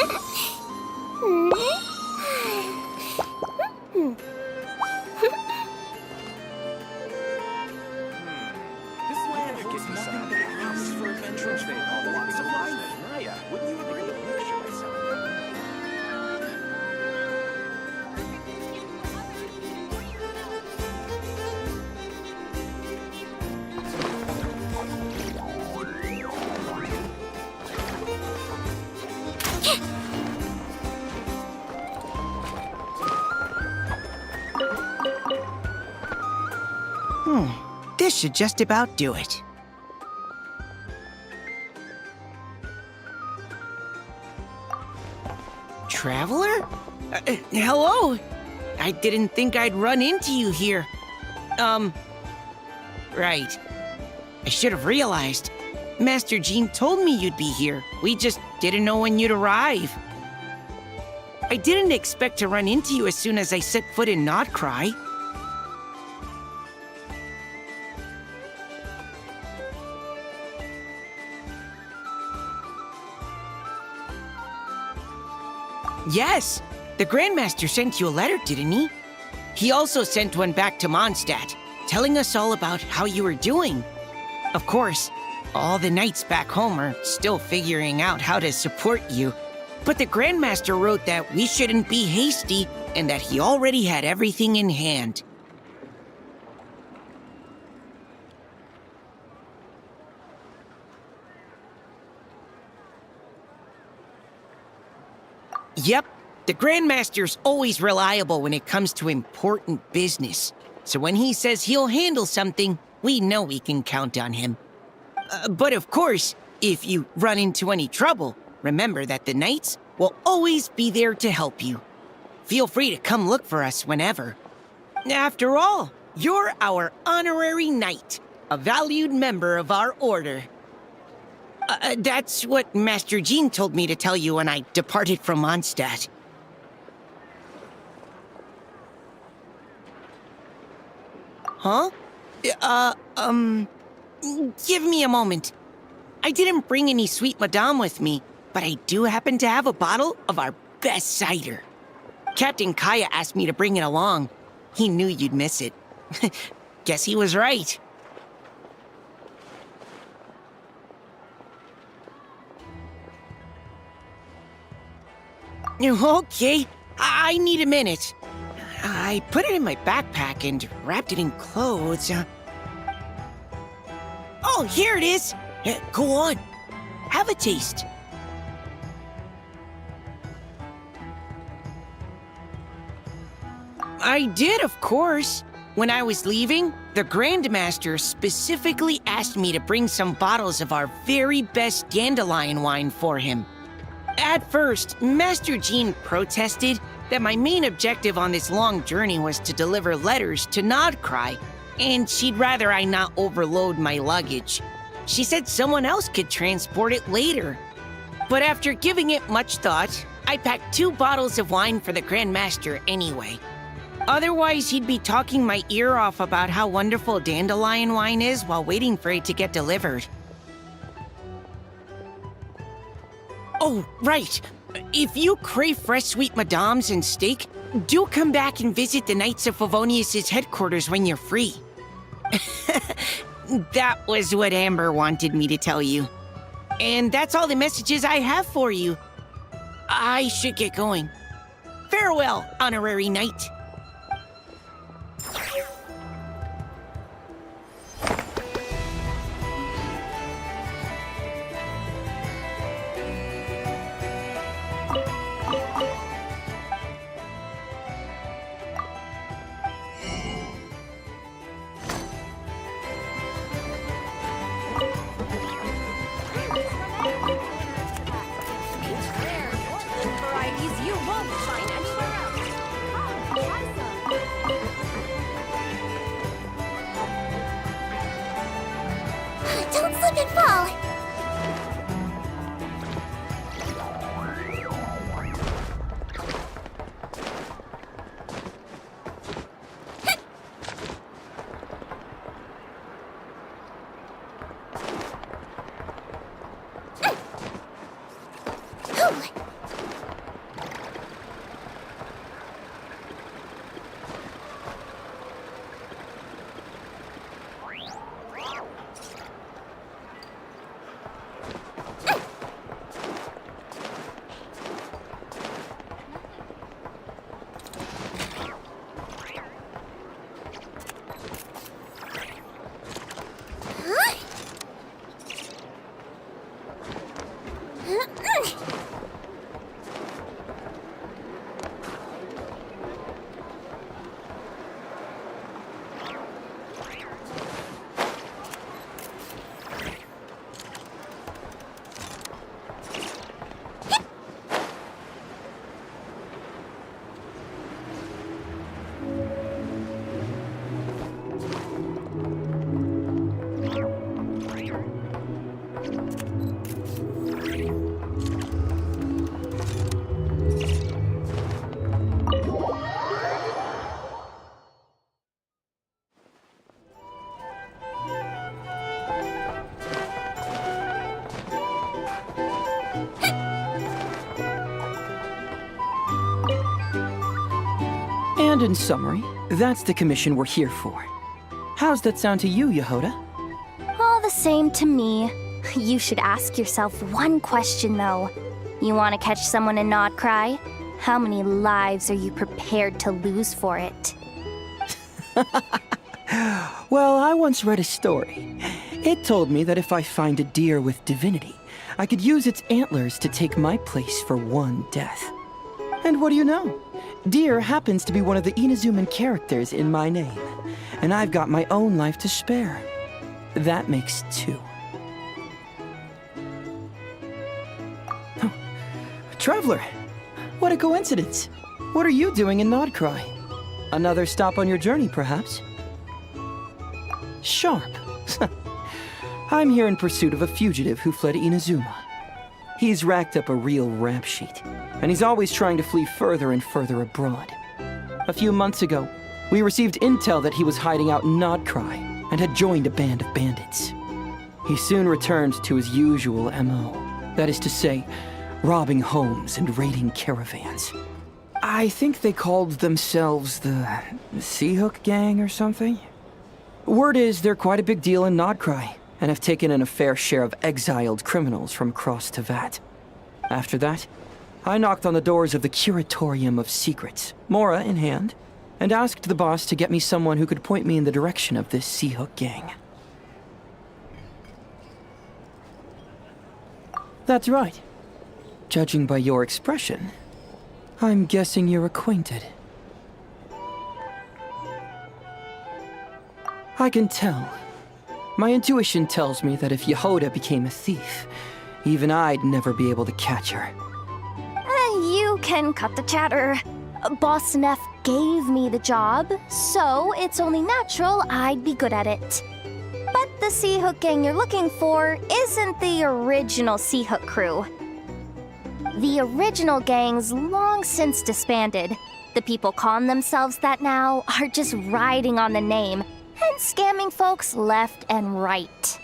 This land holds nothing but promise for adventure. Lots of life. Yeah, wouldn't you agree? Picture myself. This should just about do it. Traveler? Hello? I didn't think I'd run into you here. Right. I should have realized. Master Jean told me you'd be here. We just didn't know when you'd arrive. I didn't expect to run into you as soon as I set foot in Notcry. Yes, the Grandmaster sent you a letter, didn't he? He also sent one back to Mondstadt, telling us all about how you were doing. Of course, all the knights back home are still figuring out how to support you, but the Grandmaster wrote that we shouldn't be hasty and that he already had everything in hand. Yep, the Grandmaster's always reliable when it comes to important business. So when he says he'll handle something, we know we can count on him. But of course, if you run into any trouble, remember that the knights will always be there to help you. Feel free to come look for us whenever. After all, you're our honorary knight, a valued member of our order. That's what Master Jean told me to tell you when I departed from Mondstadt. Huh? Give me a moment. I didn't bring any sweet madame with me, but I do happen to have a bottle of our best cider. Captain Kaya asked me to bring it along. He knew you'd miss it. Guess he was right. Okay, I need a minute. I put it in my backpack and wrapped it in clothes. Oh, here it is. Go on. Have a taste. I did, of course. When I was leaving, the Grandmaster specifically asked me to bring some bottles of our very best dandelion wine for him. At first, Master Jean protested that my main objective on this long journey was to deliver letters to Nodcry, and she'd rather I not overload my luggage. She said someone else could transport it later. But after giving it much thought, I packed 2 bottles of wine for the Grandmaster anyway. Otherwise, he'd be talking my ear off about how wonderful dandelion wine is while waiting for it to get delivered. Oh, right. If you crave fresh sweet madames and steak, do come back and visit the Knights of Favonius' headquarters when you're free. That was what Amber wanted me to tell you. And that's all the messages I have for you. I should get going. Farewell, honorary knight. Don't slip and fall! And in summary, that's the commission we're here for. How's that sound to you, Yehoda? All the same to me. You should ask yourself one question, though. You want to catch someone in Nod Cry? How many lives are you prepared to lose for it? Well, I once read a story. It told me that if I find a deer with divinity, I could use its antlers to take my place for one death. And what do you know? Deer happens to be one of the Inazuman characters in my name, and I've got my own life to spare. That makes 2. Oh, Traveler, what a coincidence. What are you doing in Nodcry? Another stop on your journey, perhaps? Sharp. I'm here in pursuit of a fugitive who fled Inazuma. He's racked up a real rap sheet, and he's always trying to flee further and further abroad. A few months ago, we received intel that he was hiding out in Nodcry and had joined a band of bandits. He soon returned to his usual MO, that is to say, robbing homes and raiding caravans. I think they called themselves the Seahook Gang or something. Word is they're quite a big deal in Nodcry, and have taken in a fair share of exiled criminals from across Tevat. After that, I knocked on the doors of the Curatorium of Secrets, Mora in hand, and asked the boss to get me someone who could point me in the direction of this Seahook Gang. That's right. Judging by your expression, I'm guessing you're acquainted. I can tell. My intuition tells me that if Yehoda became a thief, even I'd never be able to catch her. You can cut the chatter. Boss Neff gave me the job, so it's only natural I'd be good at it. But the Seahook Gang you're looking for isn't the original Seahook crew. The original gang's long since disbanded. The people calling themselves that now are just riding on the name and scamming folks left and right.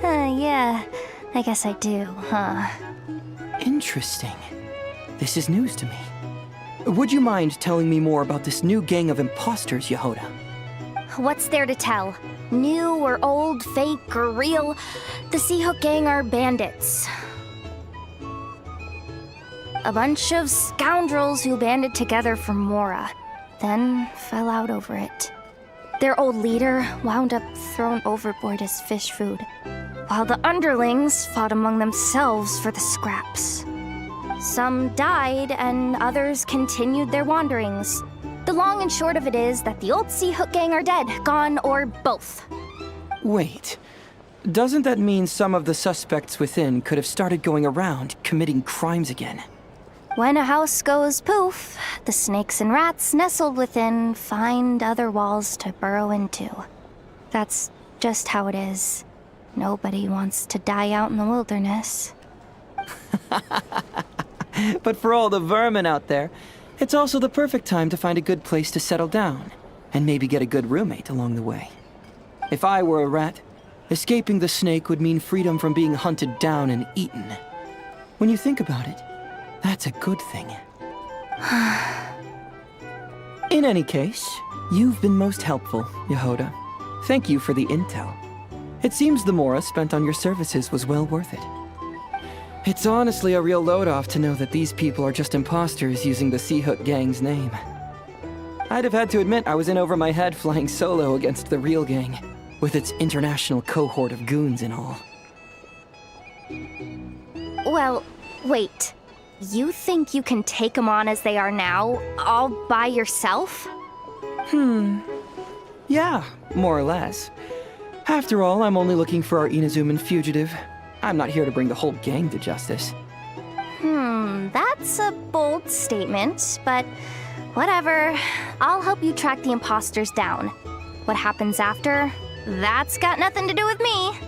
Yeah, I guess I do, huh? Interesting. This is news to me. Would you mind telling me more about this new gang of imposters, Yehoda? What's there to tell? New or old, fake or real, the Seahook Gang are bandits. A bunch of scoundrels who banded together for Mora, then fell out over it. Their old leader wound up thrown overboard as fish food, while the underlings fought among themselves for the scraps. Some died, and others continued their wanderings. The long and short of it is that the old Seahook Gang are dead, gone, or both. Wait. Doesn't that mean some of the suspects within could have started going around committing crimes again? When a house goes poof, the snakes and rats nestled within find other walls to burrow into. That's just how it is. Nobody wants to die out in the wilderness. But for all the vermin out there, it's also the perfect time to find a good place to settle down, and maybe get a good roommate along the way. If I were a rat, escaping the snake would mean freedom from being hunted down and eaten. When you think about it, that's a good thing. In any case, you've been most helpful, Yehoda. Thank you for the intel. It seems the Mora spent on your services was well worth it. It's honestly a real load-off to know that these people are just imposters using the Seahook Gang's name. I'd have had to admit I was in over my head flying solo against the real gang, with its international cohort of goons and all. Well, wait. You think you can take them on as they are now, all by yourself? Yeah, more or less. After all, I'm only looking for our Inazuman fugitive. I'm not here to bring the whole gang to justice. That's a bold statement, but whatever. I'll help you track the imposters down. What happens after? That's got nothing to do with me.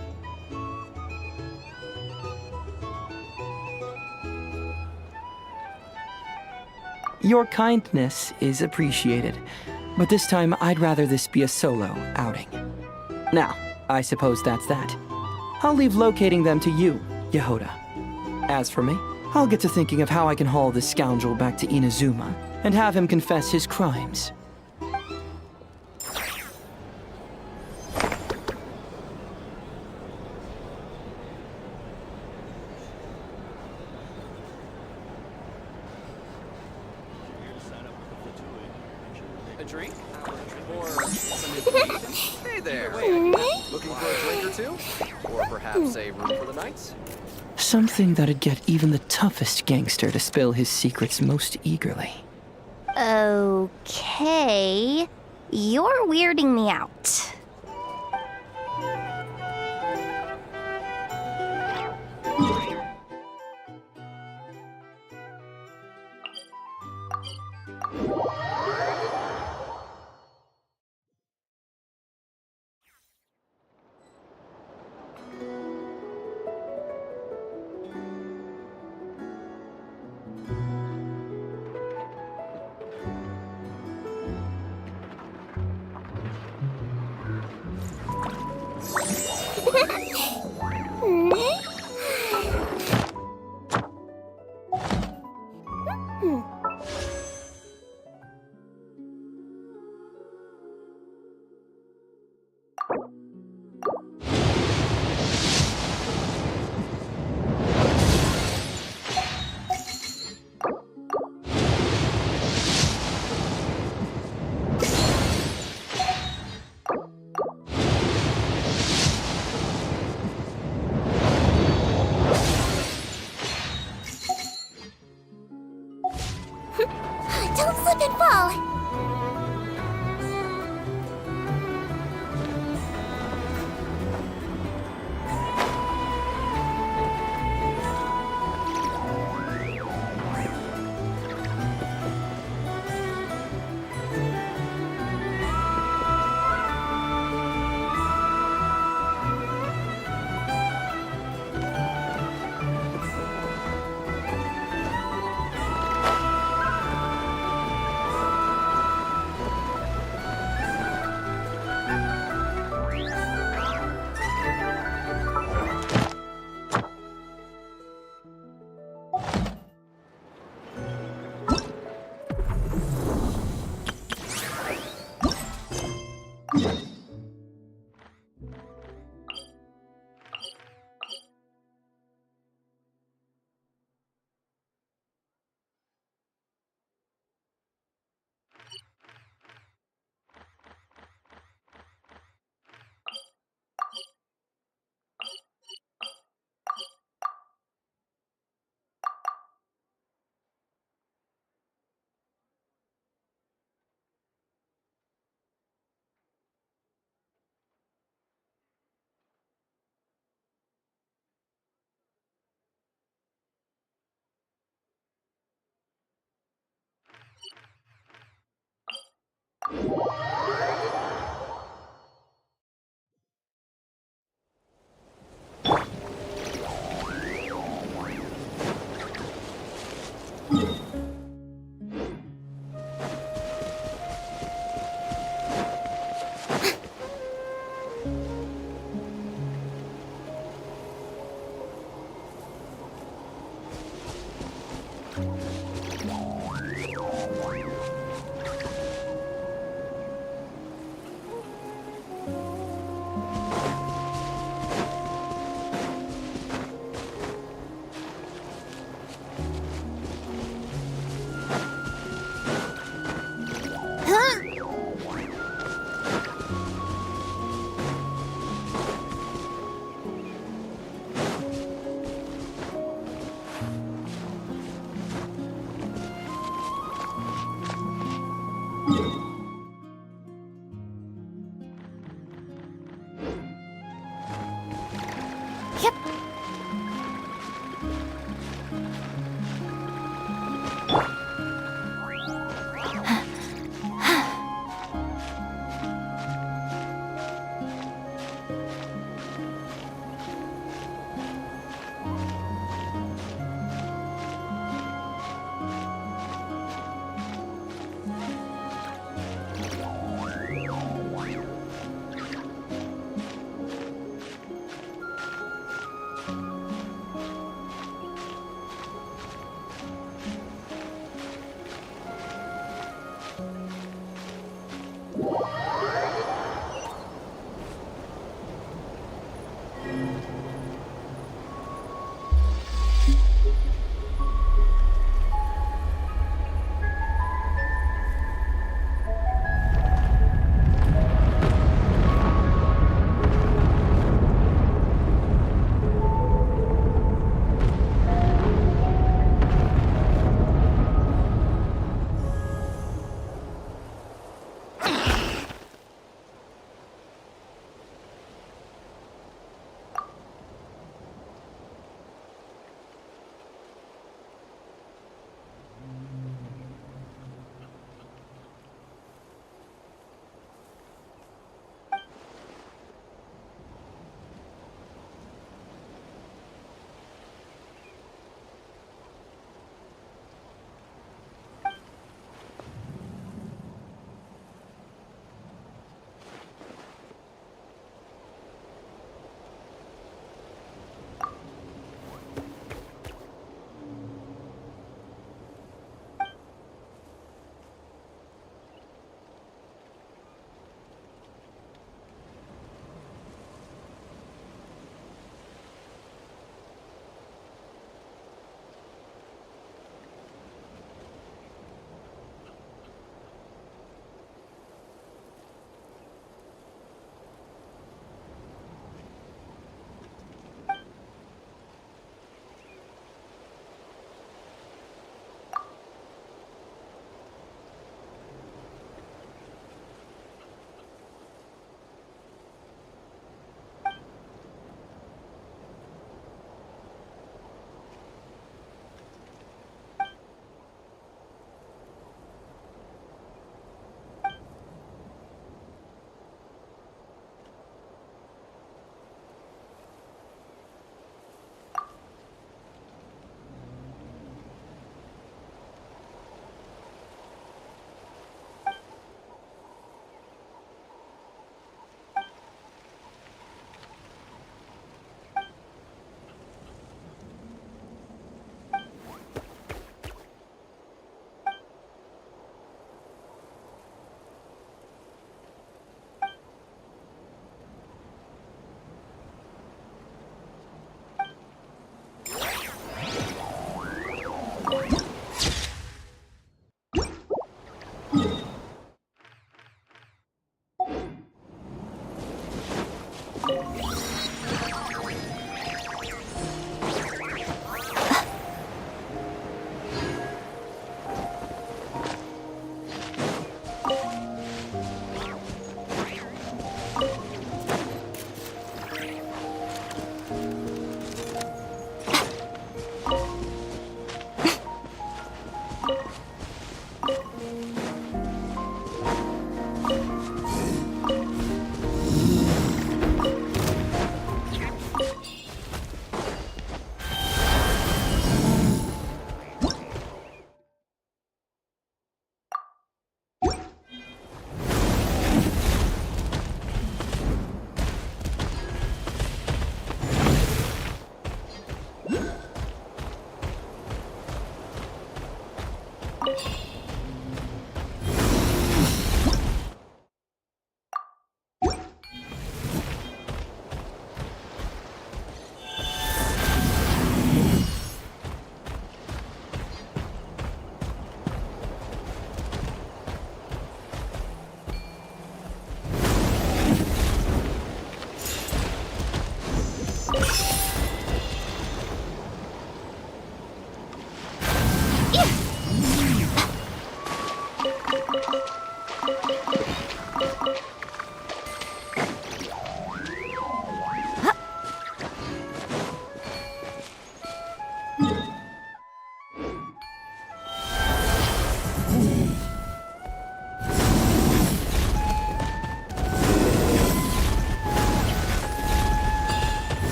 Your kindness is appreciated, but this time I'd rather this be a solo outing. Now, I suppose that's that. I'll leave locating them to you, Yehoda. As for me, I'll get to thinking of how I can haul this scoundrel back to Inazuma and have him confess his crimes. A drink? Or some information? Hey there. Looking for a drink or two? Or perhaps a room for the night? Something that'd get even the toughest gangster to spill his secrets most eagerly. Okay. You're weirding me out. Don't slip and fall!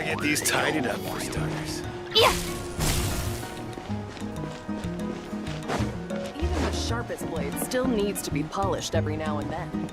Get these tidied up for starters. Yeah. Even the sharpest blade still needs to be polished every now and then.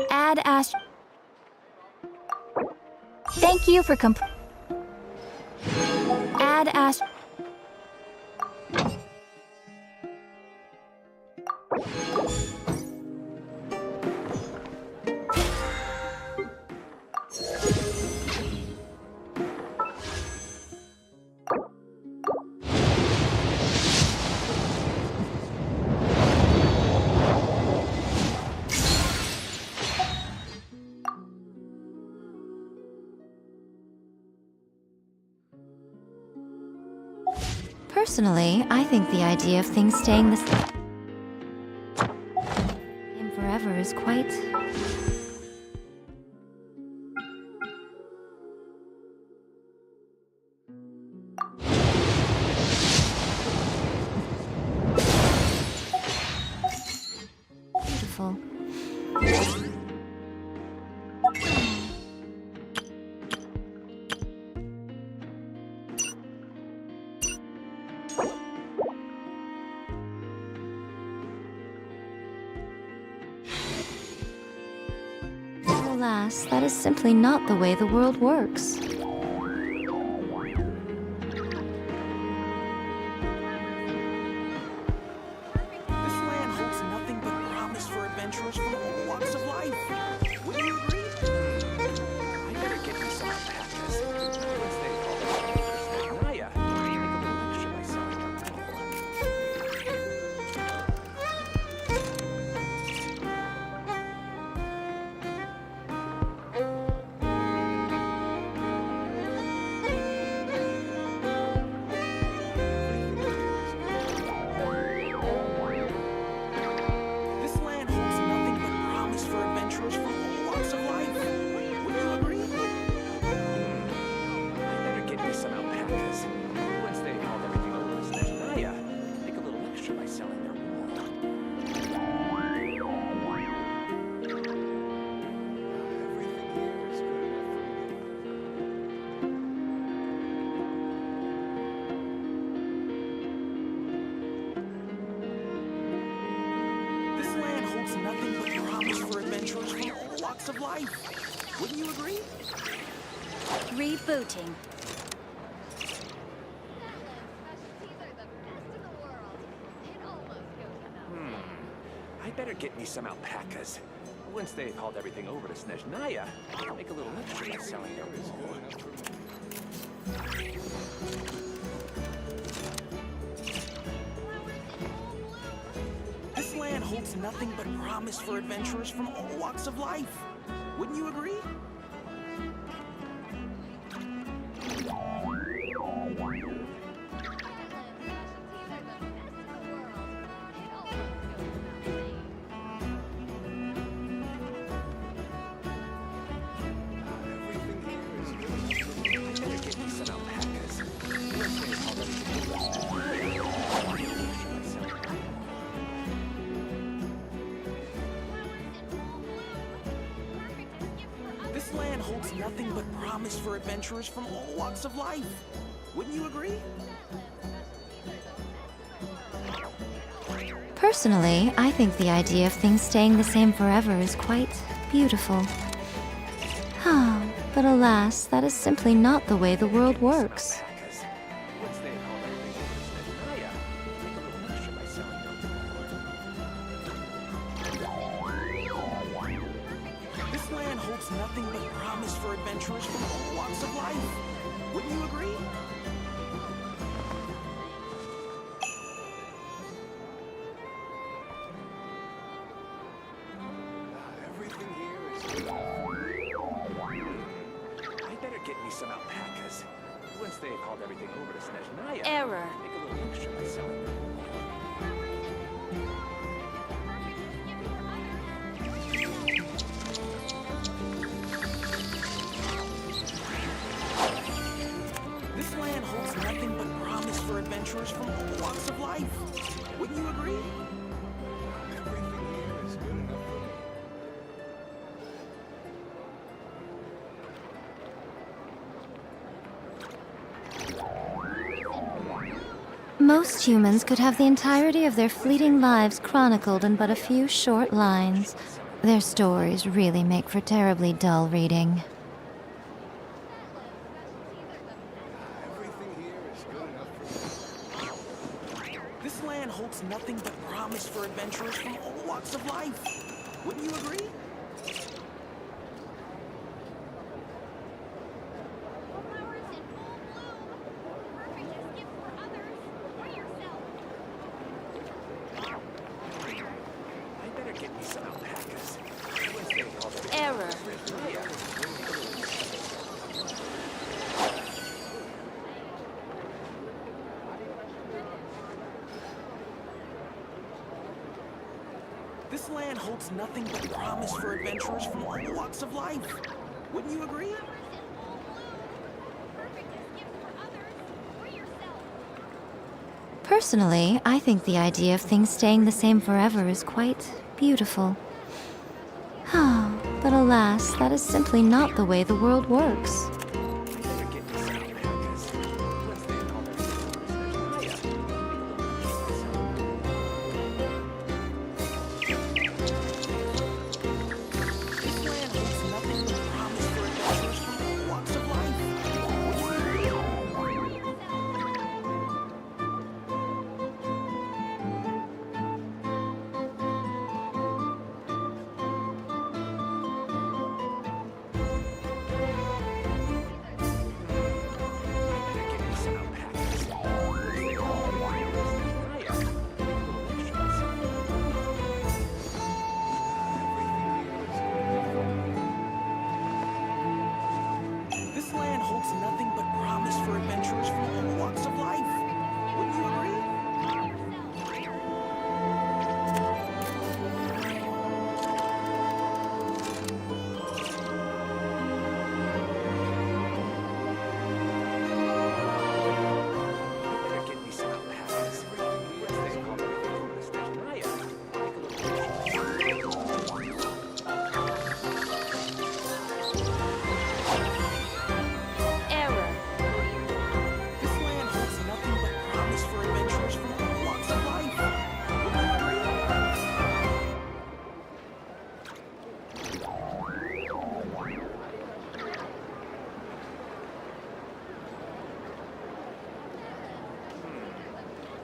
Add ast. Thank you for Add ast. Personally, I think the idea of things staying the same forever is quite... beautiful. Alas, that is simply not the way the world works. This land holds nothing but promise for adventurers from all walks of life. Would you agree? I better get me some alpacas. Once they fall, Naya, make a little extra myself. This land holds nothing but promise for adventurers from all walks of life. Would you agree? I better get me some alpacas. Once they hauled everything over to Snezhnaya, make a little extra by selling their wool. This land holds nothing but promise for adventurers from all walks of life. Wouldn't you agree? Rebooting. I better get me some alpacas. Once they've hauled everything over to Snezhnaya, I'll make a little extra by selling their wool. This land holds nothing but promise for adventurers from all walks of life. Wouldn't you agree? This land holds nothing but promise for adventurers from all walks of life. Wouldn't you agree? Personally, I think the idea of things staying the same forever is quite beautiful. Ah, but alas, that is simply not the way the world works. Once they've hauled everything over to Snezhnaya, make a little extra by selling their wool. This land holds nothing but promise for adventurers from all walks of life. Wouldn't you agree? I better get me some alpacas. Once they've hauled everything over to Snezhnaya, Error. make a little extra by selling them. This land holds nothing but promise for adventurers from all walks of life. Wouldn't you agree? Most humans could have the entirety of their fleeting lives chronicled in but a few short lines. Their stories really make for terribly dull reading. This land holds nothing but promise for adventurers from all walks of life. Wouldn't you agree? I better get me some alpacas. Error. This land holds nothing but promise for adventurers from all walks of life. Wouldn't you agree? Personally, I think the idea of things staying the same forever is quite beautiful. But alas, that is simply not the way the world works.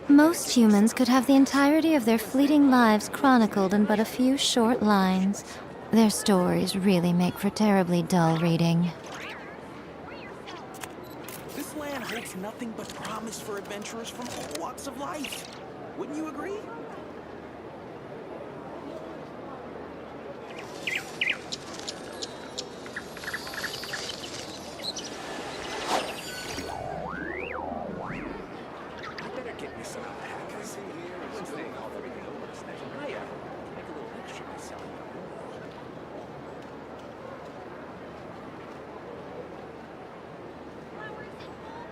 Most humans could have the entirety of their fleeting lives chronicled in but a few short lines. Their stories really make for terribly dull reading. This land holds nothing but promise for adventurers from all walks of life. Wouldn't you agree?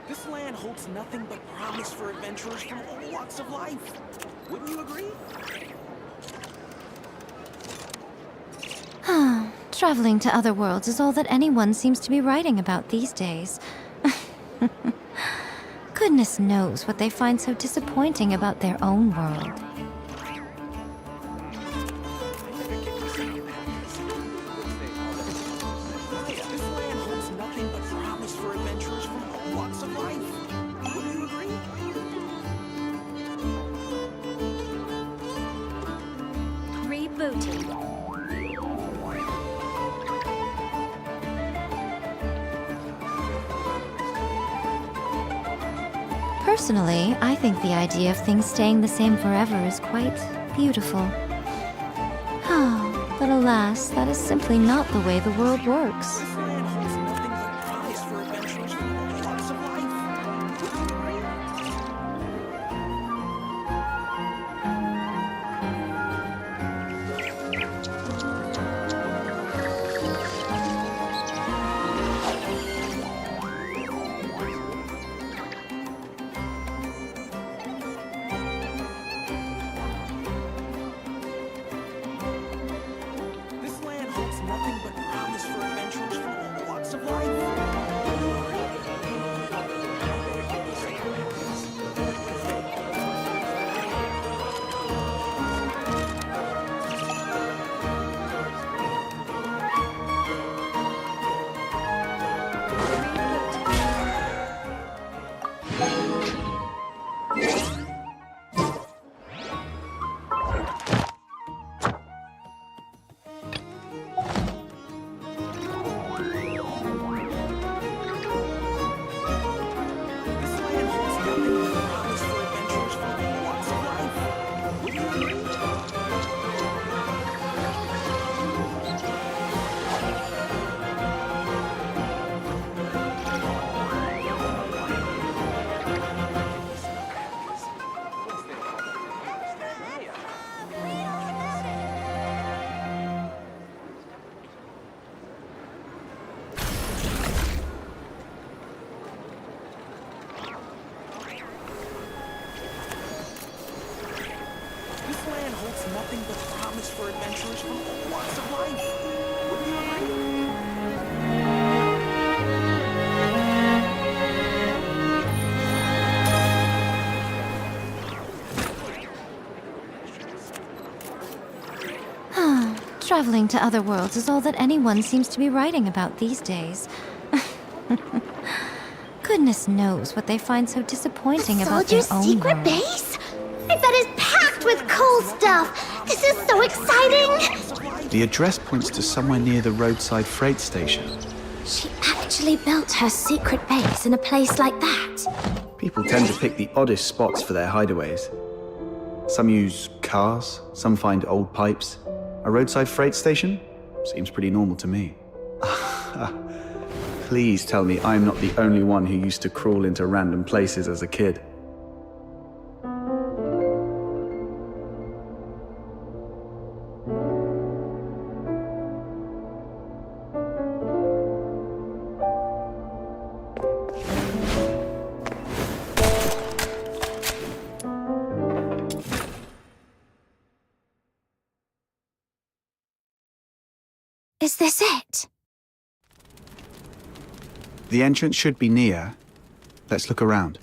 This land holds nothing but promise for adventurers from all walks of life. Wouldn't you agree? Traveling to other worlds is all that anyone seems to be writing about these days. Goodness knows what they find so disappointing about their own world. This land holds nothing but promise for adventurers from all walks of life. Wouldn't you agree? Rebooting. Personally, I think the idea of things staying the same forever is quite beautiful. But alas, that is simply not the way the world works. This land holds nothing but promise for adventurers from all walks of life. Wouldn't you agree? This land holds nothing but promise for adventurers from all walks Traveling to other worlds is all that anyone seems to be writing about these days. Goodness knows what they find so disappointing about their own secret world. base? I bet it's packed with cool stuff. This is so exciting. The address points to somewhere near the roadside freight station. She actually built her secret base in a place like that. People tend to pick the oddest spots for their hideaways. Some use cars, some find old pipes. A roadside freight station? Seems pretty normal to me. Please tell me I'm not the only one who used to crawl into random places as a kid. Is this it? The entrance should be near. Let's look around.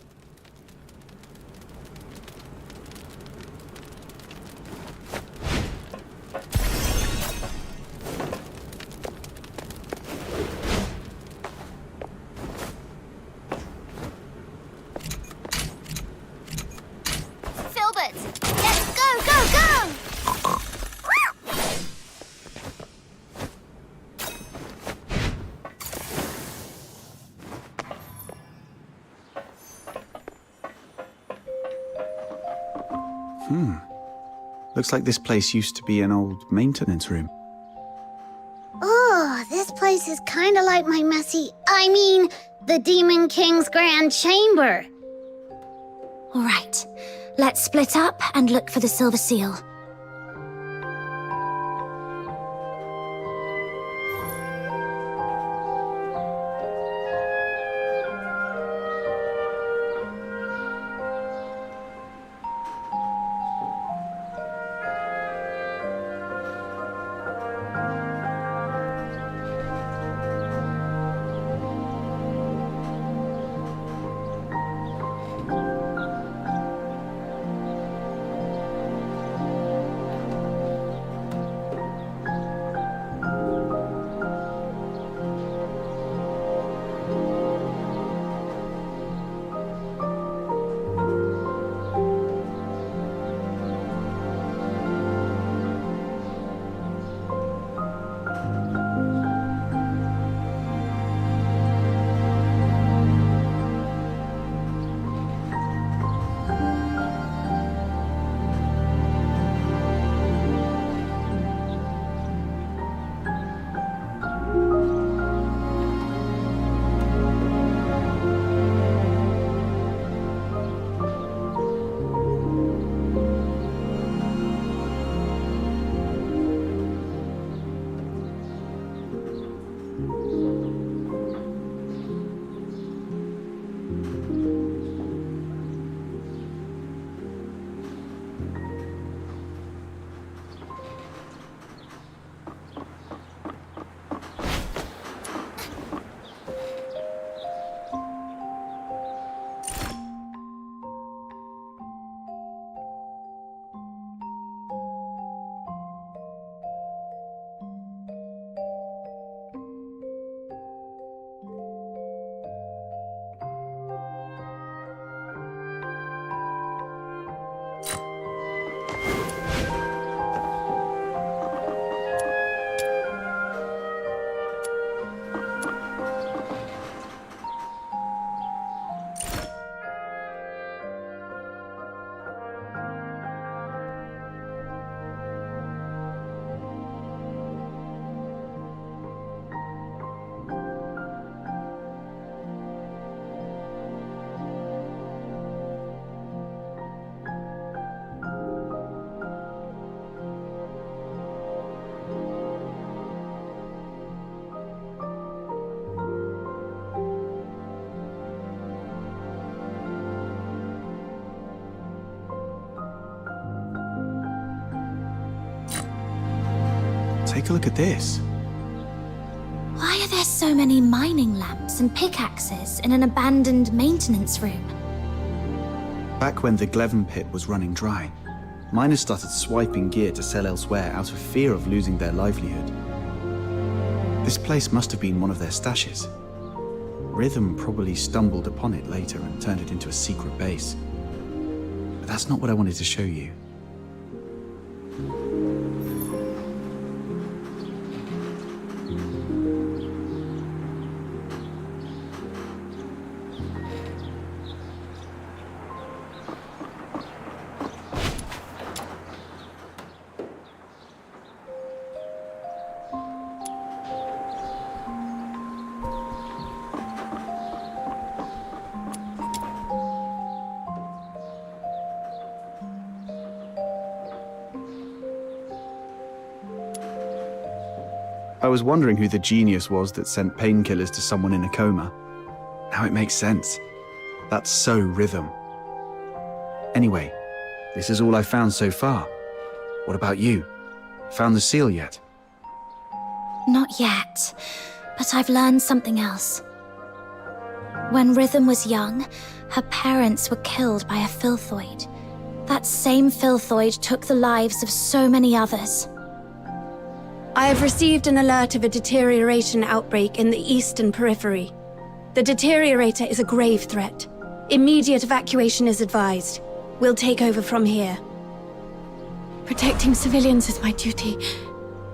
Filbert, let's go, go, go! Looks like this place used to be an old maintenance room. Oh, this place is kind of like my the Demon King's Grand Chamber. All right, let's split up and look for the Silver Seal. Take a look at this. Why are there so many mining lamps and pickaxes in an abandoned maintenance room? Back when the Gleven pit was running dry, Miners started swiping gear to sell elsewhere out of fear of losing their livelihood. This place must have been one of their stashes. Rhythm probably stumbled upon it later and turned it into a secret base. But that's not what I wanted to show you. I was wondering who the genius was that sent painkillers to someone in a coma. Now it makes sense. That's so Rhythm. Anyway, this is all I found so far. What about you? Found the seal yet? Not yet, but I've learned something else. When Rhythm was young, her parents were killed by a filthoid. That same filthoid took the lives of so many others. I have received an alert of a deterioration outbreak in the eastern periphery. The deteriorator is a grave threat. Immediate evacuation is advised. We'll take over from here. Protecting civilians is my duty,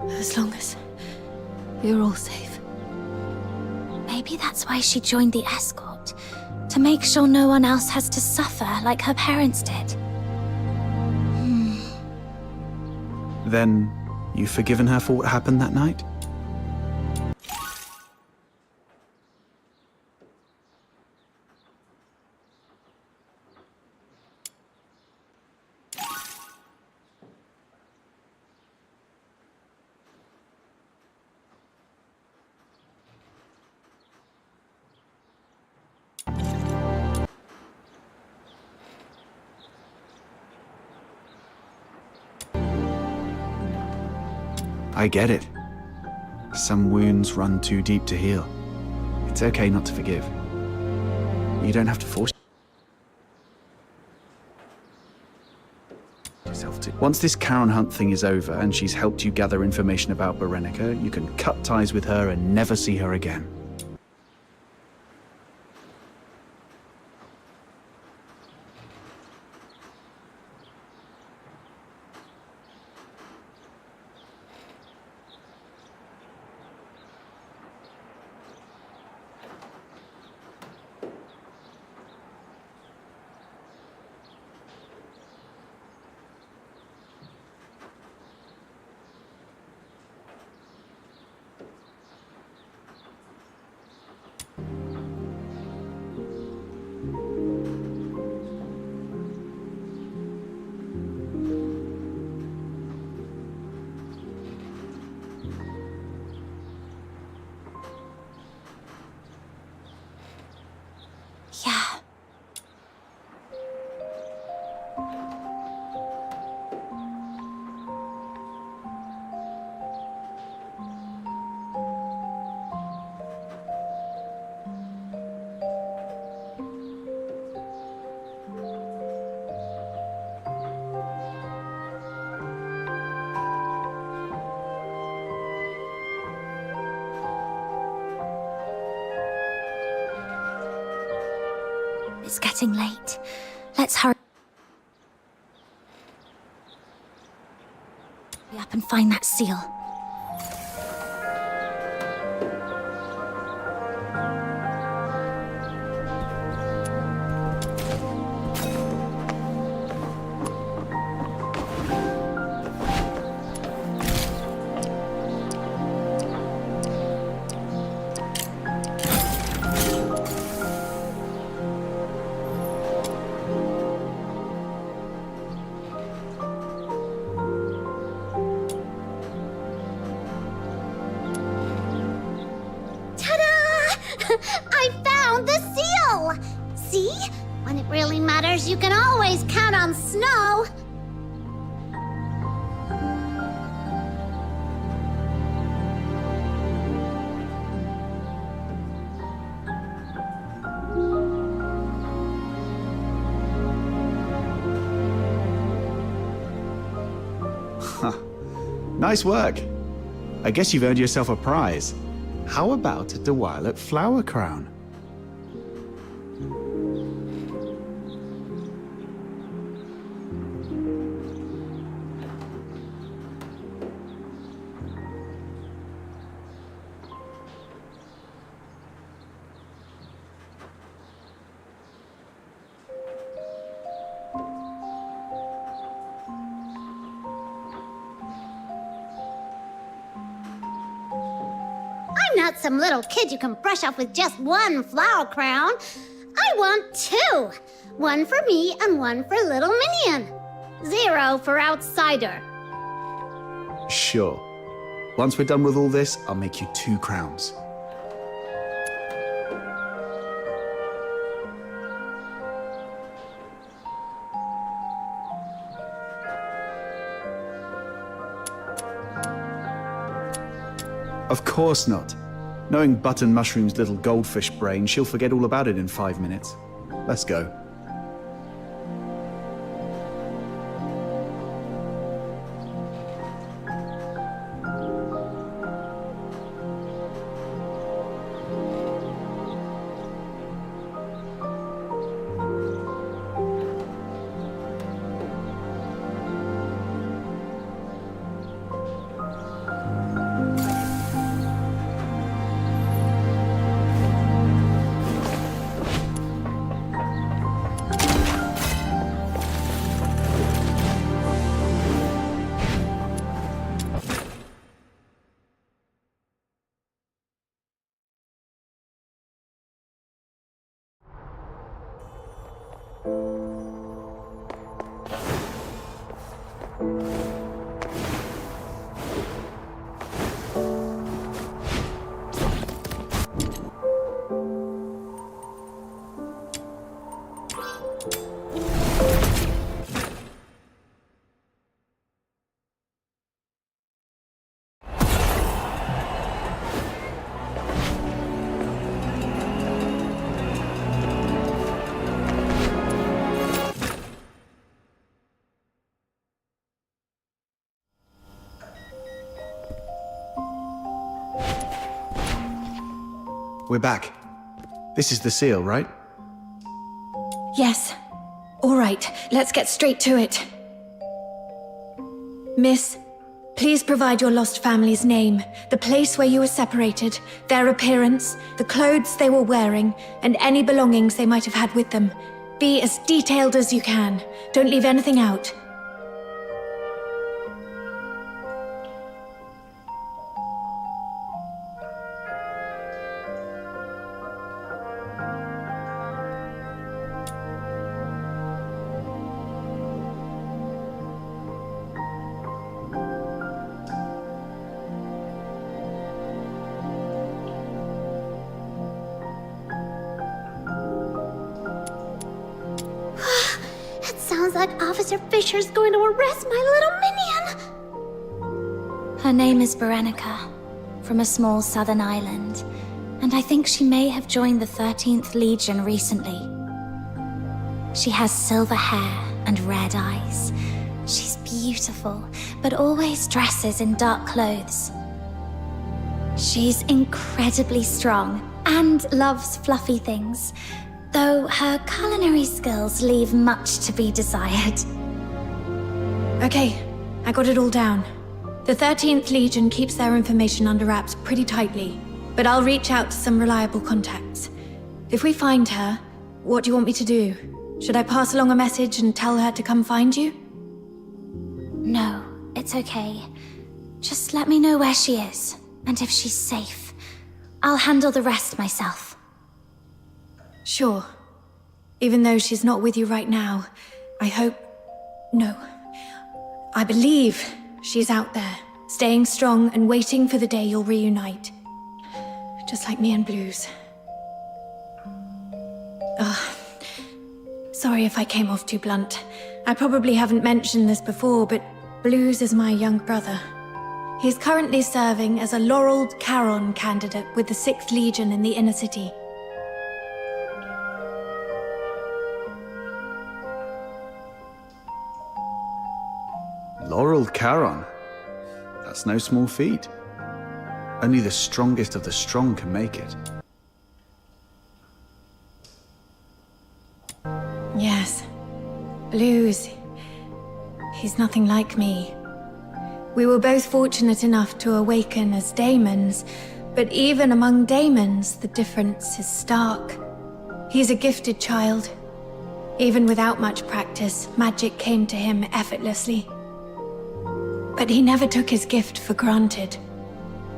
as long as you're all safe. Maybe that's why she joined the escort, to make sure no one else has to suffer like her parents did. Then, you've forgiven her for what happened that night? I get it. Some wounds run too deep to heal. It's okay not to forgive. You don't have to force yourself to. Once this Karen Hunt thing is over and she's helped you gather information about Berenica, you can cut ties with her and never see her again. Yeah. It's getting late. Let's hurry up and find that seal. I found the seal! See? When it really matters, you can always count on Snow! Nice work. I guess you've earned yourself a prize. How about a Duet flower crown? I'm not some little kid you can brush off with just one flower crown. I want two. One for me and one for little minion. 0 for outsider. Sure. Once we're done with all this, I'll make you 2 crowns. Of course not. Knowing Button Mushroom's little goldfish brain, she'll forget all about it in 5 minutes. Let's go. We're back. This is the seal, right? Yes. All right, let's get straight to it. Miss, please provide your lost family's name, the place where you were separated, their appearance, the clothes they were wearing, and any belongings they might have had with them. Be as detailed as you can. Don't leave anything out. Sounds like Officer Fisher's going to arrest my little minion. Her name is Berenica, from a small southern island, and I think she may have joined the 13th Legion recently. She has silver hair and red eyes. She's beautiful, but always dresses in dark clothes. She's incredibly strong and loves fluffy things, though her culinary skills leave much to be desired. Okay, I got it all down. The 13th Legion keeps their information under wraps pretty tightly, but I'll reach out to some reliable contacts. If we find her, what do you want me to do? Should I pass along a message and tell her to come find you? No, it's okay. Just let me know where she is, and if she's safe. I'll handle the rest myself. Sure. Even though she's not with you right now, I hope... No. I believe she's out there, staying strong and waiting for the day you'll reunite. Just like me and Blues. Sorry if I came off too blunt. I probably haven't mentioned this before, but Blues is my young brother. He's currently serving as a Laureled Charon candidate with the 6th Legion in the inner city. Laureled Charon? That's no small feat. Only the strongest of the strong can make it. Yes. Blues. He's nothing like me. We were both fortunate enough to awaken as daemons, but even among daemons, the difference is stark. He's a gifted child. Even without much practice, magic came to him effortlessly. But he never took his gift for granted.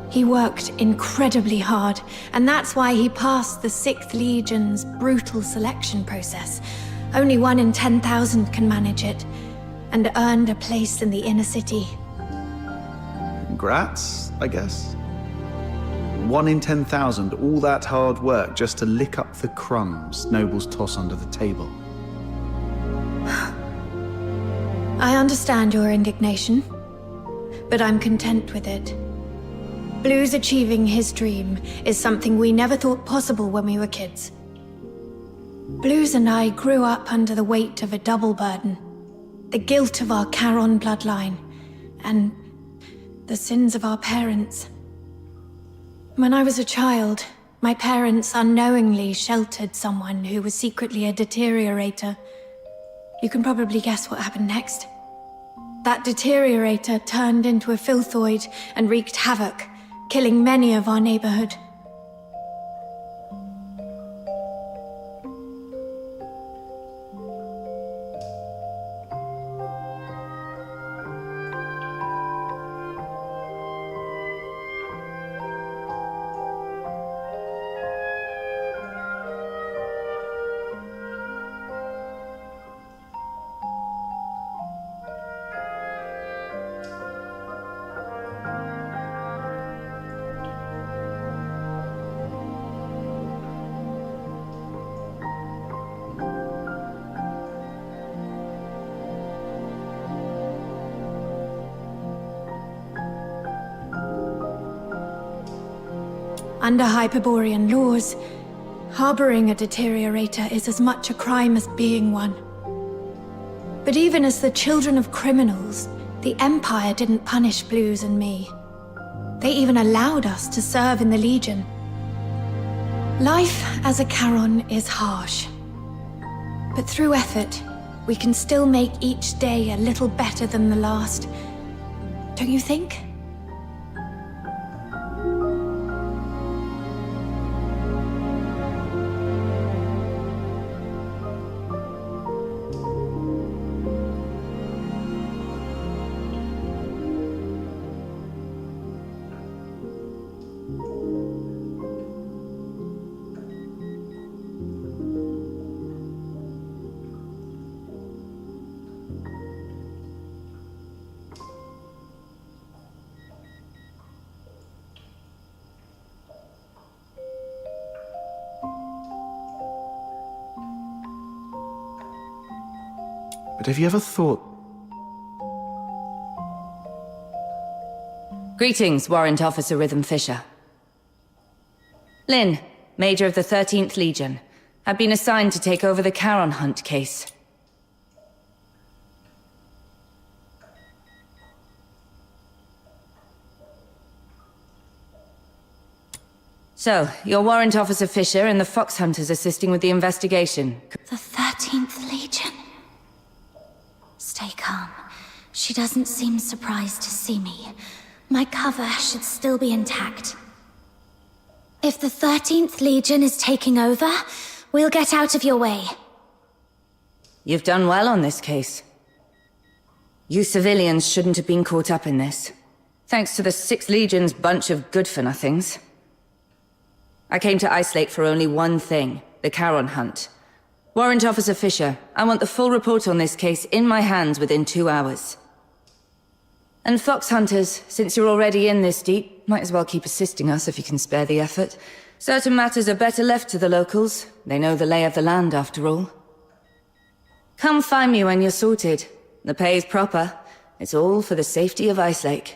He worked incredibly hard, and that's why he passed the 6th Legion's brutal selection process. Only 1 in 10,000 can manage it, and earned a place in the inner city. Congrats, I guess. 1 in 10,000, all that hard work just to lick up the crumbs nobles toss under the table. I understand your indignation, but I'm content with it. Blue's achieving his dream is something we never thought possible when we were kids. Blues and I grew up under the weight of a double burden. The guilt of our Charon bloodline, and the sins of our parents. When I was a child, my parents unknowingly sheltered someone who was secretly a deteriorator. You can probably guess what happened next. That deteriorator turned into a filthoid and wreaked havoc, killing many of our neighborhood. Under Hyperborean laws, harboring a deteriorator is as much a crime as being one. But even as the children of criminals, the Empire didn't punish Blues and me. They even allowed us to serve in the Legion. Life as a Charon is harsh. But through effort, we can still make each day a little better than the last. Don't you think? But have you ever thought... Greetings, Warrant Officer Rhythm Fisher. Lynn, Major of the 13th Legion. I've been assigned to take over the Charon Hunt case. So, you're Warrant Officer Fisher and the Fox Hunters assisting with the investigation. The 13th Legion. Stay calm. She doesn't seem surprised to see me. My cover should still be intact. If the 13th Legion is taking over, we'll get out of your way. You've done well on this case. You civilians shouldn't have been caught up in this. Thanks to the 6th Legion's bunch of good-for-nothings. I came to Isolate for only one thing, the Charon Hunt. Warrant Officer Fisher, I want the full report on this case in my hands within 2 hours. And Fox Hunters, since you're already in this deep, might as well keep assisting us if you can spare the effort. Certain matters are better left to the locals. They know the lay of the land, after all. Come find me when you're sorted. The pay is proper. It's all for the safety of Icelake.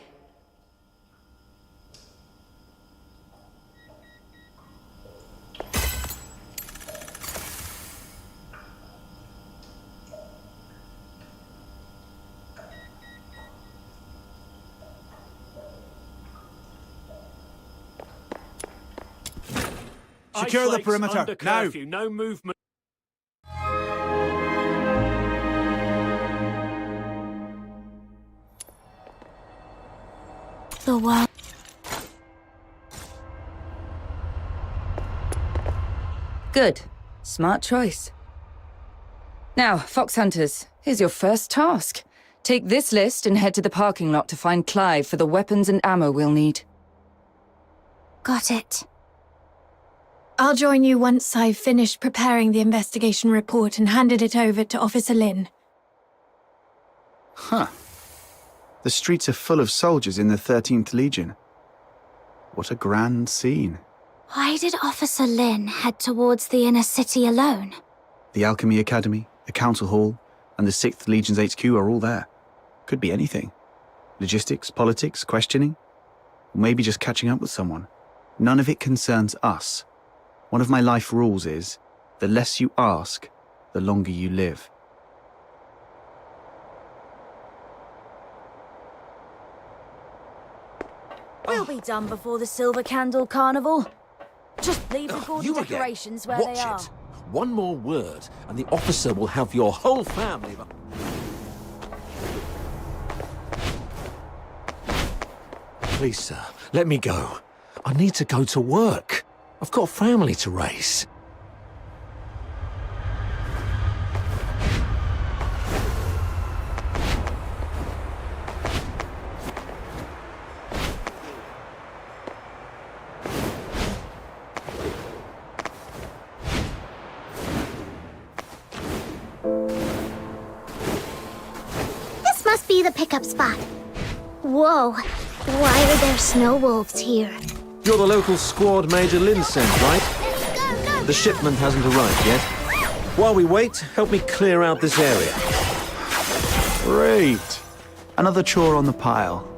Secure the perimeter, under now! curfew, no movement. The world. Good. Smart choice. Now, Fox Hunters, here's your first task. Take this list and head to the parking lot to find Clive for the weapons and ammo we'll need. Got it. I'll join you once I've finished preparing the investigation report and handed it over to Officer Lin. Huh. The streets are full of soldiers in the 13th Legion. What a grand scene. Why did Officer Lin head towards the inner city alone? The Alchemy Academy, the Council Hall, and the 6th Legion's HQ are all there. Could be anything. Logistics, politics, questioning. Or maybe just catching up with someone. None of it concerns us. One of my life rules is, the less you ask, the longer you live. We'll be done before the Silver Candle Carnival. Just leave the gaudy You again. decorations where Watch they are. it. One more word, and the officer will have your whole family. Please, sir, let me go. I need to go to work. I've got a family to raise. This must be the pickup spot. Whoa, why are there snow wolves here? You're the local squad Major Lin sent, right? The shipment hasn't arrived yet. While we wait, help me clear out this area. Great. Another chore on the pile.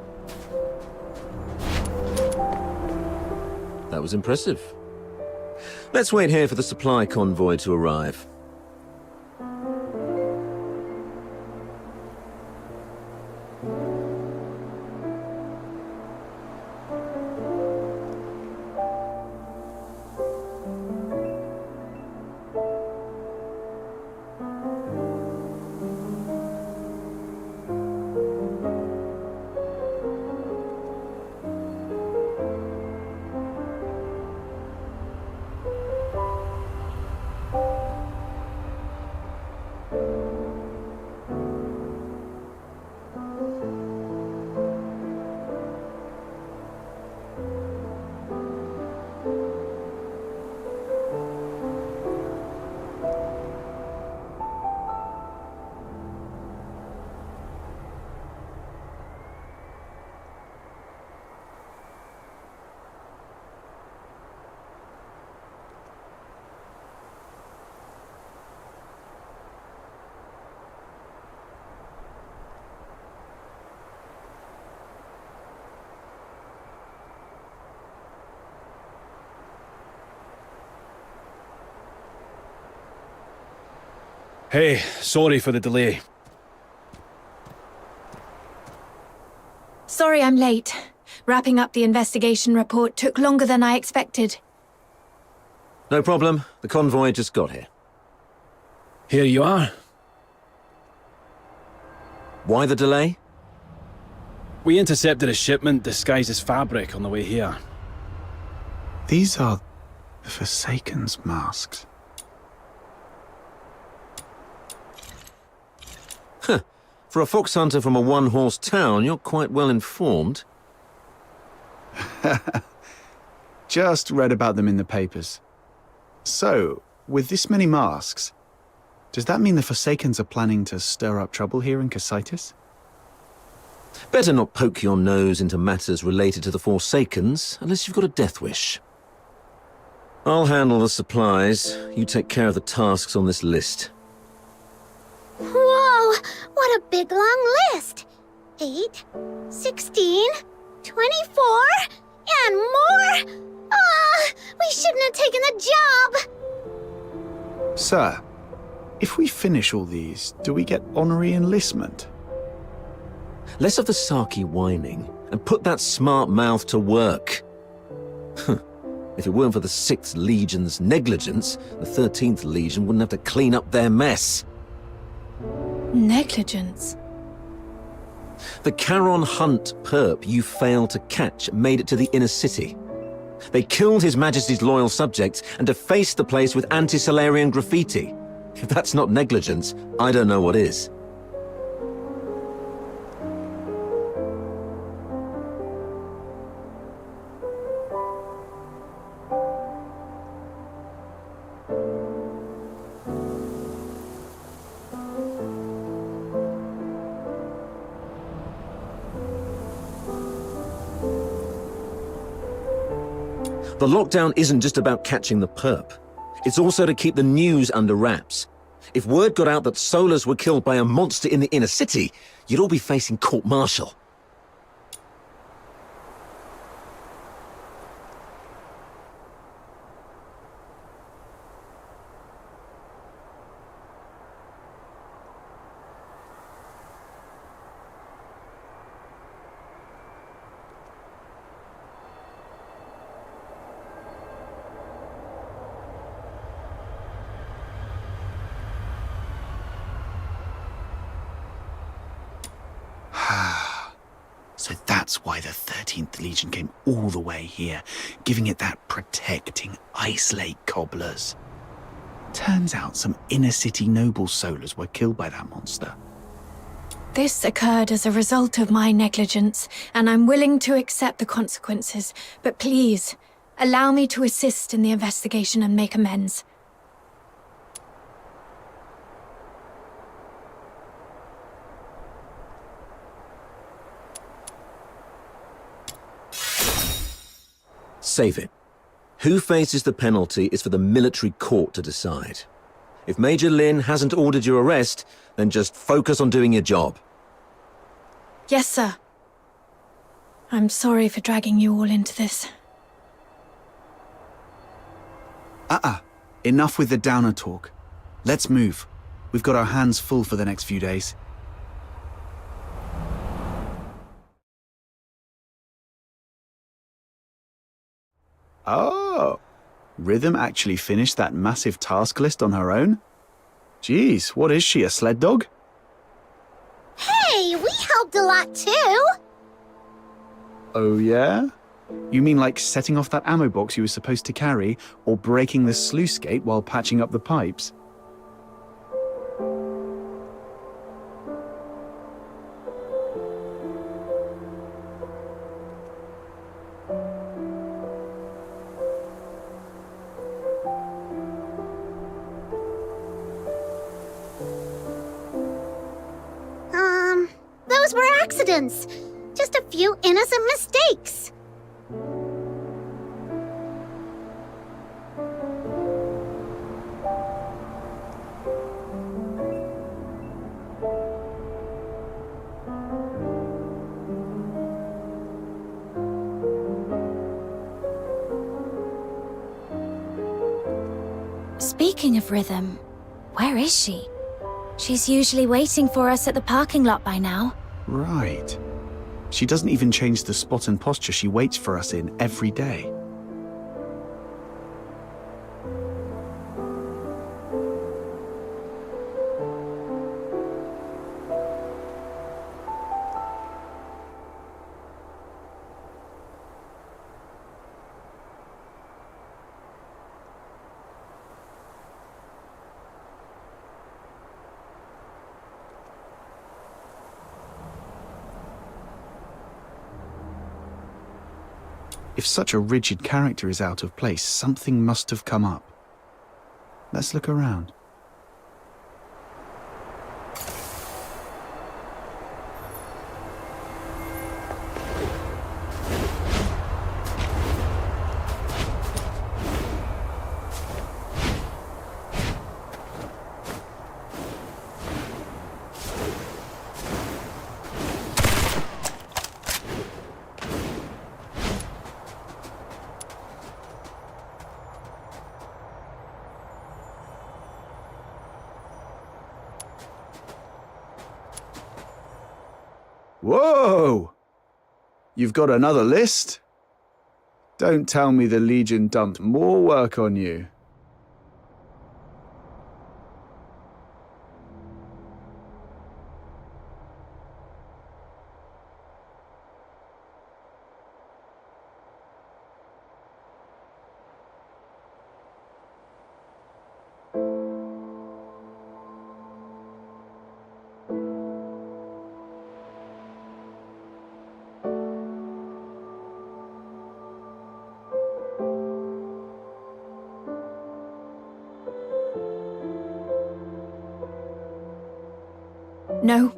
That was impressive. Let's wait here for the supply convoy to arrive. Hey, sorry for the delay. Sorry I'm late. Wrapping up the investigation report took longer than I expected. No problem. The convoy just got here. Here you are. Why the delay? We intercepted a shipment disguised as fabric on the way here. These are the Forsaken's masks. Huh. For a fox hunter from a one-horse town, you're quite well informed. Just read about them in the papers. So, with this many masks, does that mean the Forsakens are planning to stir up trouble here in Cassitis? Better not poke your nose into matters related to the Forsakens, unless you've got a death wish. I'll handle the supplies. You take care of the tasks on this list. Whoa, what a big long list. 8, 16, 24, and more? We shouldn't have taken the job. Sir, if we finish all these, do we get honorary enlistment? Less of the Saki whining, and put that smart mouth to work. If it weren't for the 6th Legion's negligence, the 13th Legion wouldn't have to clean up their mess. Negligence? The Charon Hunt perp you failed to catch made it to the inner city. They killed His Majesty's loyal subjects and defaced the place with anti-Solarian graffiti. If that's not negligence, I don't know what is. The lockdown isn't just about catching the perp. It's also to keep the news under wraps. If word got out that Solars were killed by a monster in the inner city, you'd all be facing court-martial. So that's why the 13th Legion came all the way here, giving it that protecting Ice Lake cobblers. Turns out some inner city noble Solars were killed by that monster. This occurred as a result of my negligence, and I'm willing to accept the consequences. But please, allow me to assist in the investigation and make amends. Save it. Who faces the penalty is for the military court to decide. If Major Lin hasn't ordered your arrest, then just focus on doing your job. Yes, sir. I'm sorry for dragging you all into this. Enough with the downer talk. Let's move. We've got our hands full for the next few days. Oh, Rhythm actually finished that massive task list on her own? Geez, what is she, a sled dog? Hey, we helped a lot too! Oh yeah? You mean like setting off that ammo box you were supposed to carry, or breaking the sluice gate while patching up the pipes? Those were accidents. Just a few innocent mistakes. Speaking of Rhythm, where is she? She's usually waiting for us at the parking lot by now. Right. She doesn't even change the spot and posture she waits for us in every day. If such a rigid character is out of place, something must have come up. Let's look around. Whoa! You've got another list? Don't tell me the Legion dumped more work on you. No,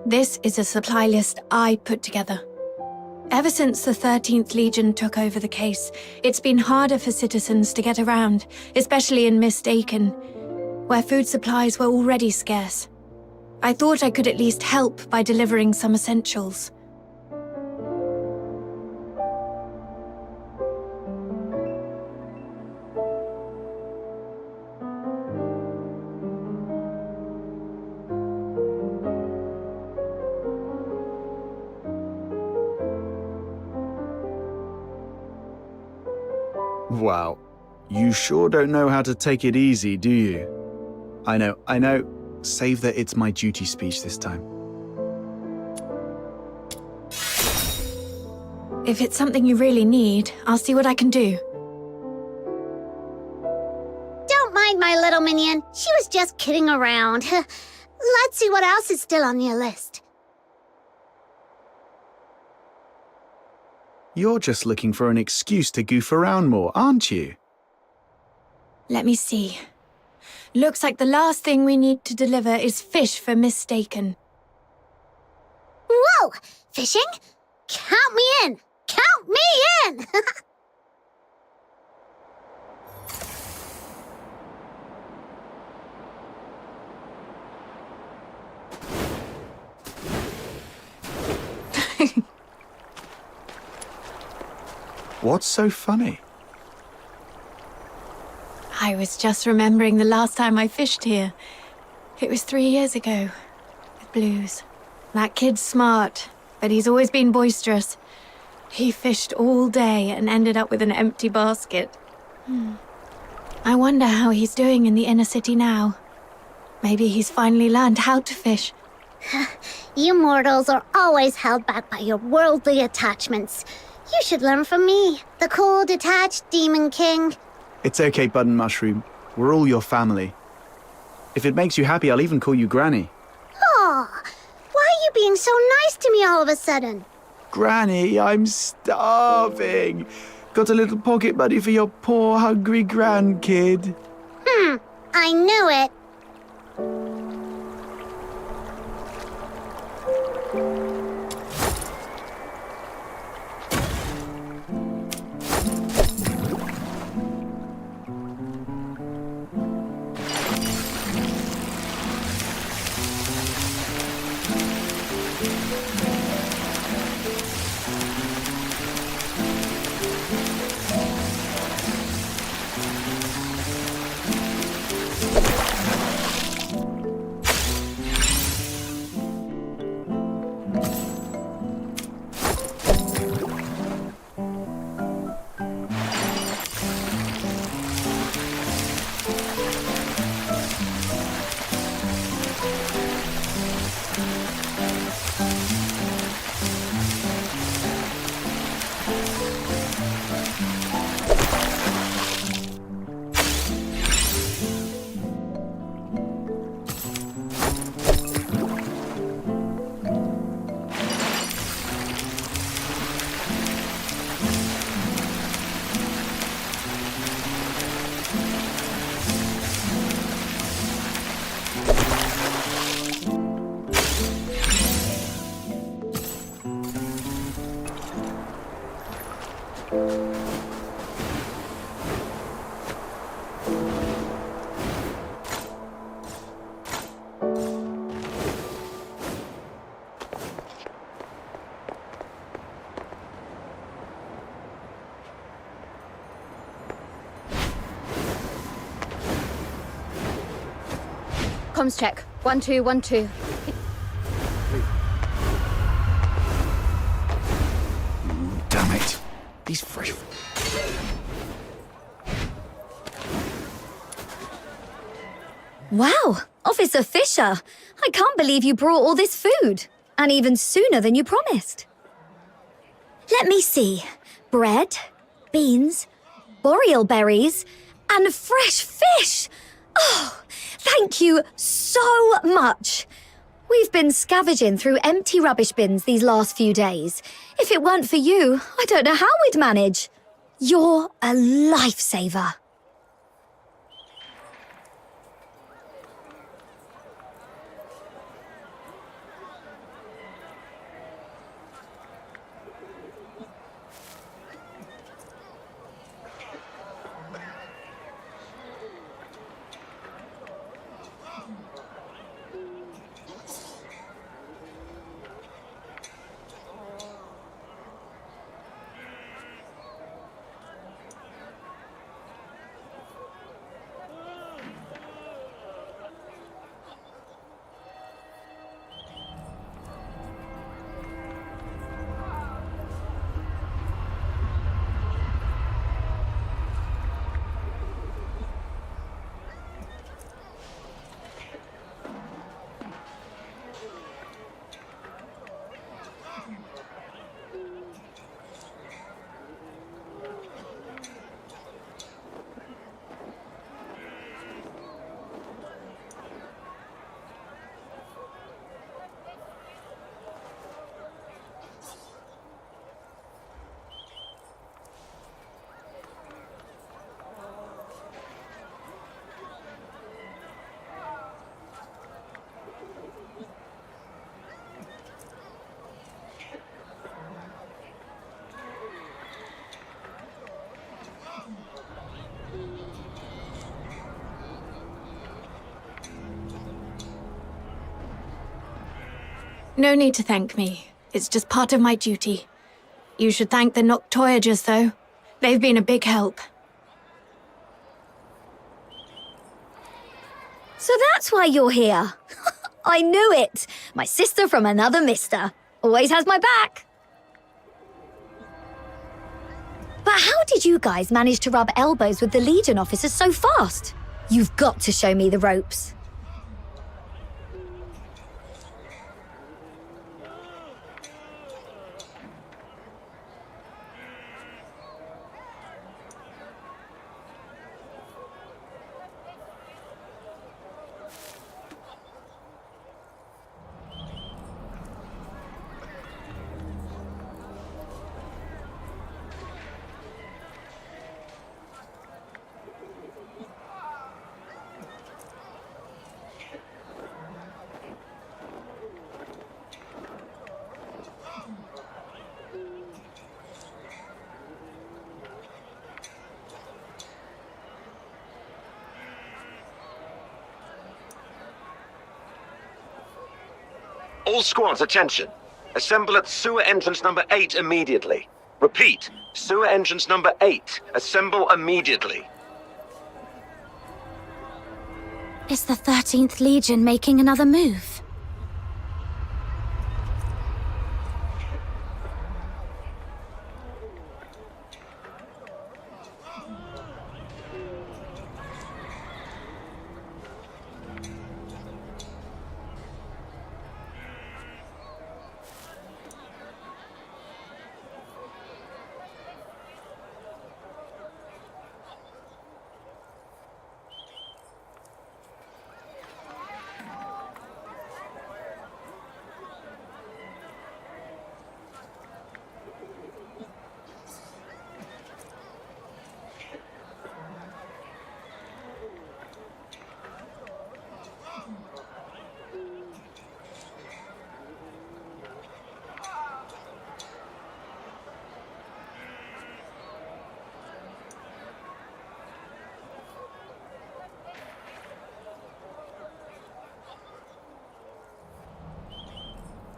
this is a supply list I put together. Ever since the 13th Legion took over the case, it's been harder for citizens to get around, especially in Mistaken, where food supplies were already scarce. I thought I could at least help by delivering some essentials. Wow. You sure don't know how to take it easy, do you? I know. Save the "it's my duty" speech this time. If it's something you really need, I'll see what I can do. Don't mind my little minion. She was just kidding around. Let's see what else is still on your list. You're just looking for an excuse to goof around more, aren't you? Let me see. Looks like the last thing we need to deliver is fish for Mistaken. Whoa! Fishing? Count me in! Count me in! What's so funny? I was just remembering the last time I fished here. It was 3 years ago, with Blues. That kid's smart, but he's always been boisterous. He fished all day and ended up with an empty basket. I wonder how he's doing in the inner city now. Maybe he's finally learned how to fish. You mortals are always held back by your worldly attachments. You should learn from me, the cool, detached Demon King. It's okay, Button Mushroom. We're all your family. If it makes you happy, I'll even call you Granny. Aw, why are you being so nice to me all of a sudden? Granny, I'm starving. Got a little pocket money for your poor, hungry grandkid. I knew it. Comms check. 1212. Damn it. These fresh... Wow, Officer Fisher. I can't believe you brought all this food. And even sooner than you promised. Let me see. Bread, beans, boreal berries, and fresh fish. Oh, thank you so much. We've been scavenging through empty rubbish bins these last few days. If it weren't for you, I don't know how we'd manage. You're a lifesaver. No need to thank me. It's just part of my duty. You should thank the Noctoyagers, though. They've been a big help. So that's why you're here. I knew it. My sister from another mister. Always has my back. But how did you guys manage to rub elbows with the Legion officers so fast? You've got to show me the ropes. All squads, attention. Assemble at sewer entrance number 8 immediately. Repeat, sewer entrance number 8. Assemble immediately. Is the 13th Legion making another move?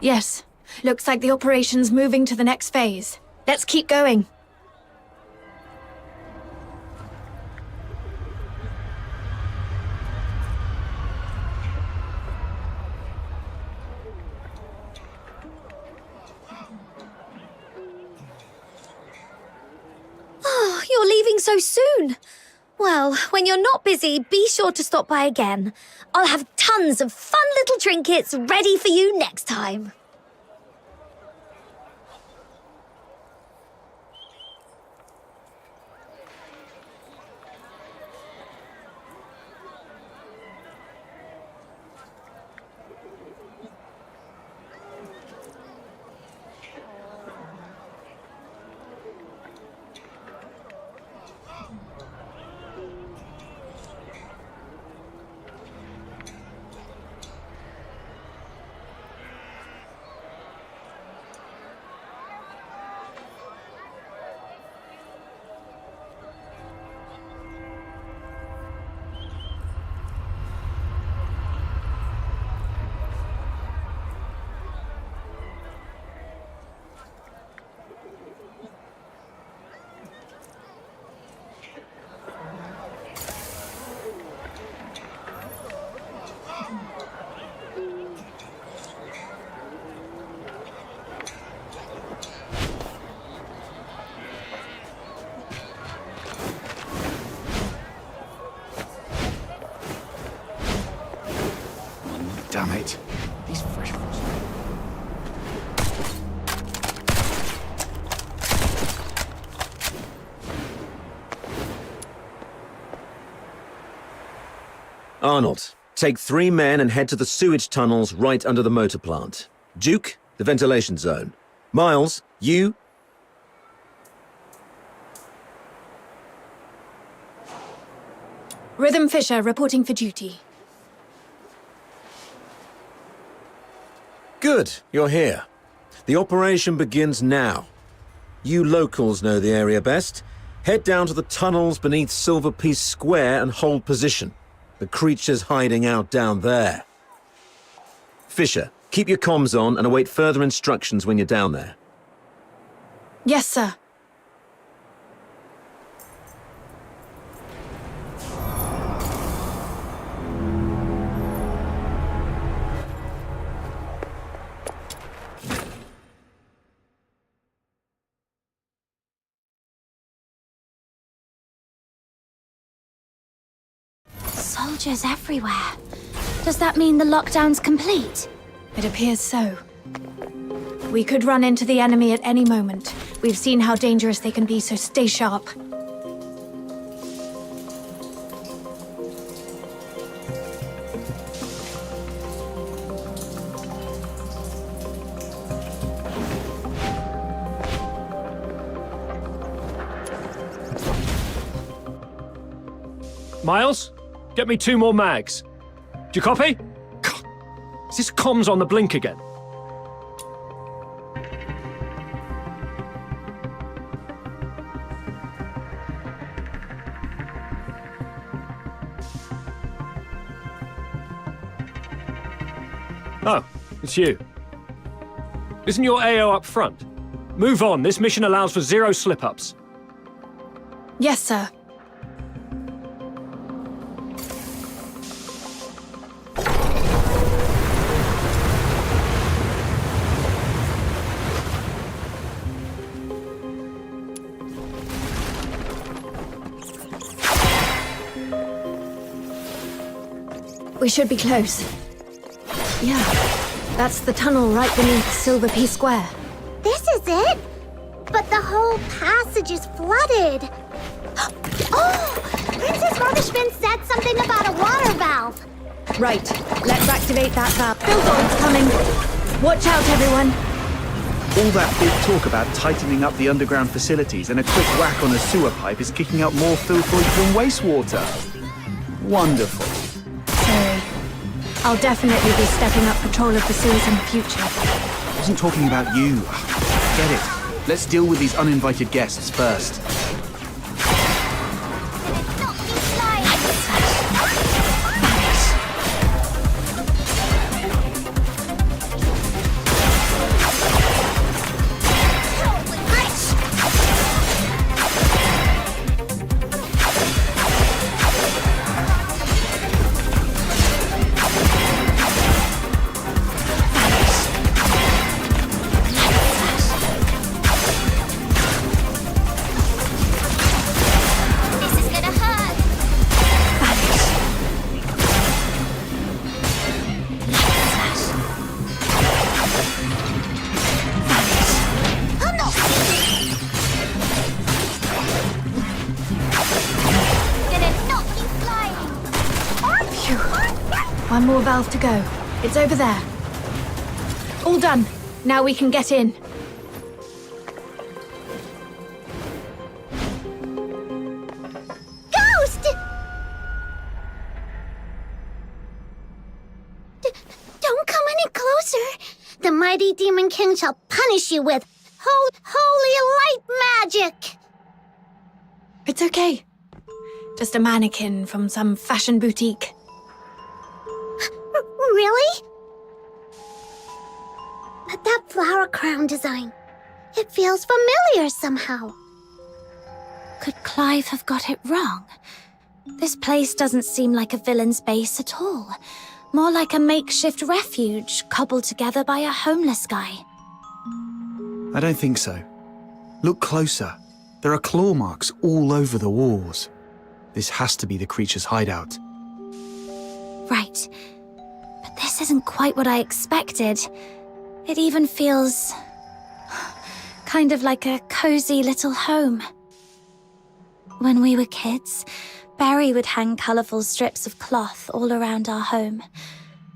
Yes. Looks like the operation's moving to the next phase. Let's keep going. Oh, you're leaving so soon. Well, when you're not busy, be sure to stop by again. I'll have tons of fun little trinkets ready for you next time. Damn it. These fresh fruits. Arnold, take 3 men and head to the sewage tunnels right under the motor plant. Duke, the ventilation zone. Miles, you... Rhythm Fisher reporting for duty. Good, you're here. The operation begins now. You locals know the area best. Head down to the tunnels beneath Silver Piece Square and hold position. The creature's hiding out down there. Fisher, keep your comms on and await further instructions when you're down there. Yes, sir. Soldiers everywhere. Does that mean the lockdown's complete? It appears so. We could run into the enemy at any moment. We've seen how dangerous they can be, so stay sharp. Miles, get me 2 more mags. Do you copy? God, is this comms on the blink again? Oh, it's you. Isn't your AO up front? Move on, this mission allows for 0 slip-ups. Yes, sir. We should be close. Yeah, that's the tunnel right beneath Silver Piece Square. This is it? But the whole passage is flooded. Oh! Princess Rubishman said something about a water valve. Right, let's activate that valve. Billboard's coming. Watch out, everyone. All that big talk about tightening up the underground facilities and a quick whack on a sewer pipe is kicking out more filthy than wastewater. Wonderful. Sorry. I'll definitely be stepping up patrol of the sewers in the future. I wasn't talking about you. Get it. Let's deal with these uninvited guests first. One more valve to go. It's over there. All done. Now we can get in. Ghost! Don't come any closer. The mighty Demon King shall punish you with holy light magic. It's okay. Just a mannequin from some fashion boutique. Really? But that flower crown design, it feels familiar somehow. Could Clive have got it wrong? This place doesn't seem like a villain's base at all. More like a makeshift refuge cobbled together by a homeless guy. I don't think so. Look closer. There are claw marks all over the walls. This has to be the creature's hideout. Right. But this isn't quite what I expected. It even feels kind of like a cozy little home. When we were kids, Barry would hang colourful strips of cloth all around our home.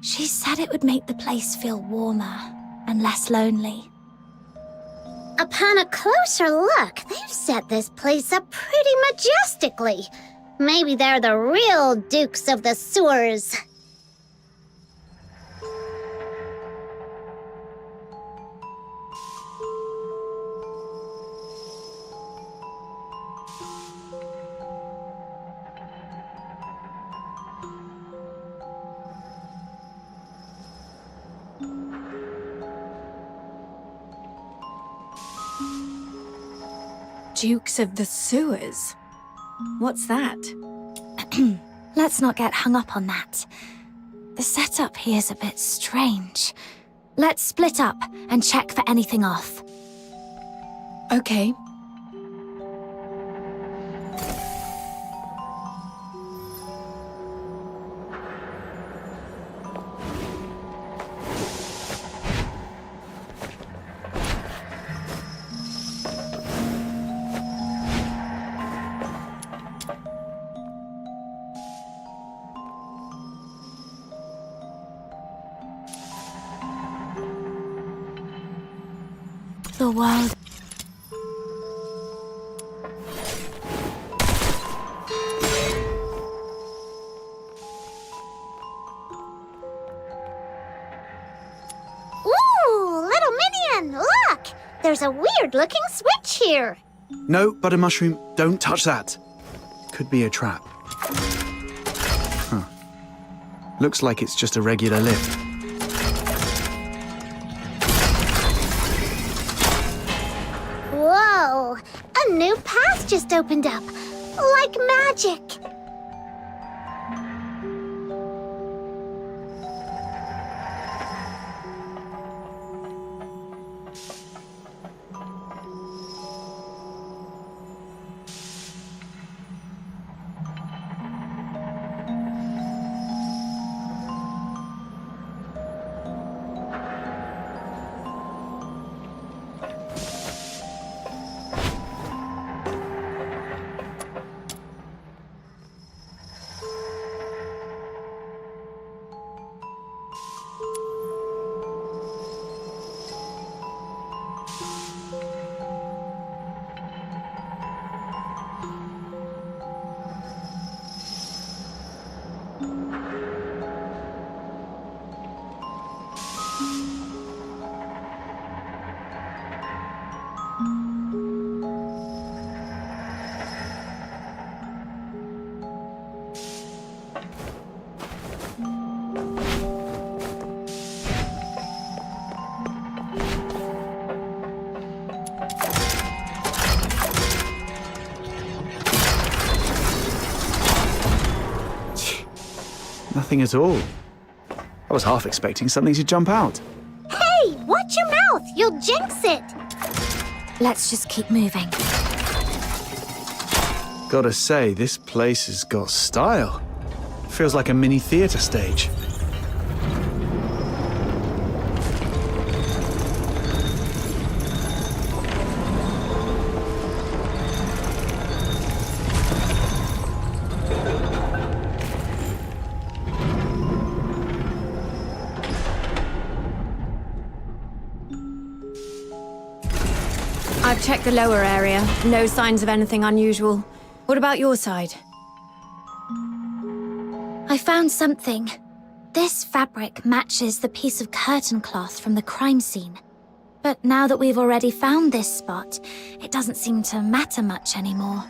She said it would make the place feel warmer and less lonely. Upon a closer look, they've set this place up pretty majestically. Maybe they're the real dukes of the sewers. Dukes of the Sewers? What's that? Let's not get hung up on that. The setup here's a bit strange. Let's split up and check for anything off. Okay. The world. Ooh, little minion, look! There's a weird-looking switch here. No, Butter Mushroom, don't touch that. Could be a trap. Huh. Looks like it's just a regular lift. Whoa! A new path just opened up. Like magic. Nothing at all. I was half expecting something to jump out. Hey, watch your mouth! You'll jinx it! Let's just keep moving. Gotta say, this place has got style. Feels like a mini theatre stage. I've checked the lower area. No signs of anything unusual. What about your side? I found something. This fabric matches the piece of curtain cloth from the crime scene. But now that we've already found this spot, it doesn't seem to matter much anymore.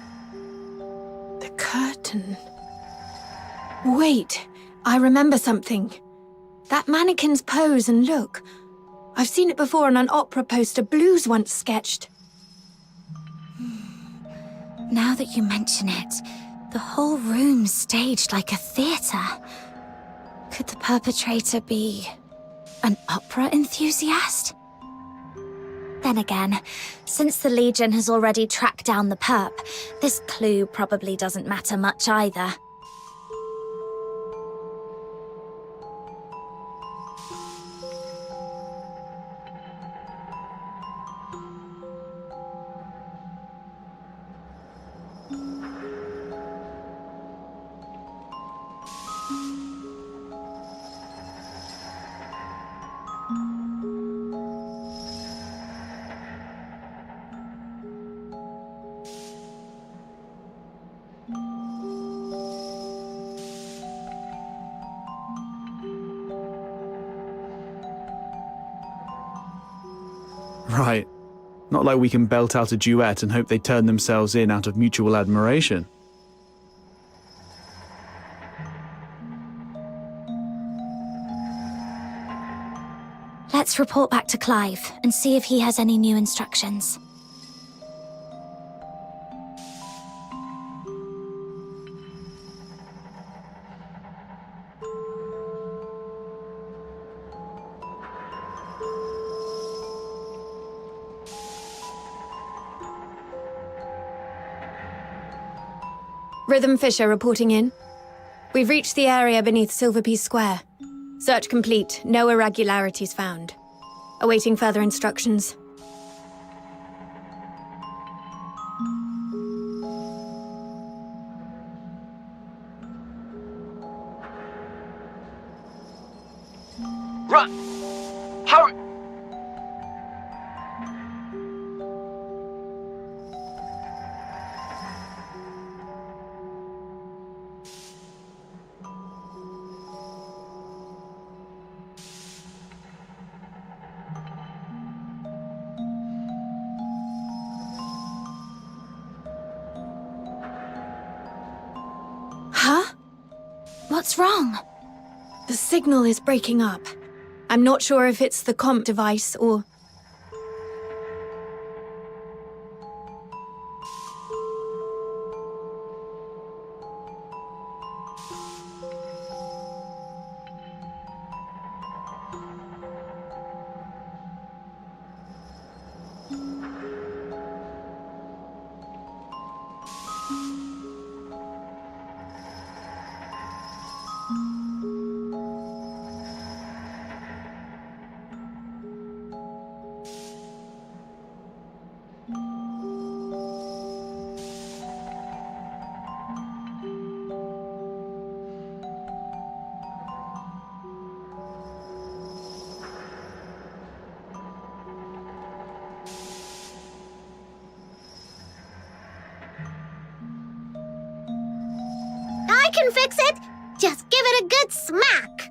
The curtain. Wait, I remember something. That mannequin's pose and look. I've seen it before on an opera poster Blues once sketched. Now that you mention it, the whole room's staged like a theater. Could the perpetrator be an opera enthusiast? Then again, since the Legion has already tracked down the perp, this clue probably doesn't matter much either. Right. Not like we can belt out a duet and hope they turn themselves in out of mutual admiration. Let's report back to Clive and see if he has any new instructions. Rhythm Fisher reporting in. We've reached the area beneath Silverpiece Square. Search complete, no irregularities found. Awaiting further instructions. Run! Hurry! Huh? What's wrong? The signal is breaking up. I'm not sure if it's the comp device or... I can fix it! Just give it a good smack!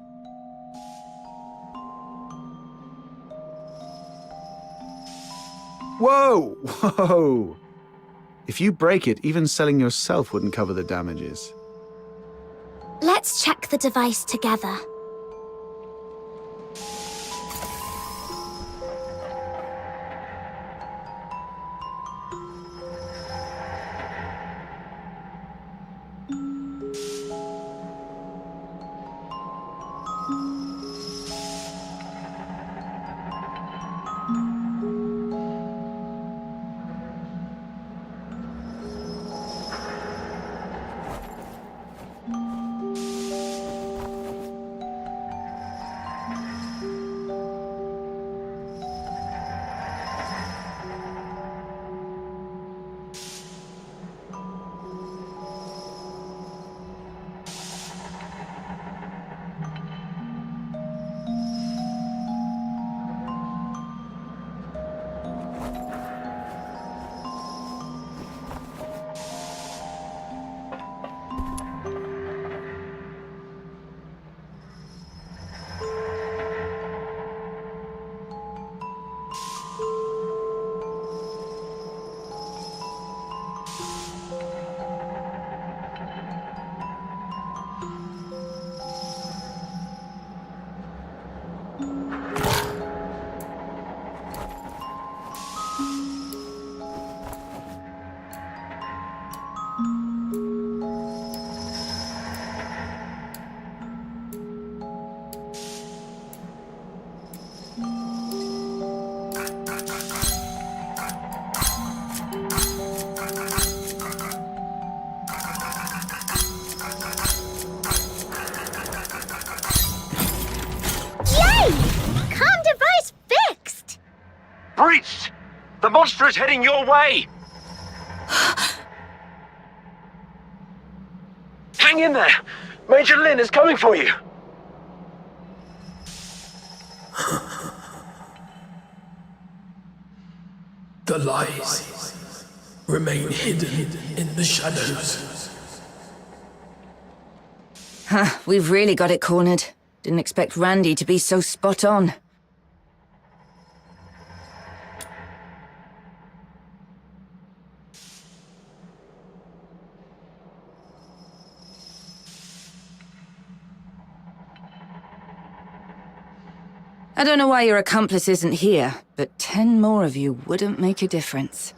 Whoa! Whoa! If you break it, even selling yourself wouldn't cover the damages. Let's check the device together. monster is heading your way! Hang in there! Major Lin is coming for you! The lies remain hidden in the shadows. Huh, we've really got it cornered. Didn't expect Randy to be so spot on. I don't know why your accomplice isn't here, but 10 more of you wouldn't make a difference.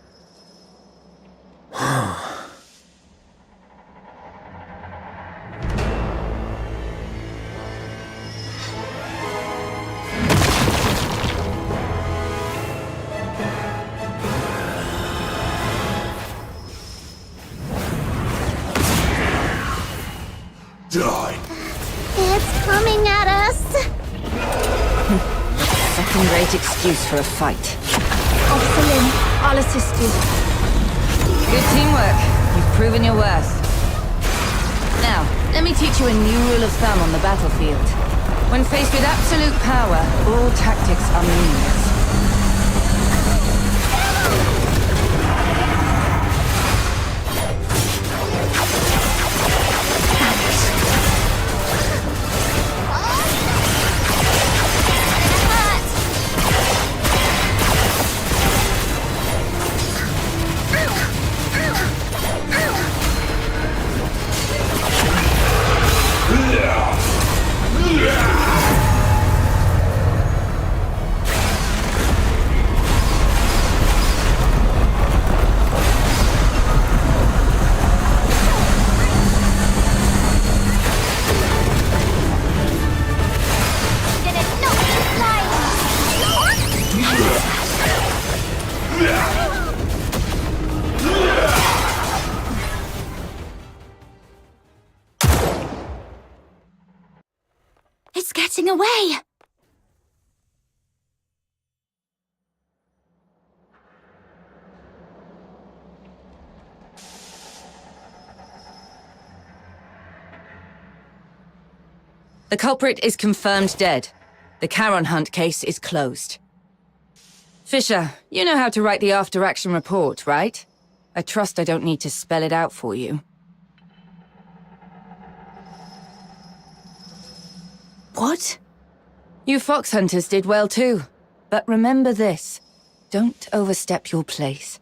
Die. It's coming at us. Second-rate excuse for a fight. Officer Lin, I'll assist you. Good teamwork. You've proven your worth. Now, let me teach you a new rule of thumb on the battlefield. When faced with absolute power, all tactics are meaningless. It's getting away! The culprit is confirmed dead. The Charon Hunt case is closed. Fisher, you know how to write the after-action report, right? I trust I don't need to spell it out for you. What? You fox hunters did well too. But remember this. Don't overstep your place.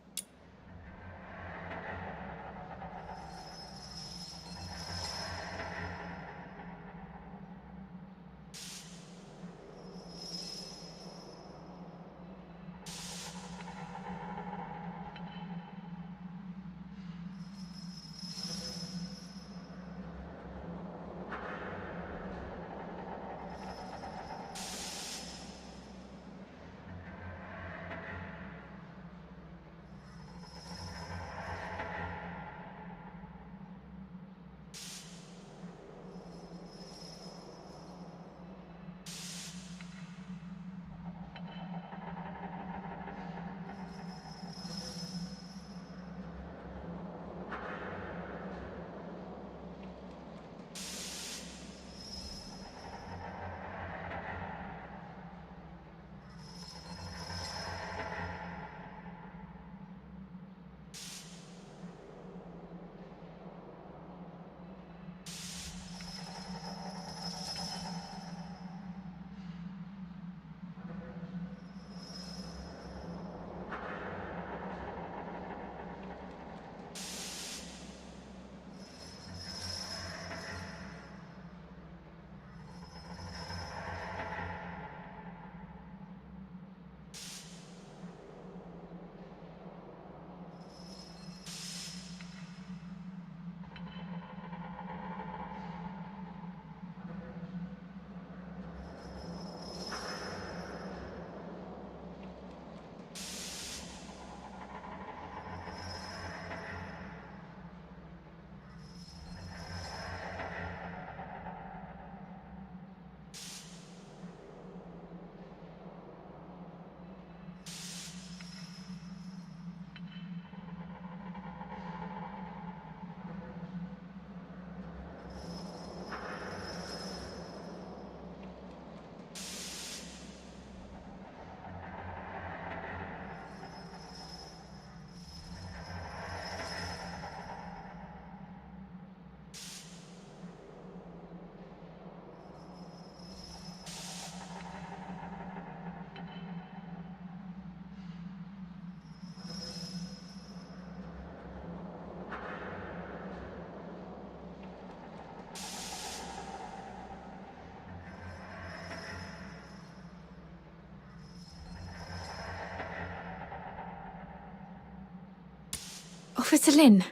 Officer Lin,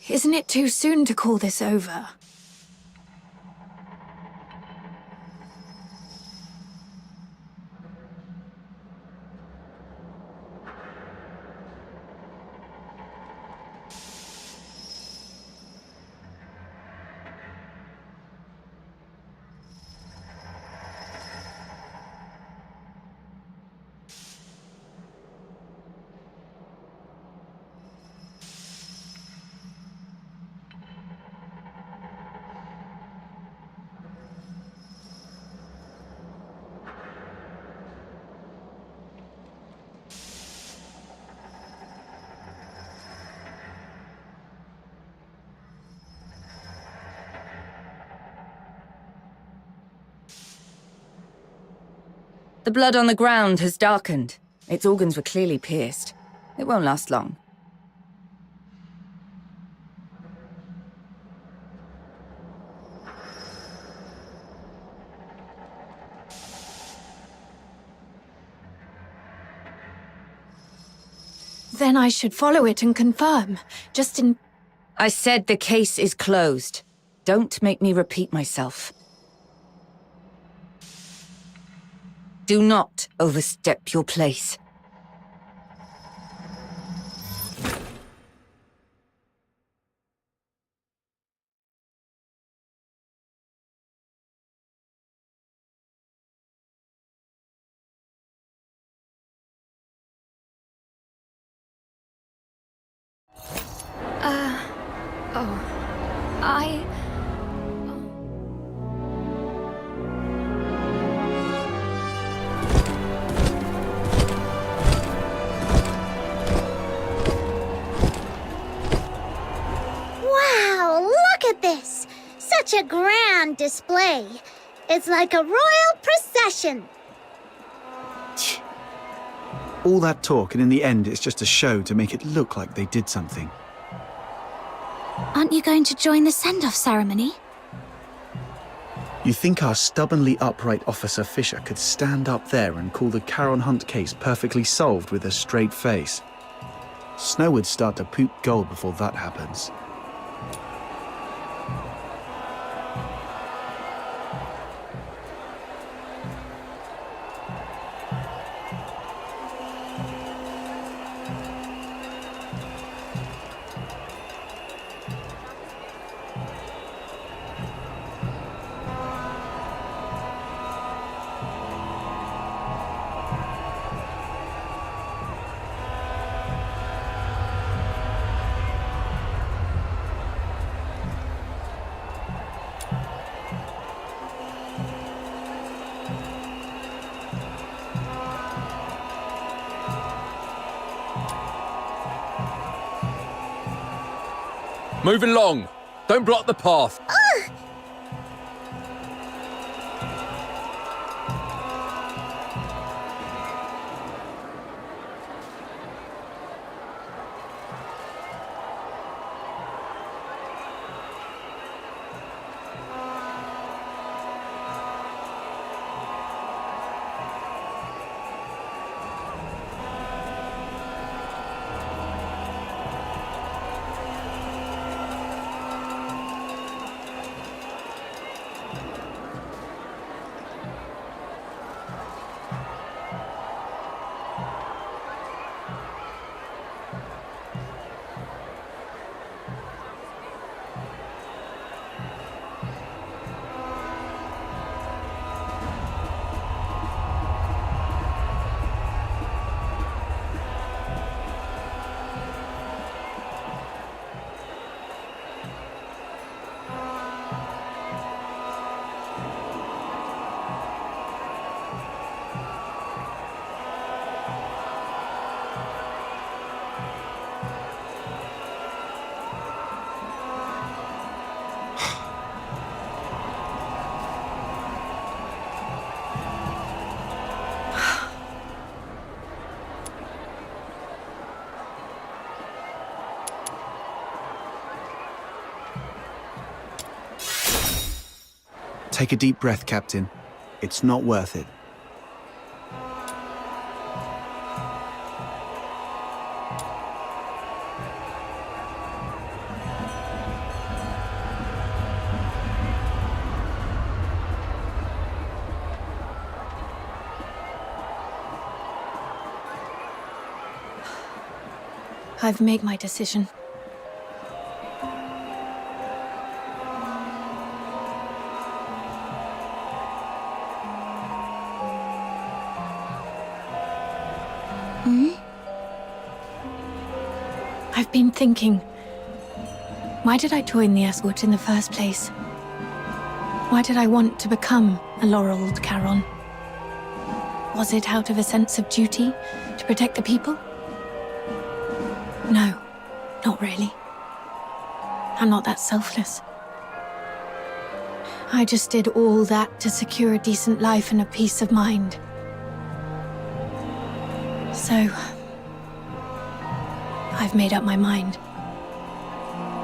isn't it too soon to call this over? The blood on the ground has darkened. Its organs were clearly pierced. It won't last long. Then I should follow it and confirm, just in... I said the case is closed. Don't make me repeat myself. Do not overstep your place. Wow, look at this! Such a grand display. It's like a royal procession. All that talk, and in the end, it's just a show to make it look like they did something. Aren't you going to join the send-off ceremony? You think our stubbornly upright Officer Fisher could stand up there and call the Caron Hunt case perfectly solved with a straight face? Snow would start to poop gold before that happens. Move along. Don't block the path. Take a deep breath, Captain. It's not worth it. I've made my decision. I've been thinking, why did I join the escort in the first place? Why did I want to become a laureled Charon? Was it out of a sense of duty to protect the people? No, not really. I'm not that selfless. I just did all that to secure a decent life and a peace of mind. So, I've made up my mind.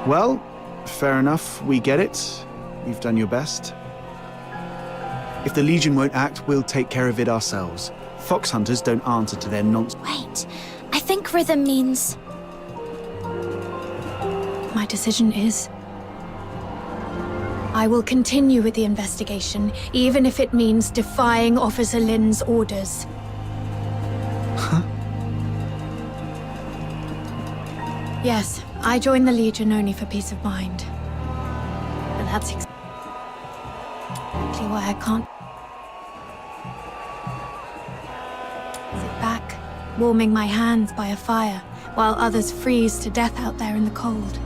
Well, fair enough. We get it. You've done your best. If the Legion won't act, we'll take care of it ourselves. Fox hunters don't answer to their nonsense. Wait, I think rhythm means... My decision is... I will continue with the investigation, even if it means defying Officer Lin's orders. Huh? Yes, I joined the Legion only for peace of mind. But that's exactly why I can't sit back, warming my hands by a fire, while others freeze to death out there in the cold.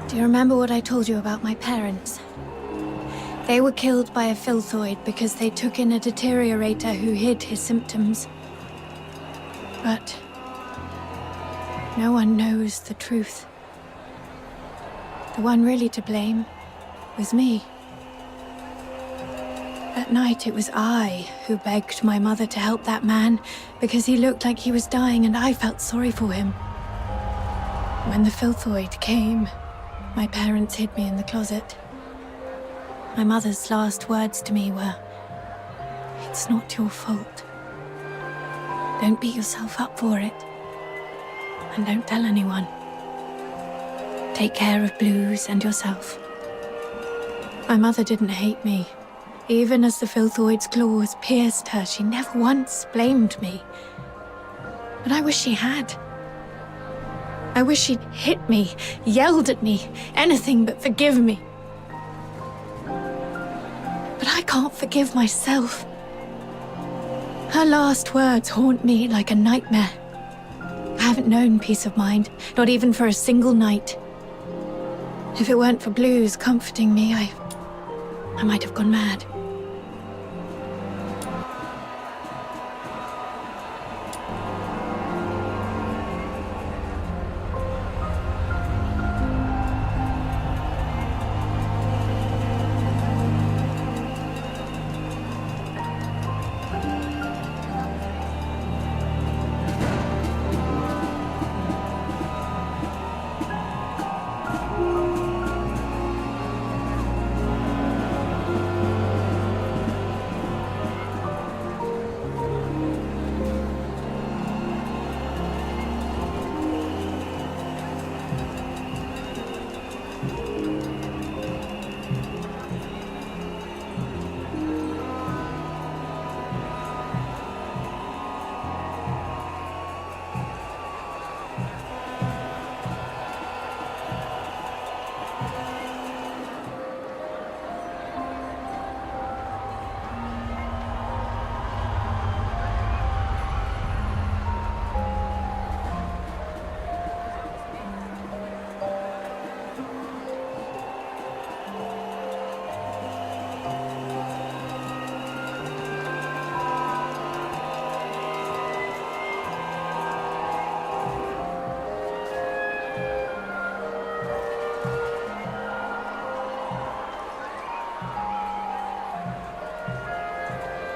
Do you remember what I told you about my parents? They were killed by a filthoid because they took in a deteriorator who hid his symptoms. But no one knows the truth. The one really to blame was me. That night it was I who begged my mother to help that man because he looked like he was dying and I felt sorry for him. When the filthoid came, my parents hid me in the closet. My mother's last words to me were, "It's not your fault. Don't beat yourself up for it. And don't tell anyone. Take care of Blues and yourself." My mother didn't hate me. Even as the filthoid's claws pierced her, she never once blamed me. But I wish she had. I wish she'd hit me, yelled at me, anything but forgive me. But I can't forgive myself. Her last words haunt me like a nightmare. I haven't known peace of mind, not even for a single night. If it weren't for Blues comforting me, I might have gone mad.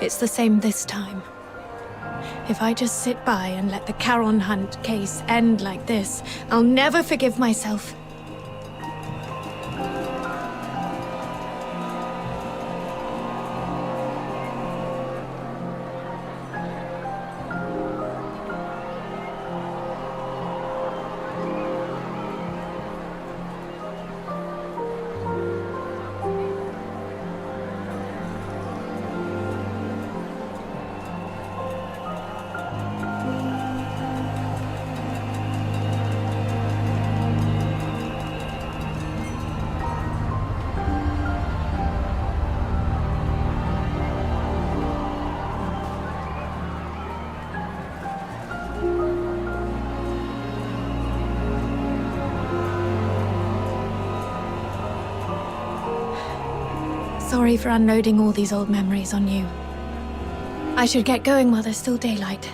It's the same this time. If I just sit by and let the Charon Hunt case end like this, I'll never forgive myself. Sorry for unloading all these old memories on you. I should get going while there's still daylight.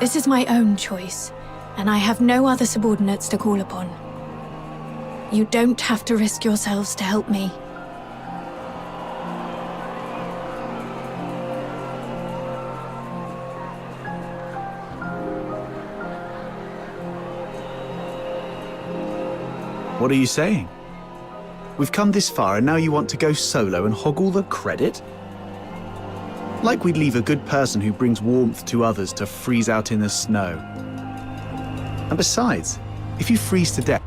This is my own choice, and I have no other subordinates to call upon. You don't have to risk yourselves to help me. What are you saying? We've come this far and now you want to go solo and hog all the credit? Like we'd leave a good person who brings warmth to others to freeze out in the snow. And besides, if you freeze to death,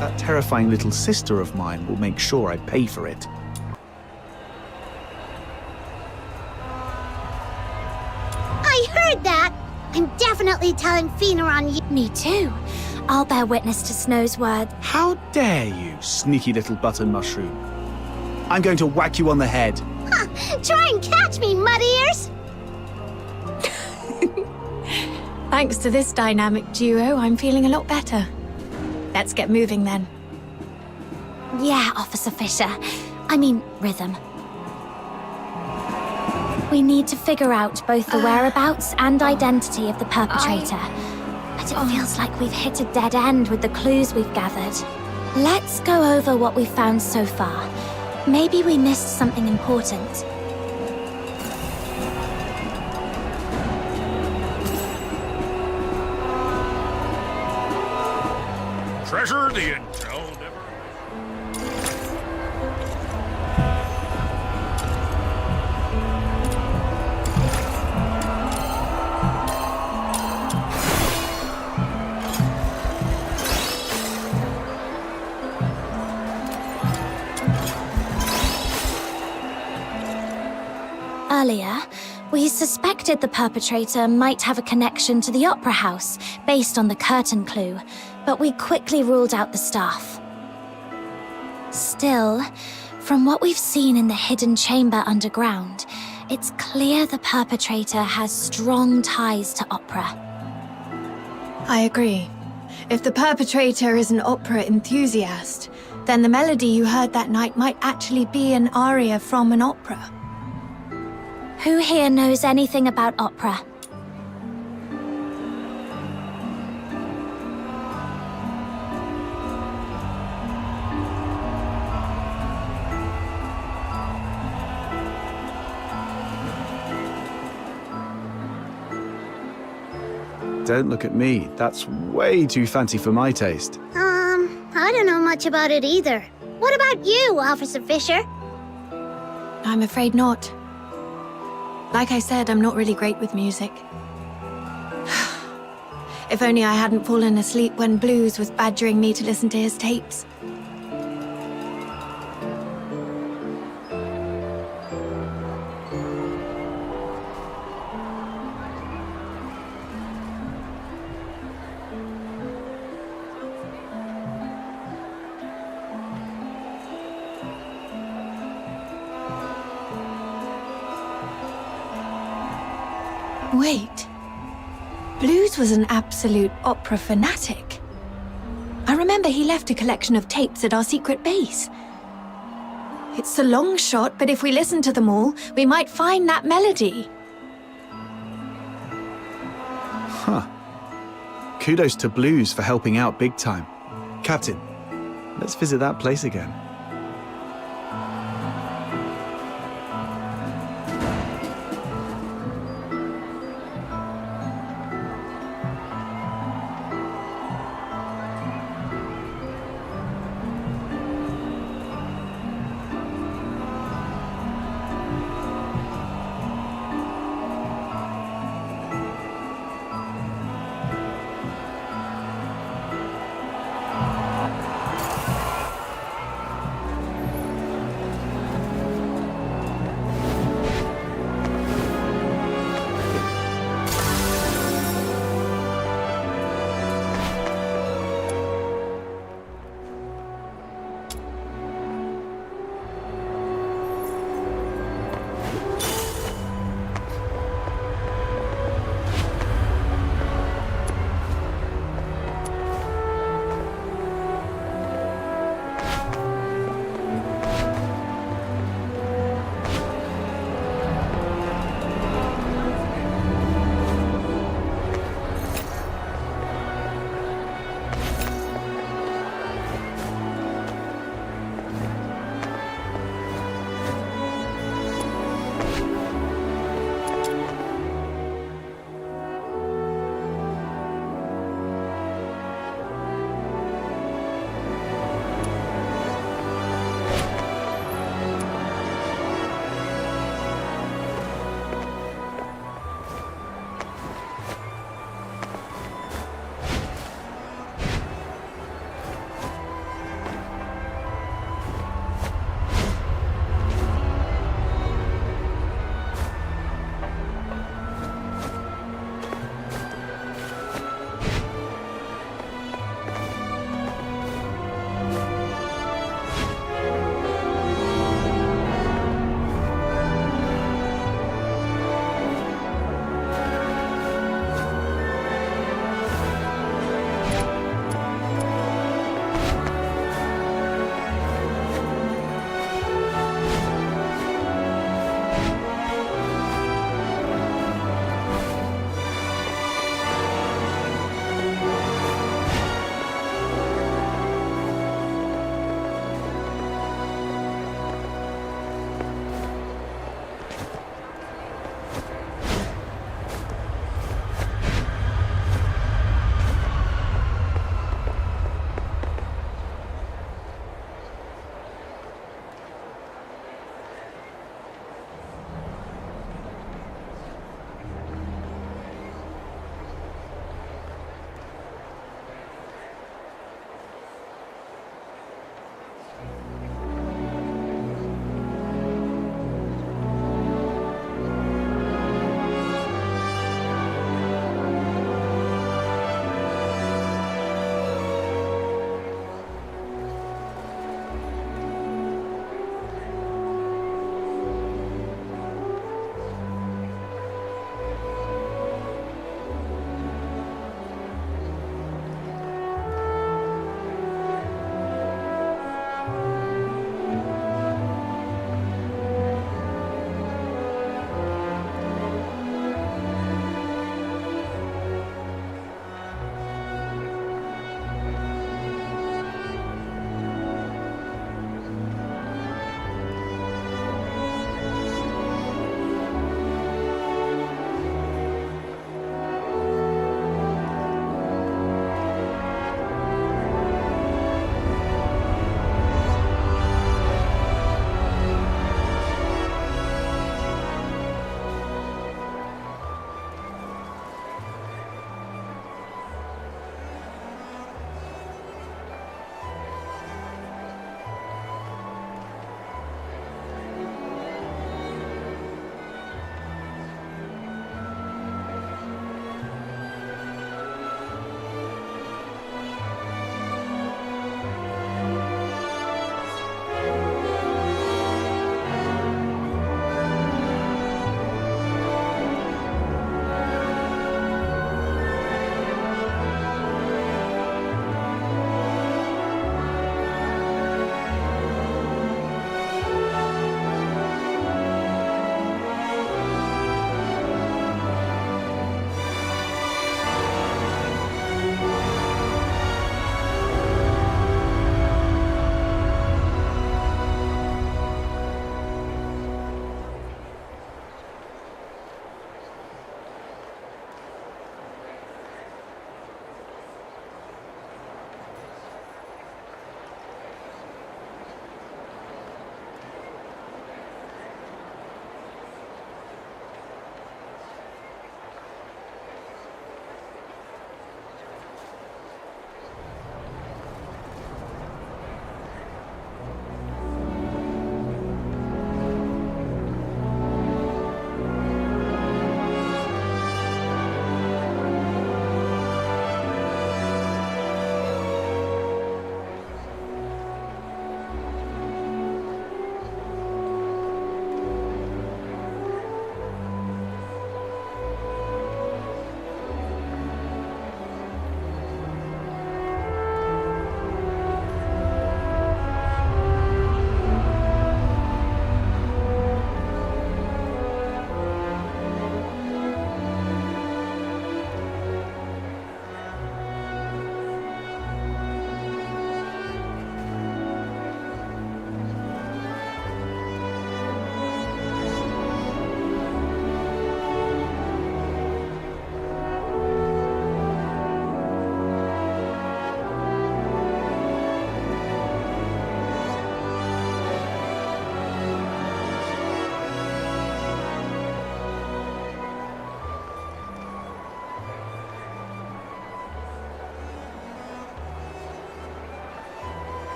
that terrifying little sister of mine will make sure I pay for it. I heard that! I'm definitely telling Fina on you. Me too. I'll bear witness to Snow's word. How dare you, sneaky little button mushroom? I'm going to whack you on the head. Ha! Try and catch me, mud ears! Thanks to this dynamic duo, I'm feeling a lot better. Let's get moving then. Yeah, Officer Fisher. I mean, Rhythm. We need to figure out both the whereabouts and identity of the perpetrator. But it feels like we've hit a dead end with the clues we've gathered. Let's go over what we've found so far. Maybe we missed something important. Treasure the intel never... Earlier, we suspected the perpetrator might have a connection to the Opera House based on the curtain clue, but we quickly ruled out the staff. Still, from what we've seen in the hidden chamber underground, it's clear the perpetrator has strong ties to opera. I agree. If the perpetrator is an opera enthusiast, then the melody you heard that night might actually be an aria from an opera. Who here knows anything about opera? Don't look at me. That's way too fancy for my taste. I don't know much about it either. What about you, Officer Fisher? I'm afraid not. Like I said, I'm not really great with music. If only I hadn't fallen asleep when Blues was badgering me to listen to his tapes. Wait. Blues was an absolute opera fanatic. I remember he left a collection of tapes at our secret base. It's a long shot, but if we listen to them all, we might find that melody. Huh. Kudos to Blues for helping out big time. Captain, let's visit that place again.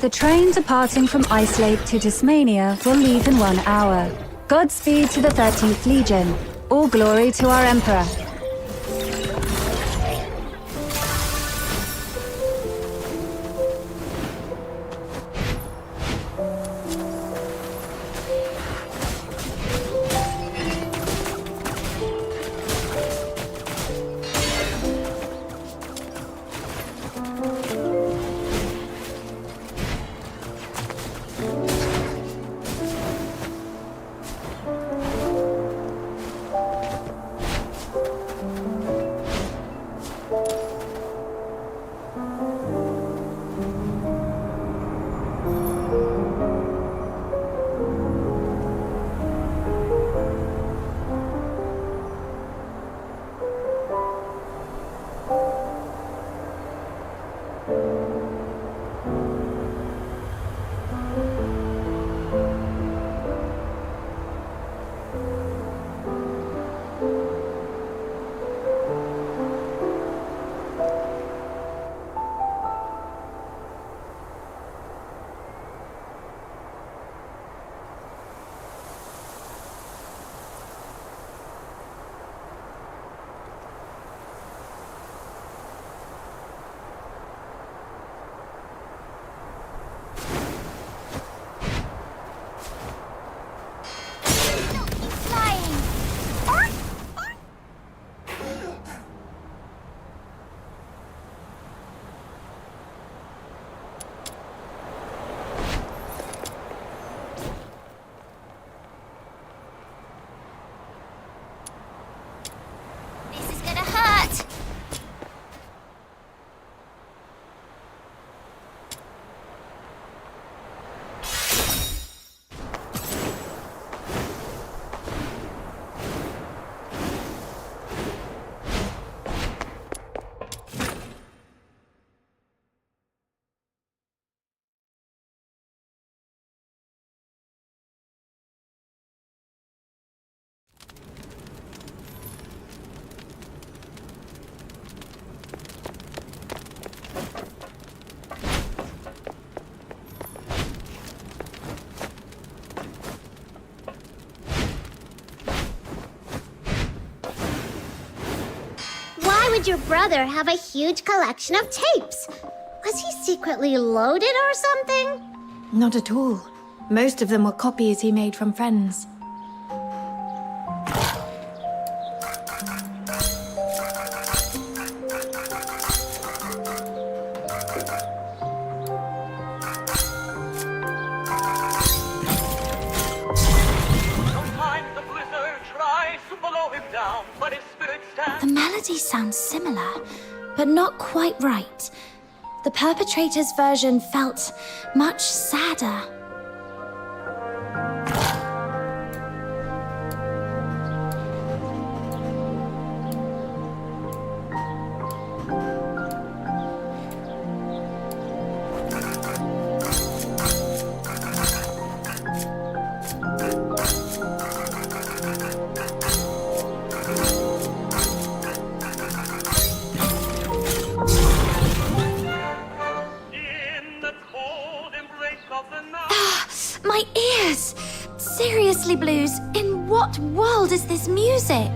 The train departing from Ice Lake to Tasmania will leave in 1 hour. Godspeed to the 13th Legion. All glory to our Emperor. Why would your brother have a huge collection of tapes? Was he secretly loaded or something? Not at all. Most of them were copies he made from friends. The melody sounds similar, but not quite right. The perpetrator's version felt much sadder. My ears! Seriously, Blues, in what world is this music?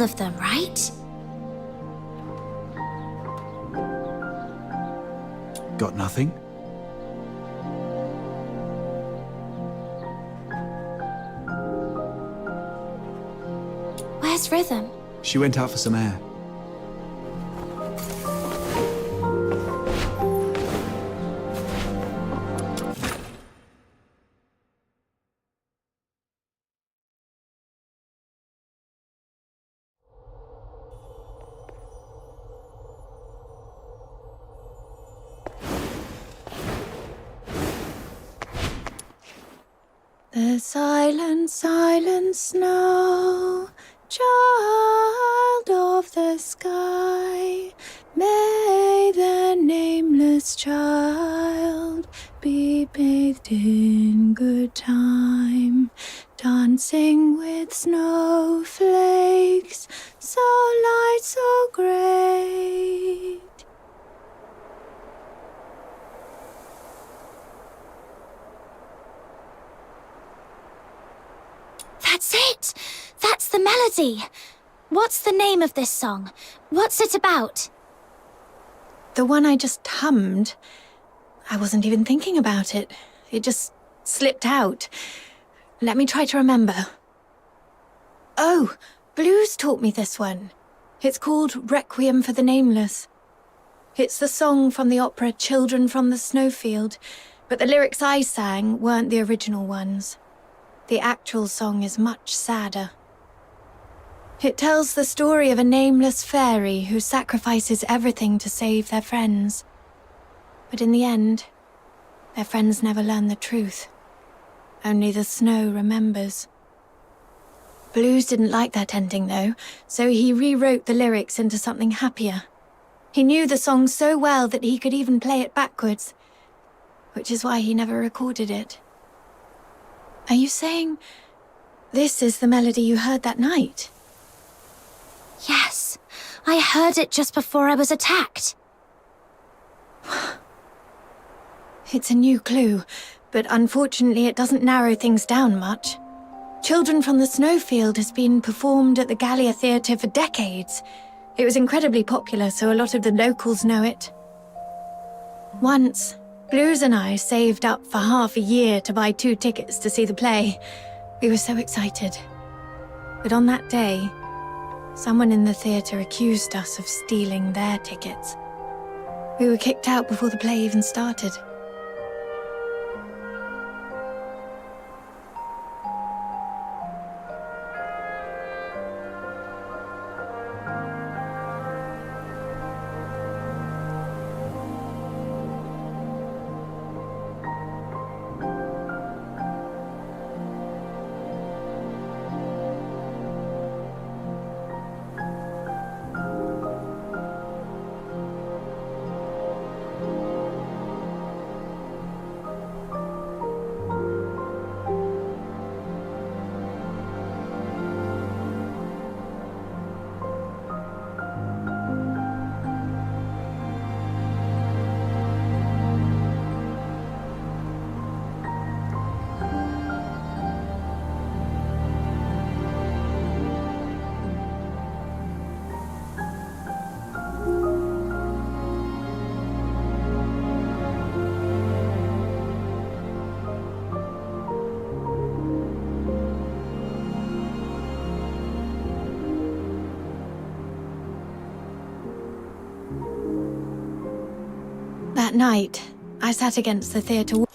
all of them, right? Got nothing? Where's Rhythm? She went out for some air. The silent, silent snow, child of the sky, may the nameless child be bathed in good time, dancing with snowflakes, so light, so great. That's it! That's the melody! What's the name of this song? What's it about? The one I just hummed, I wasn't even thinking about it. It just slipped out. Let me try to remember. Oh, Blues taught me this one. It's called Requiem for the Nameless. It's the song from the opera Children from the Snowfield, but the lyrics I sang weren't the original ones. The actual song is much sadder. It tells the story of a nameless fairy who sacrifices everything to save their friends. But in the end, their friends never learn the truth. Only the snow remembers. Blues didn't like that ending, though, so he rewrote the lyrics into something happier. He knew the song so well that he could even play it backwards, which is why he never recorded it. Are you saying this is the melody you heard that night? Yes, I heard it just before I was attacked. It's a new clue, but unfortunately it doesn't narrow things down much. Children from the Snowfield has been performed at the Gallia Theatre for decades. It was incredibly popular, so a lot of the locals know it. Once, Blues and I saved up for half a year to buy 2 tickets to see the play. We were so excited. But on that day, someone in the theatre accused us of stealing their tickets. We were kicked out before the play even started. That night, I sat against the theatre wall.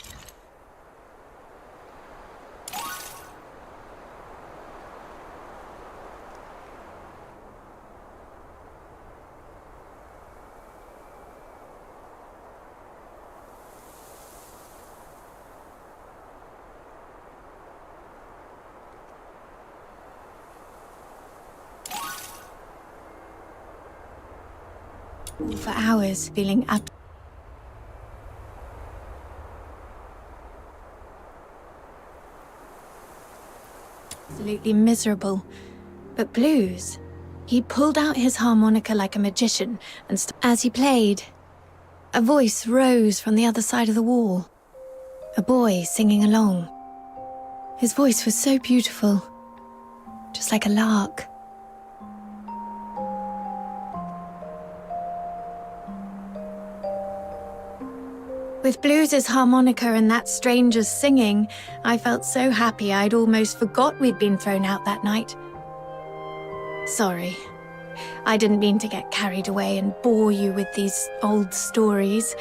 For hours, feeling absolutely miserable. But Blues, he pulled out his harmonica like a magician, and as he played, a voice rose from the other side of the wall. A boy singing along. His voice was so beautiful, just like a lark. With Blues' harmonica and that stranger's singing, I felt so happy I'd almost forgot we'd been thrown out that night. Sorry. I didn't mean to get carried away and bore you with these old stories.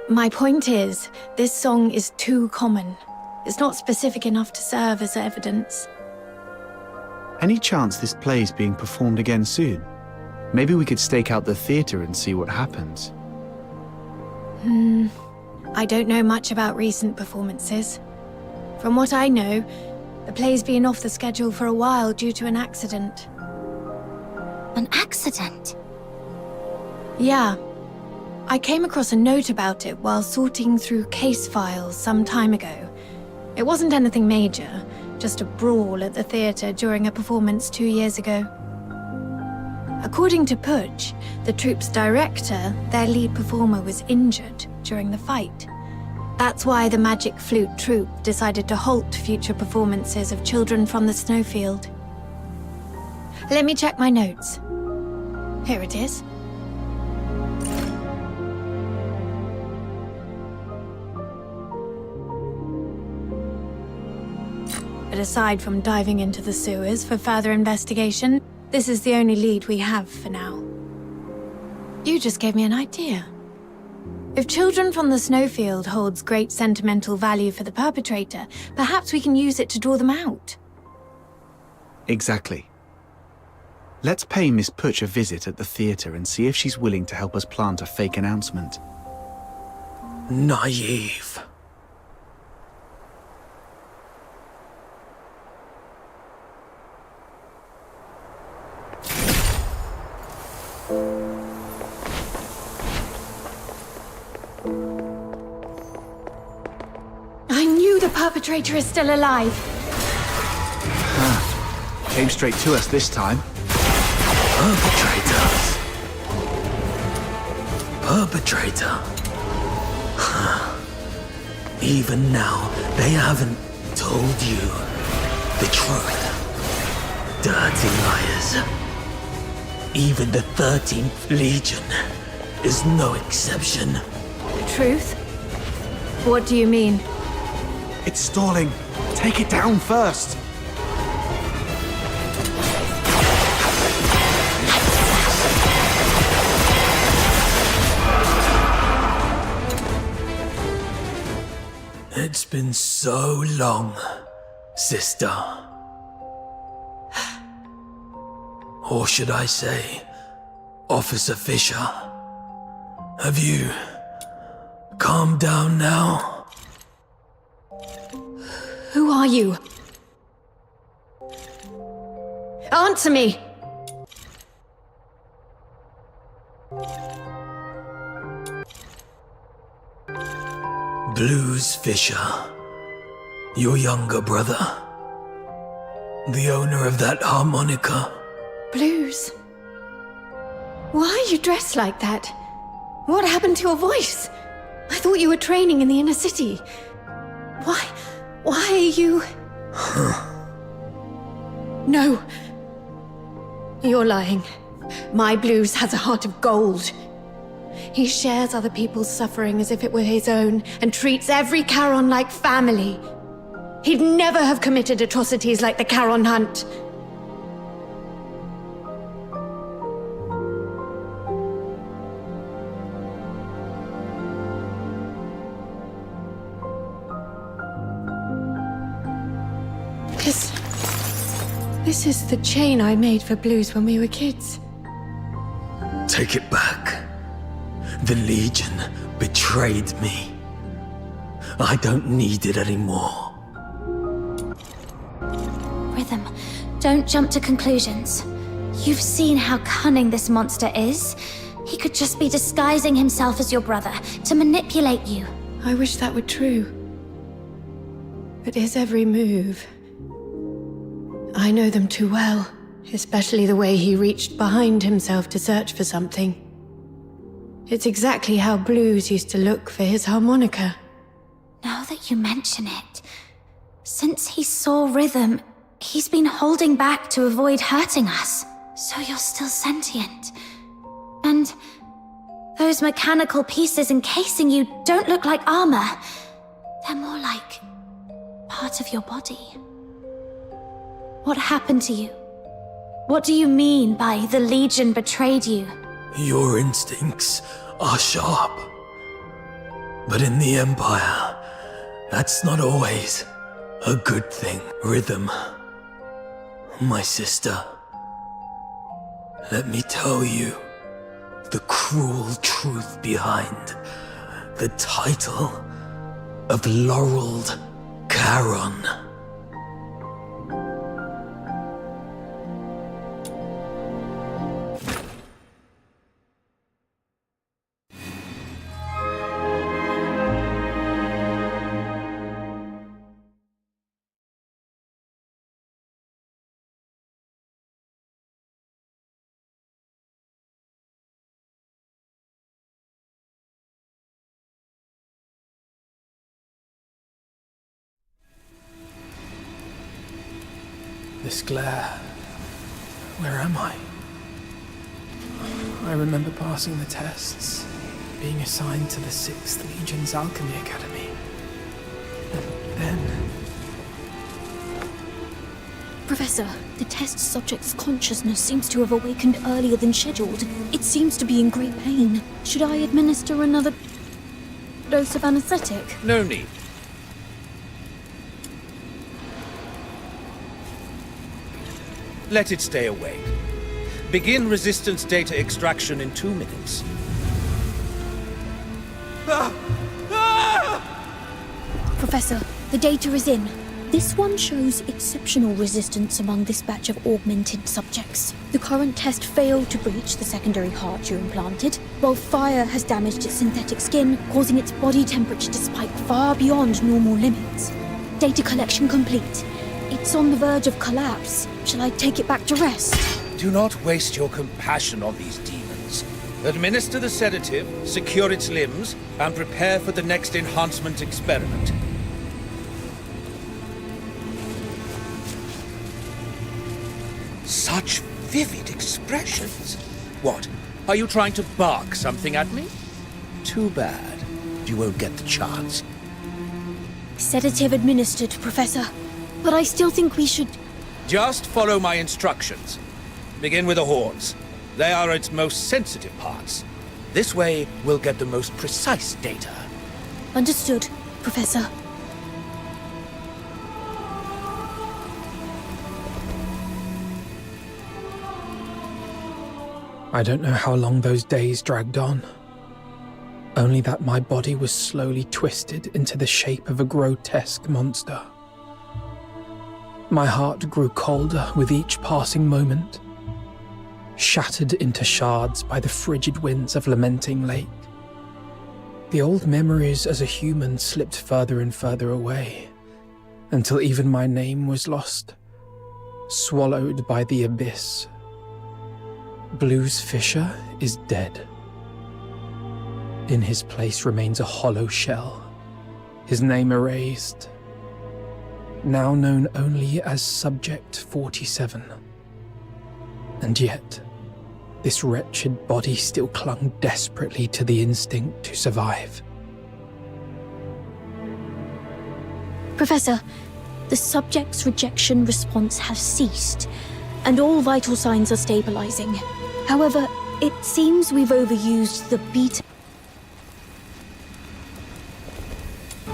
My point is, this song is too common. It's not specific enough to serve as evidence. Any chance this play's being performed again soon? Maybe we could stake out the theatre and see what happens. I don't know much about recent performances. From what I know, the play's been off the schedule for a while due to an accident. An accident? Yeah. I came across a note about it while sorting through case files some time ago. It wasn't anything major, just a brawl at the theatre during a performance 2 years ago. According to Pudge, the troupe's director, their lead performer was injured during the fight. That's why the Magic Flute troupe decided to halt future performances of Children from the Snowfield. Let me check my notes. Here it is. But aside from diving into the sewers for further investigation, this is the only lead we have for now. You just gave me an idea. If Children from the Snowfield holds great sentimental value for the perpetrator, perhaps we can use it to draw them out. Exactly. Let's pay Miss Putch a visit at the theatre and see if she's willing to help us plant a fake announcement. Naive. I knew the perpetrator is still alive. Came straight to us this time. Perpetrators. Perpetrator. Even now, they haven't told you the truth. Dirty liars. Even the 13th Legion is no exception. The truth? What do you mean? It's stalling. Take it down first. It's been so long, sister. Or should I say, Officer Fisher? Have you calmed down now? Who are you? Answer me! Blues Fisher, your younger brother. The owner of that harmonica. Blues? Why are you dressed like that? What happened to your voice? I thought you were training in the inner city. Why are you... No. You're lying. My Blues has a heart of gold. He shares other people's suffering as if it were his own, and treats every Charon like family. He'd never have committed atrocities like the Charon Hunt. This is the chain I made for Blues when we were kids. Take it back. The Legion betrayed me. I don't need it anymore. Rhythm, don't jump to conclusions. You've seen how cunning this monster is. He could just be disguising himself as your brother to manipulate you. I wish that were true. But his every move... I know them too well, especially the way he reached behind himself to search for something. It's exactly how Blues used to look for his harmonica. Now that you mention it, since he saw Rhythm, he's been holding back to avoid hurting us. So you're still sentient. And Those mechanical pieces encasing you don't look like armor. They're more like part of your body. What happened to you? What do you mean by the Legion betrayed you? Your instincts are sharp. But in the Empire, that's not always a good thing. Rhythm, my sister, let me tell you the cruel truth behind the title of Laureled Charon. This glare. Where am I? I remember passing the tests, being assigned to the 6th Legion's Alchemy Academy. And then... Professor, the test subject's consciousness seems to have awakened earlier than scheduled. It seems to be in great pain. Should I administer another dose of anesthetic? No need. Let it stay awake. Begin resistance data extraction in 2 minutes. Professor, the data is in. This one shows exceptional resistance among this batch of augmented subjects. The current test failed to breach the secondary heart you implanted, while fire has damaged its synthetic skin, causing its body temperature to spike far beyond normal limits. Data collection complete. It's on the verge of collapse. Shall I take it back to rest? Do not waste your compassion on these demons. Administer the sedative, secure its limbs, and prepare for the next enhancement experiment. Such vivid expressions. What? Are you trying to bark something at me? Too bad. You won't get the chance. Sedative administered, Professor. But I still think we should... Just follow my instructions. Begin with the horns. They are its most sensitive parts. This way, we'll get the most precise data. Understood, Professor. I don't know how long those days dragged on. Only that my body was slowly twisted into the shape of a grotesque monster. My heart grew colder with each passing moment, shattered into shards by the frigid winds of Lamenting Lake. The old memories as a human slipped further and further away, until even my name was lost, swallowed by the abyss. Blues Fisher is dead. In his place remains a hollow shell, his name erased, now known only as Subject 47. And yet, this wretched body still clung desperately to the instinct to survive. Professor, the subject's rejection response has ceased, and all vital signs are stabilizing. However, it seems we've overused the beta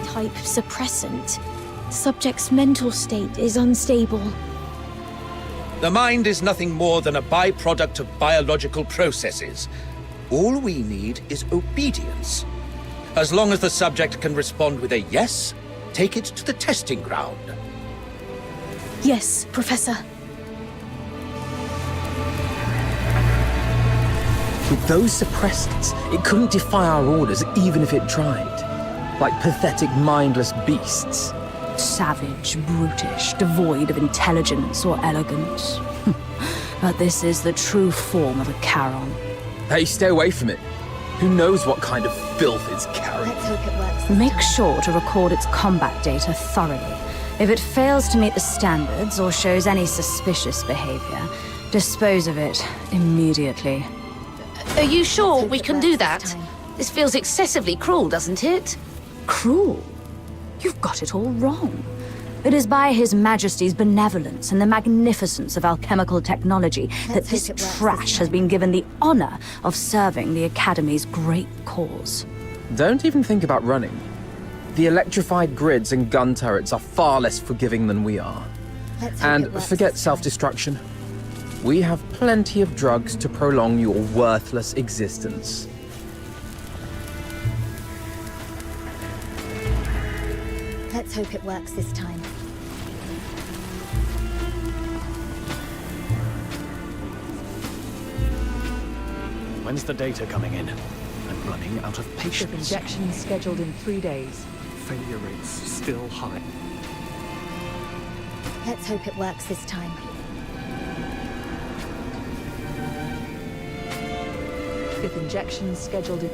type suppressant. The subject's mental state is unstable. The mind is nothing more than a byproduct of biological processes. All we need is obedience. As long as the subject can respond with a yes, take it to the testing ground. Yes, Professor. With those suppressants, it couldn't defy our orders even if it tried. Like pathetic, mindless beasts. Savage, brutish, devoid of intelligence or elegance. But this is the true form of a Charon. Hey, stay away from it. Who knows what kind of filth it's carrying? Let's hope it works. Make sure to record its combat data thoroughly. If it fails to meet the standards or shows any suspicious behavior, dispose of it immediately. Are you sure we can do that? This feels excessively cruel, doesn't it? Cruel? You've got it all wrong. It is by His Majesty's benevolence and the magnificence of alchemical technology that this trash has been given the honor of serving the Academy's great cause. Don't even think about running. The electrified grids and gun turrets are far less forgiving than we are. And forget self-destruction. We have plenty of drugs to prolong your worthless existence. Let's hope it works this time. When's the data coming in? I'm running out of patience. Injection scheduled in 3 days. Failure rates still high. Let's hope it works this time. Fifth injection scheduled in...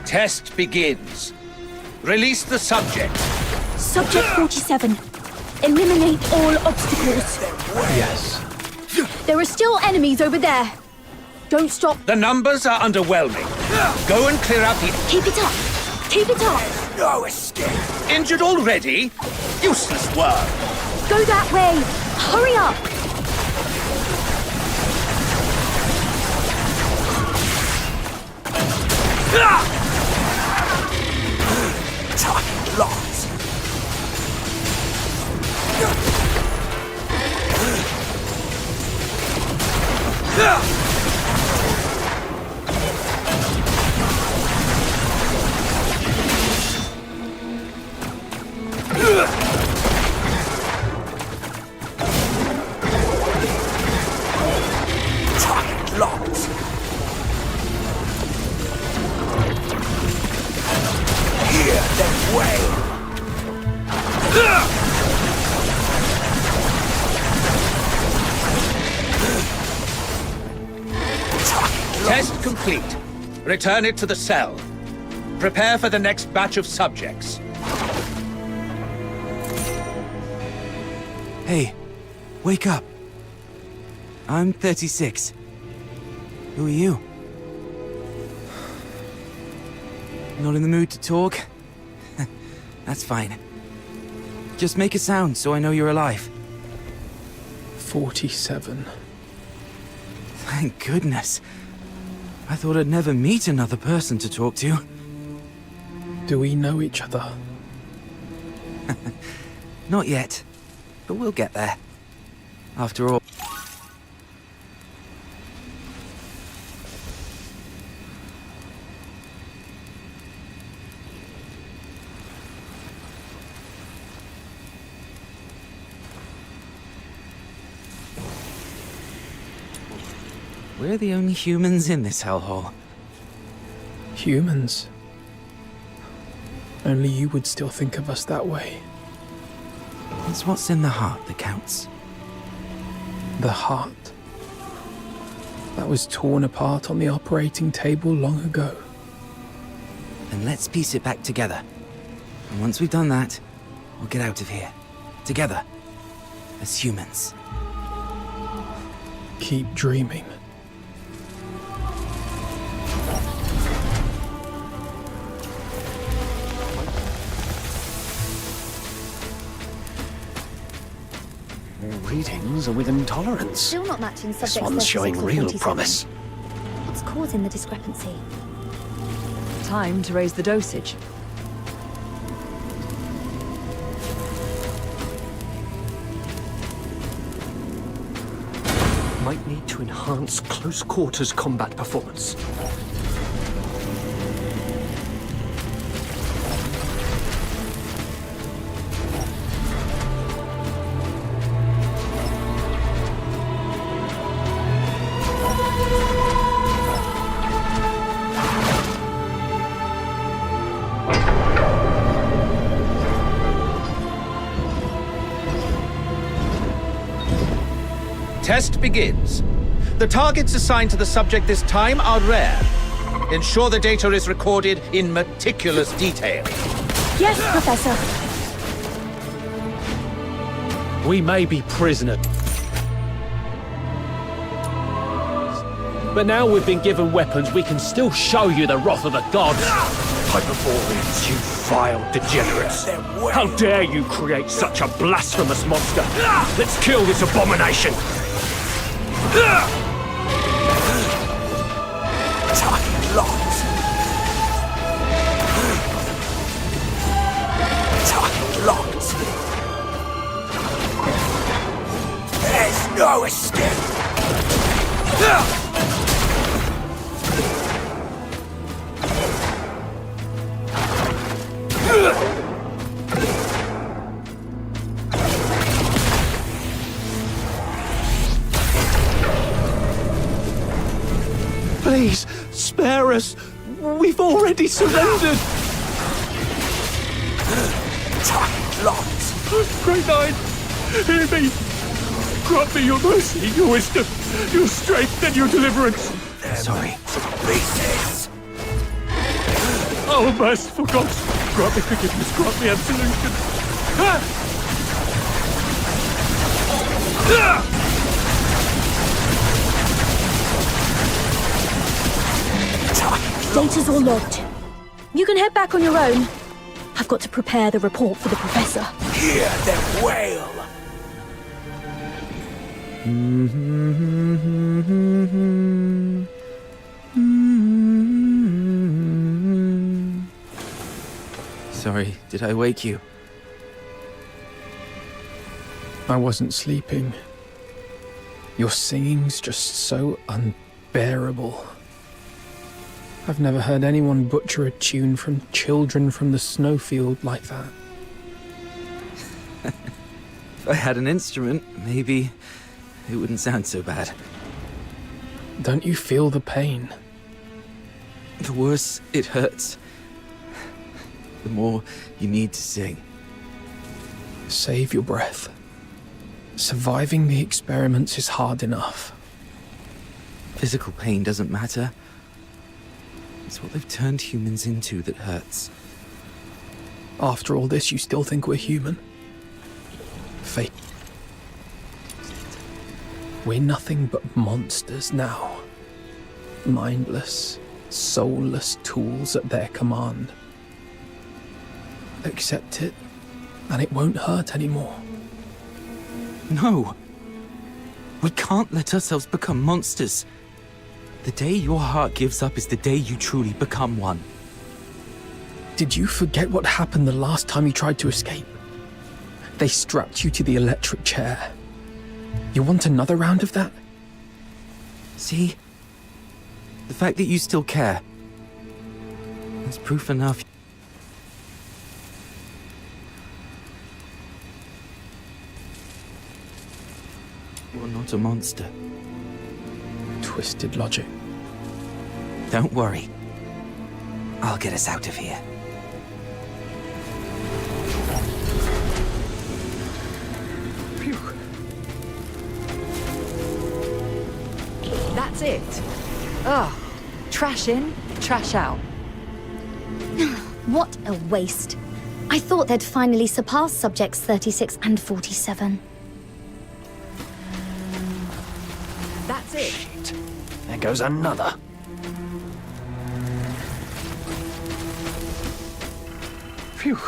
Test begins. Release the subject. Subject 47. Eliminate all obstacles. Yes. There are still enemies over there. Don't stop. The numbers are underwhelming. Go and clear out the... Keep it up. Keep it up. No escape. Injured already? Useless work. Go that way. Hurry up. Target locked. Target locked. Hear them wail. Test complete. Return it to the cell. Prepare for the next batch of subjects. Hey, wake up. I'm 36. Who are you? Not in the mood to talk? That's fine. Just make a sound so I know you're alive. 47. Thank goodness. I thought I'd never meet another person to talk to. Do we know each other? Not yet, but we'll get there. After all... We're the only humans in this hellhole. Humans? Only you would still think of us that way. It's what's in the heart that counts. The heart. That was torn apart on the operating table long ago. Then let's piece it back together. And once we've done that, we'll get out of here. Together. As humans. Keep dreaming. Readings are with intolerance. Still not matching subjects. This one's showing 36 or real 47. promise. What's causing the discrepancy? Time to raise the dosage. Might need to enhance close quarters combat performance. Test begins. The targets assigned to the subject this time are rare. Ensure the data is recorded in meticulous detail. Yes, Professor. We may be prisoners, but now we've been given weapons, we can still show you the wrath of the gods. Hyperboreans, you vile degenerates. How dare you create such a blasphemous monster? Let's kill this abomination. Target locked. Target locked. There's no escape. Please, spare us. We've already surrendered. Target locked. Great Nine, hear me. Grant me your mercy, your wisdom, your strength, and your deliverance. Sorry. Pieces. Oh, merciful gods, grant me forgiveness, grant me absolution. Data's all logged. You can head back on your own. I've got to prepare the report for the Professor. Hear them wail. Sorry, did I wake you? I wasn't sleeping. Your singing's just so unbearable. I've never heard anyone butcher a tune from Children from the Snowfield like that. If I had an instrument, maybe it wouldn't sound so bad. Don't you feel the pain? The worse it hurts, the more you need to sing. Save your breath. Surviving the experiments is hard enough. Physical pain doesn't matter. It's what they've turned humans into that hurts. After all this, you still think we're human? Fate. We're nothing but monsters now. Mindless, soulless tools at their command. Accept it, and it won't hurt anymore. No! We can't let ourselves become monsters. The day your heart gives up is the day you truly become one. Did you forget what happened the last time you tried to escape? They strapped you to the electric chair. You want another round of that? See? The fact that you still care. That's proof enough. You're not a monster. Twisted logic. Don't worry. I'll get us out of here. Phew. That's it. Ugh. Trash in, trash out. What a waste. I thought they'd finally surpassed subjects 36 and 47. That's it. Shit. There goes another. Phew.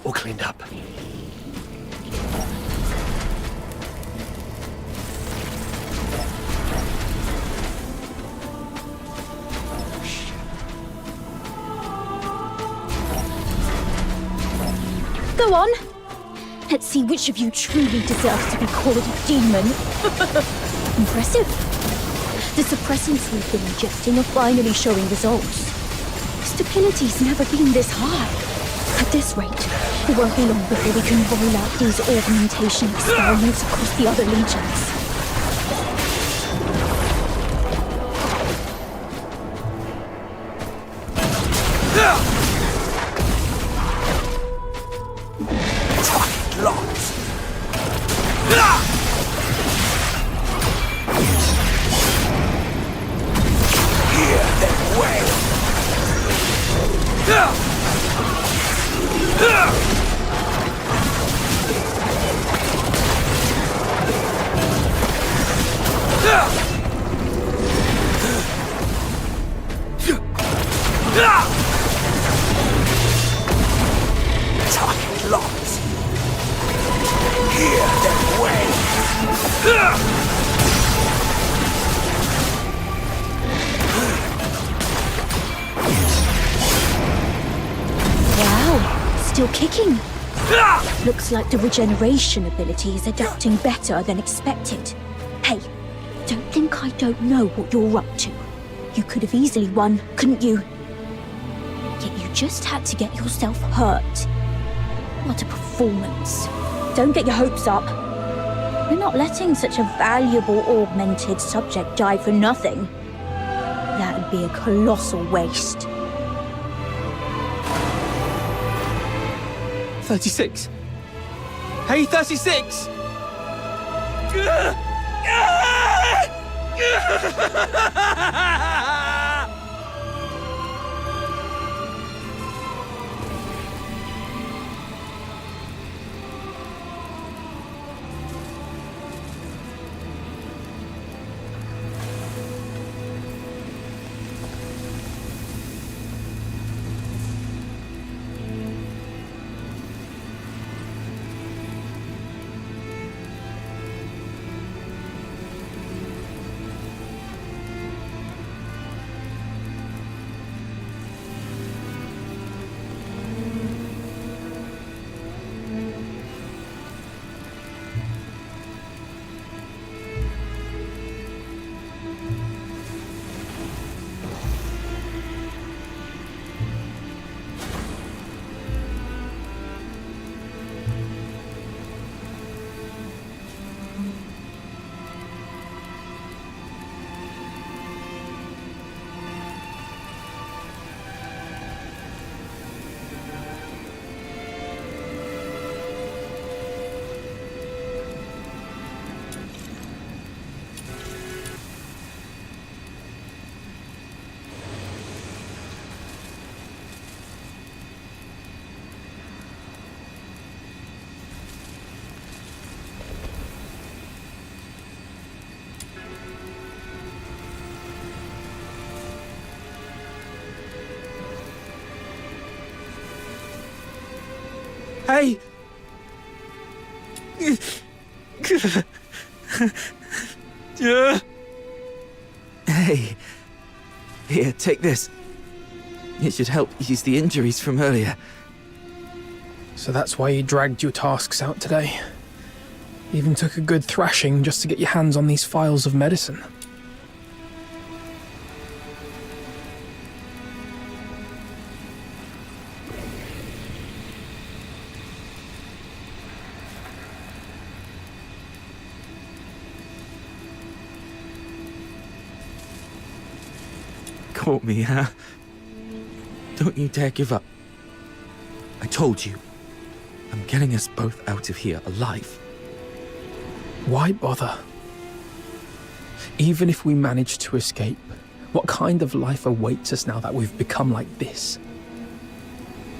All cleaned up. Go on. Let's see which of you truly deserves to be called a demon. Impressive. The suppressants we've been injecting are finally showing results. Stability's never been this high. At this rate, it won't be long before we can roll out these augmentation experiments across the other legions. Target locked. Target locked. Hear them wail. Wow, still kicking. Looks like the regeneration ability is adapting better than expected. Hey, don't think I don't know what you're up to. You could have easily won, couldn't you? Yet you just had to get yourself hurt. What a performance. Don't get your hopes up. We're not letting such a valuable augmented subject die for nothing. That'd be a colossal waste. 36. Hey, 36! Hey! Hey. Here, take this. It should help ease the injuries from earlier. So that's why you dragged your tasks out today. Even took a good thrashing just to get your hands on these files of medicine. Caught me, huh? Don't you dare give up. I told you. I'm getting us both out of here alive. Why bother? Even if we manage to escape, what kind of life awaits us now that we've become like this?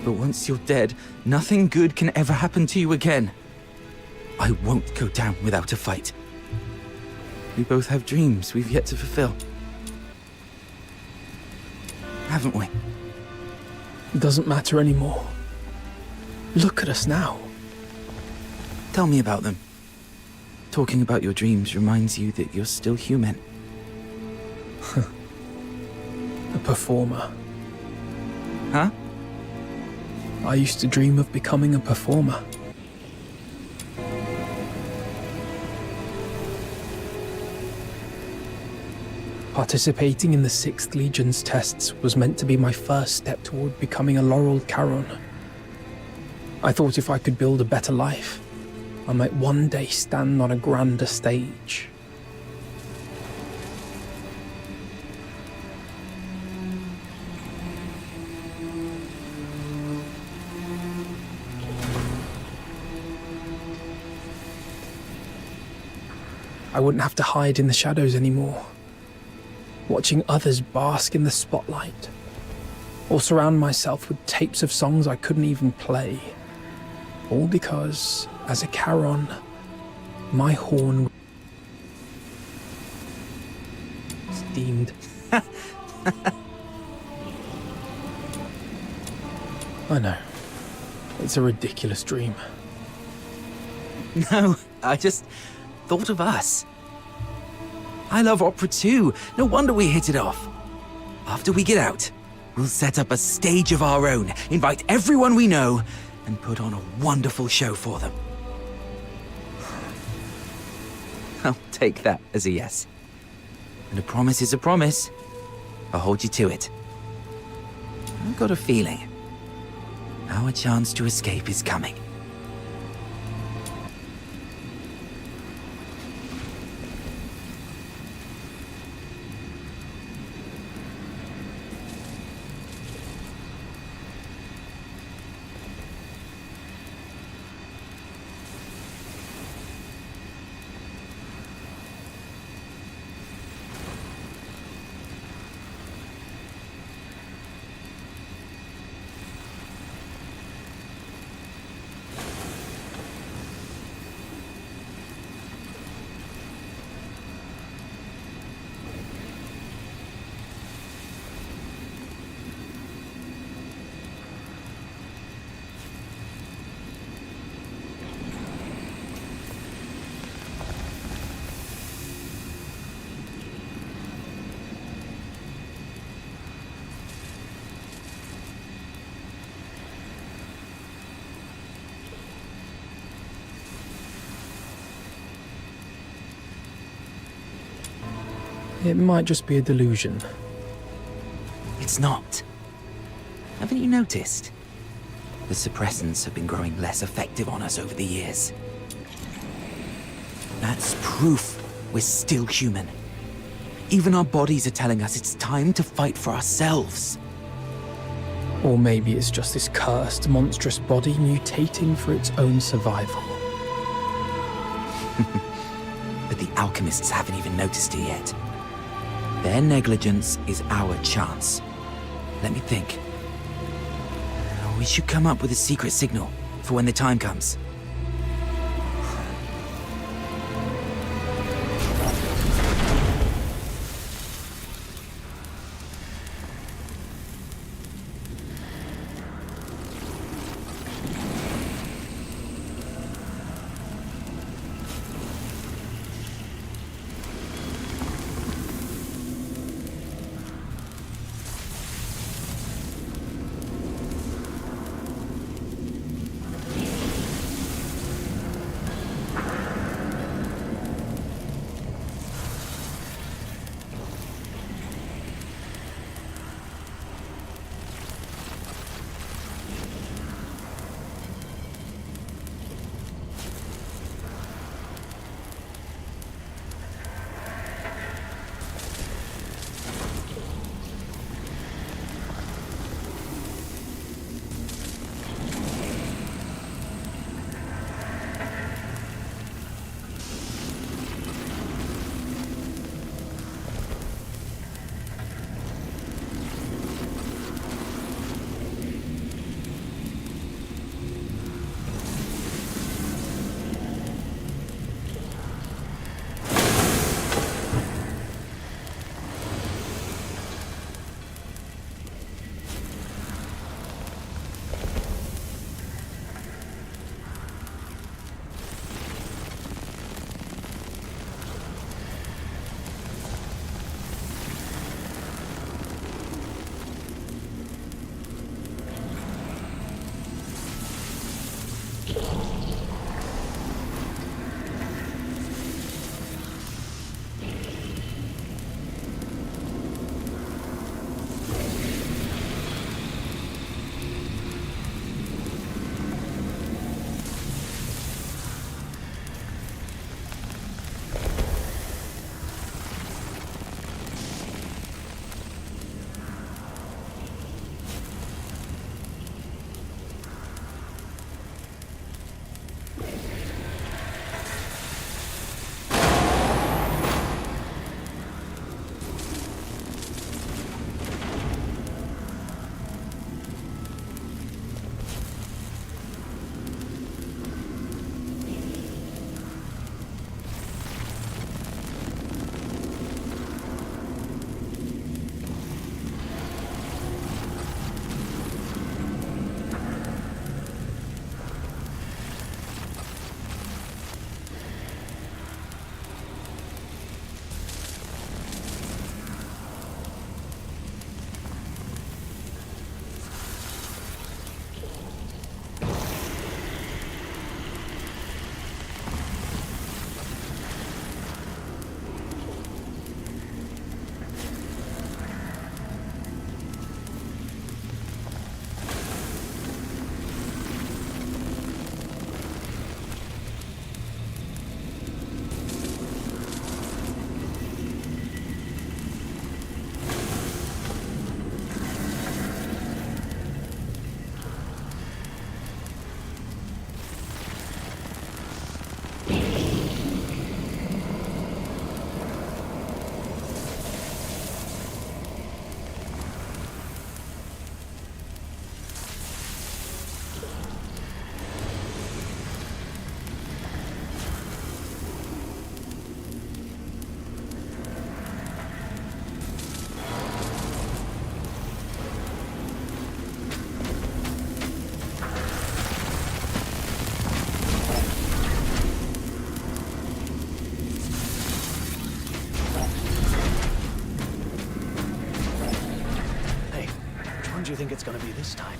But once you're dead, nothing good can ever happen to you again. I won't go down without a fight. We both have dreams we've yet to fulfill. Haven't we? It doesn't matter anymore. Look at us now. Tell me about them. Talking about your dreams reminds you that you're still human. A performer. Huh? I used to dream of becoming a performer. Participating in the 6th Legion's tests was meant to be my first step toward becoming a laureled Charon. I thought if I could build a better life, I might one day stand on a grander stage. I wouldn't have to hide in the shadows anymore, watching others bask in the spotlight, or surround myself with tapes of songs I couldn't even play. All because, as a Charon, my horn... It's a ridiculous dream. No, I just thought of us. I love opera too. No wonder we hit it off. After we get out, we'll set up a stage of our own, invite everyone we know, and put on a wonderful show for them. I'll take that as a yes. And a promise is a promise. I'll hold you to it. I've got a feeling our chance to escape is coming. It might just be a delusion. It's not. Haven't you noticed? The suppressants have been growing less effective on us over the years. That's proof we're still human. Even our bodies are telling us it's time to fight for ourselves. Or maybe it's just this cursed, monstrous body mutating for its own survival. But the alchemists haven't even noticed it yet. Their negligence is our chance. Let me think. We should come up with a secret signal for when the time comes. one do you think it's gonna be this time?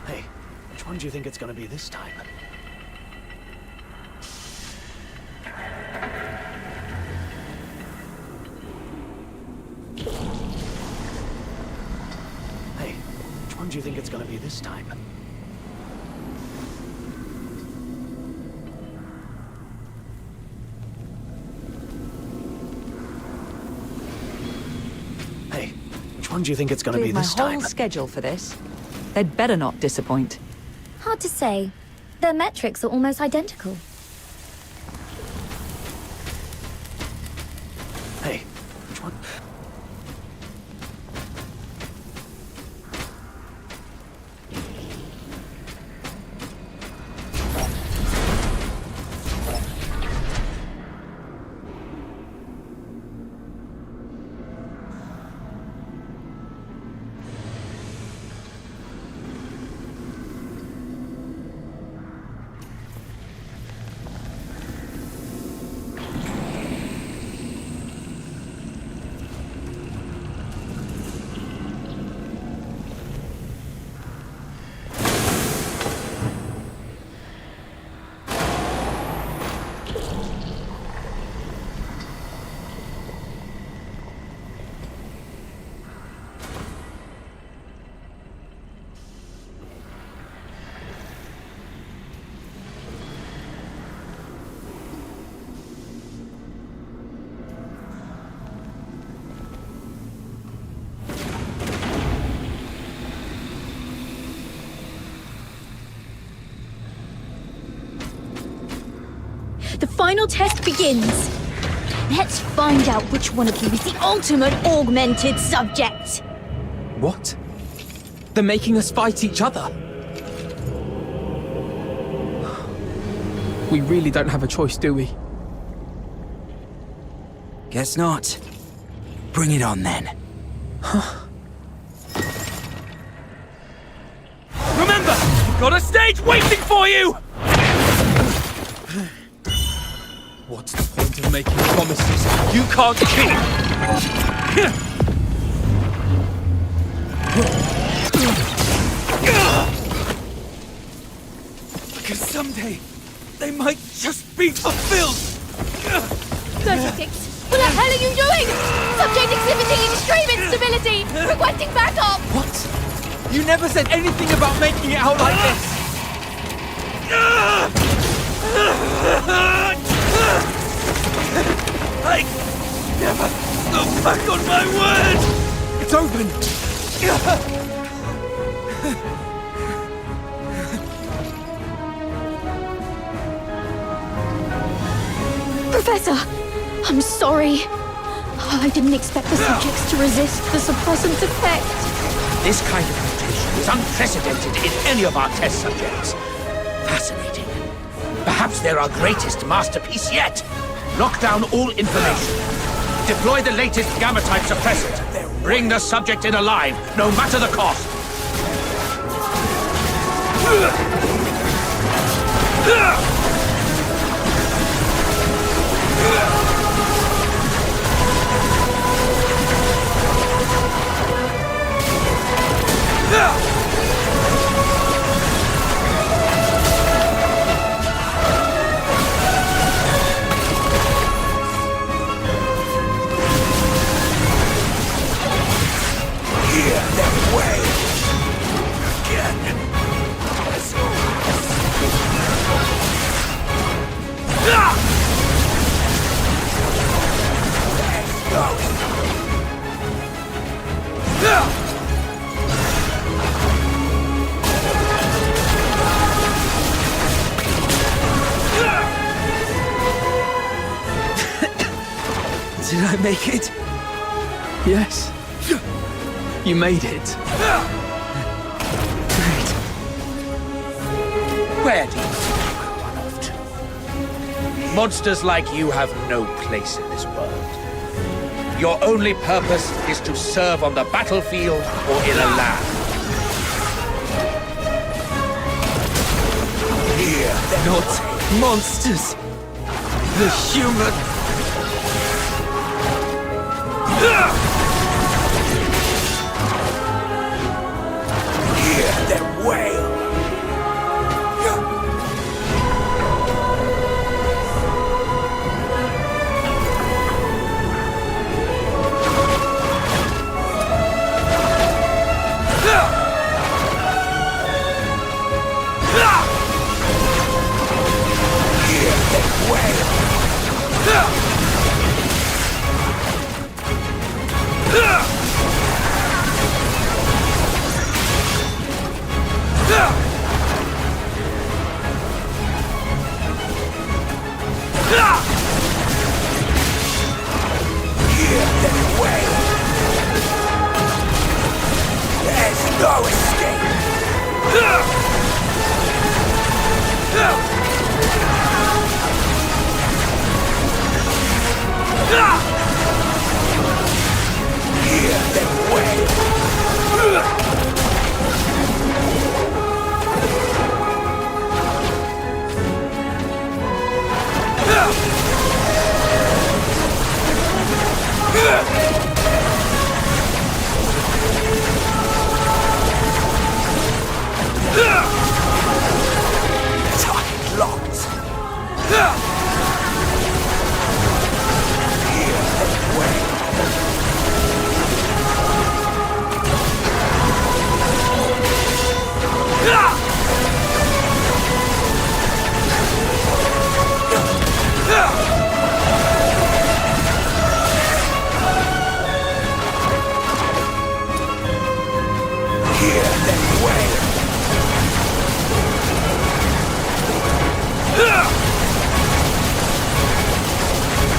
Hey, which one do you think it's gonna be this time? Hey, which one do you think it's gonna be this time? Hey, which one do you think it's gonna be Cleared this my time? whole schedule for this. They'd better not disappoint. Hard to say. Their metrics are almost identical. Hey, which one? The final test begins. Let's find out which one of you is the ultimate augmented subject. What? They're making us fight each other? We really don't have a choice, do we? Guess not. Bring it on then. Remember, we've got a stage waiting for you! What's the point of making promises you can't keep? Because someday, they might just be fulfilled! 36, what the hell are you doing? Subject exhibiting extreme instability! Requesting backup! What? You never said anything about making it out like this! I never go back on my word! It's open! Professor, I'm sorry. I didn't expect the subjects to resist the suppressant's effect. This kind of mutation is unprecedented in any of our test subjects. Fascinating. Perhaps they're our greatest masterpiece yet. Lock down all information. Deploy the latest gamma-type suppressant. Bring the subject in alive, no matter the cost. Did I make it? Yes. You made it. Great. Where do you think you could run off to? Monsters like you have no place in this world. Your only purpose is to serve on the battlefield or in a lab. Here, not monsters. The human... Hear them wail. There's no escape! Hear them wail! Target locked! Hear them wail! Hear them wail!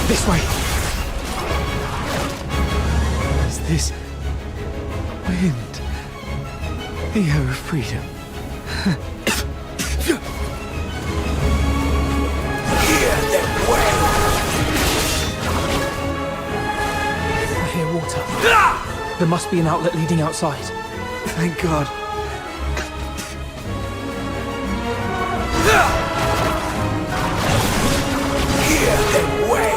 This way. Is this wind? The air of freedom. Hear them wail! I hear water. There must be an outlet leading outside. Thank God. Hear them wail!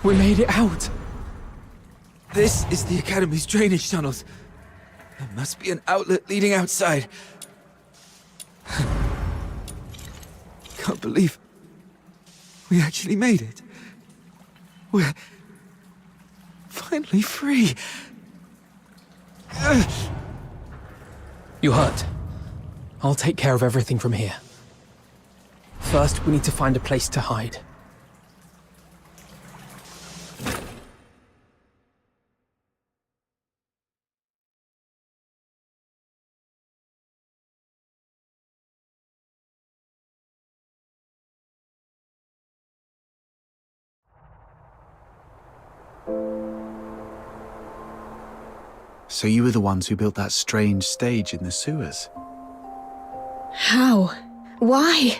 We made it out. This is the Academy's drainage tunnels. There must be an outlet leading outside. Can't believe we actually made it. We're finally free. You hurt. I'll take care of everything from here. First, we need to find a place to hide. So you were the ones who built that strange stage in the sewers? How? Why?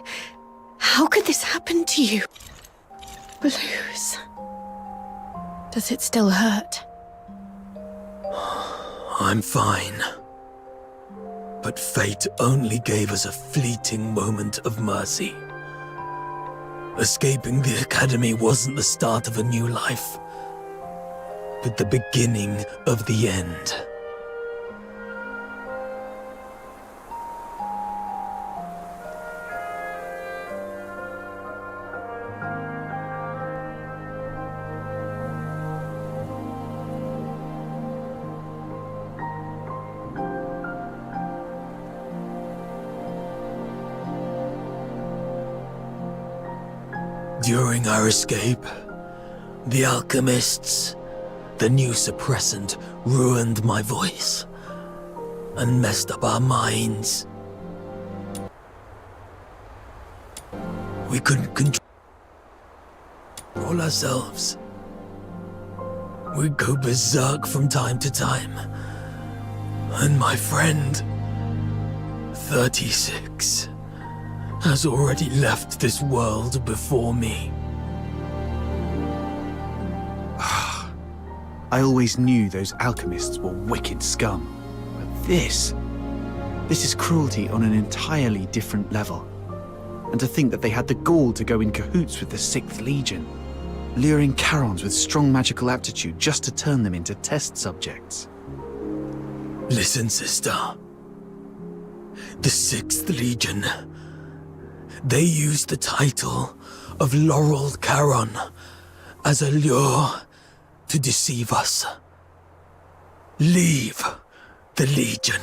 How could this happen to you? Blues. Does it still hurt? I'm fine. But fate only gave us a fleeting moment of mercy. Escaping the Academy wasn't the start of a new life, but the beginning of the end. During our escape, the alchemists, the new suppressant, ruined my voice and messed up our minds. We couldn't control ourselves. would go berserk from time to time. And my friend, 36, has already left this world before me. I always knew those alchemists were wicked scum. But this is cruelty on an entirely different level. And to think that they had the gall to go in cahoots with the 6th Legion, luring Charons with strong magical aptitude just to turn them into test subjects. Listen, sister. The 6th Legion. They used the title of Laurel Charon as a lure to deceive us. Leave the Legion.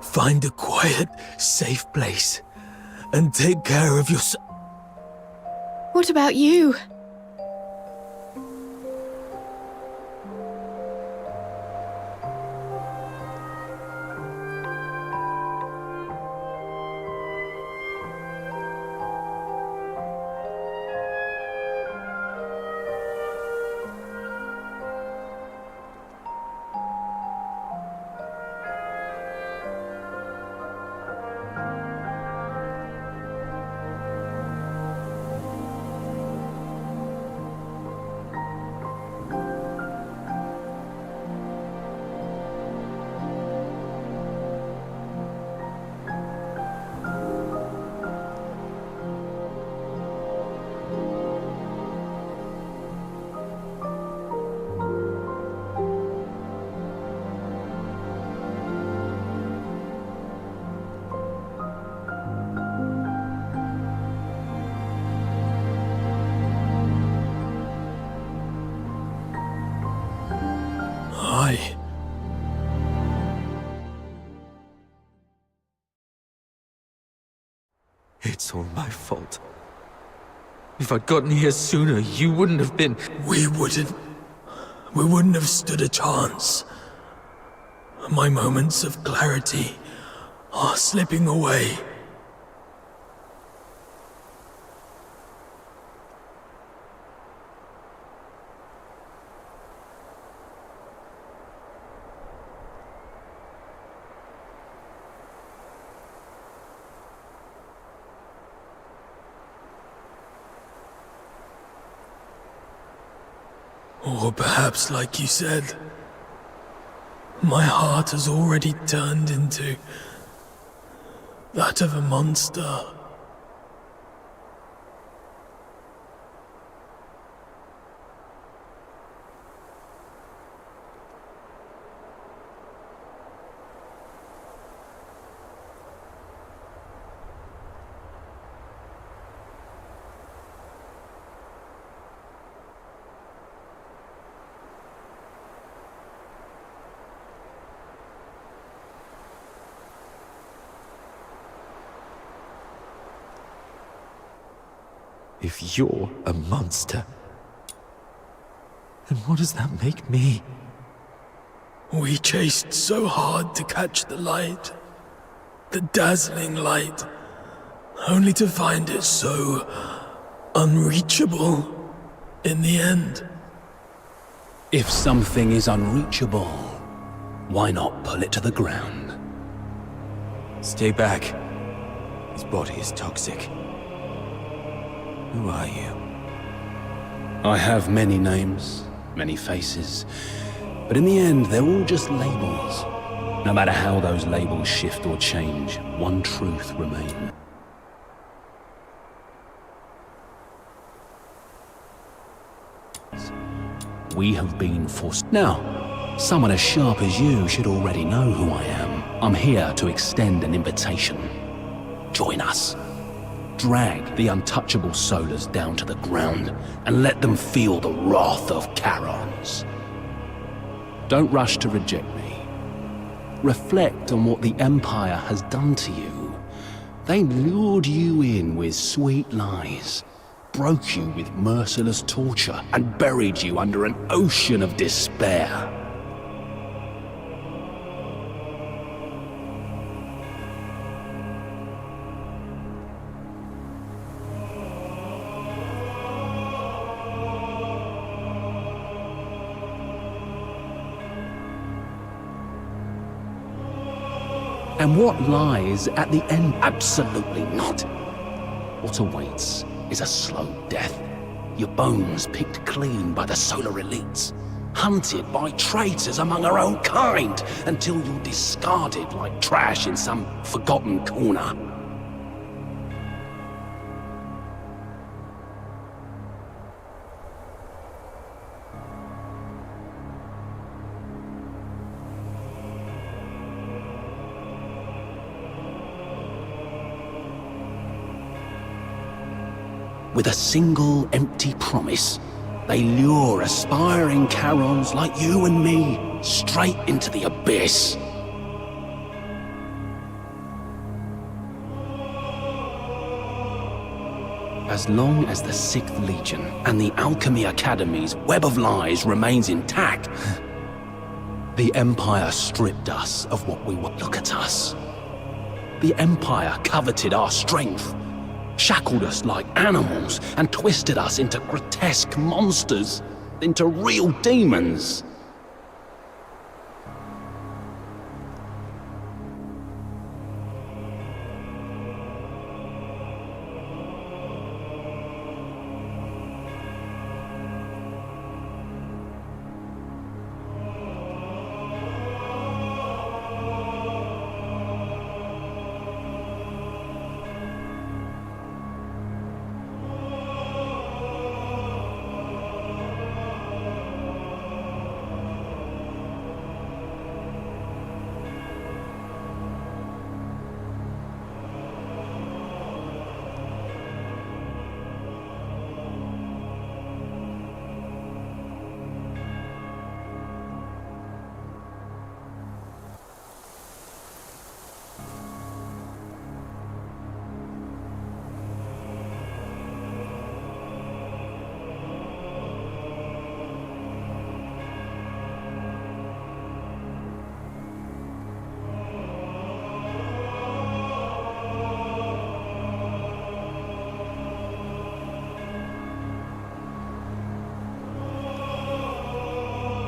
Find a quiet, safe place and take care of yourself. What about you? It's all my fault. If I'd gotten here sooner, you wouldn't have been... We wouldn't have stood a chance. My moments of clarity are slipping away. Or perhaps, like you said, my heart has already turned into that of a monster. If you're a monster, then what does that make me? We chased so hard to catch the light, the dazzling light, only to find it so unreachable in the end. If something is unreachable, why not pull it to the ground? Stay back. His body is toxic. Who are you? I have many names, many faces, but in the end, they're all just labels. No matter how those labels shift or change, one truth remains. We have been forced. Now, someone as sharp as you should already know who I am. I'm here to extend an invitation. Join us. Drag the untouchable Solars down to the ground and let them feel the wrath of Charons. Don't rush to reject me. Reflect on what the Empire has done to you. They lured you in with sweet lies, broke you with merciless torture, and buried you under an ocean of despair. And what lies at the end? Absolutely not. What awaits is a slow death. Your bones picked clean by the solar elites. Hunted by traitors among our own kind until you're discarded like trash in some forgotten corner. With a single empty promise, they lure aspiring Charons like you and me straight into the abyss. As long as the 6th Legion and the Alchemy Academy's web of lies remains intact, the Empire stripped us of what we would. Look at us. The Empire coveted our strength, shackled us like animals, and twisted us into grotesque monsters, into real demons.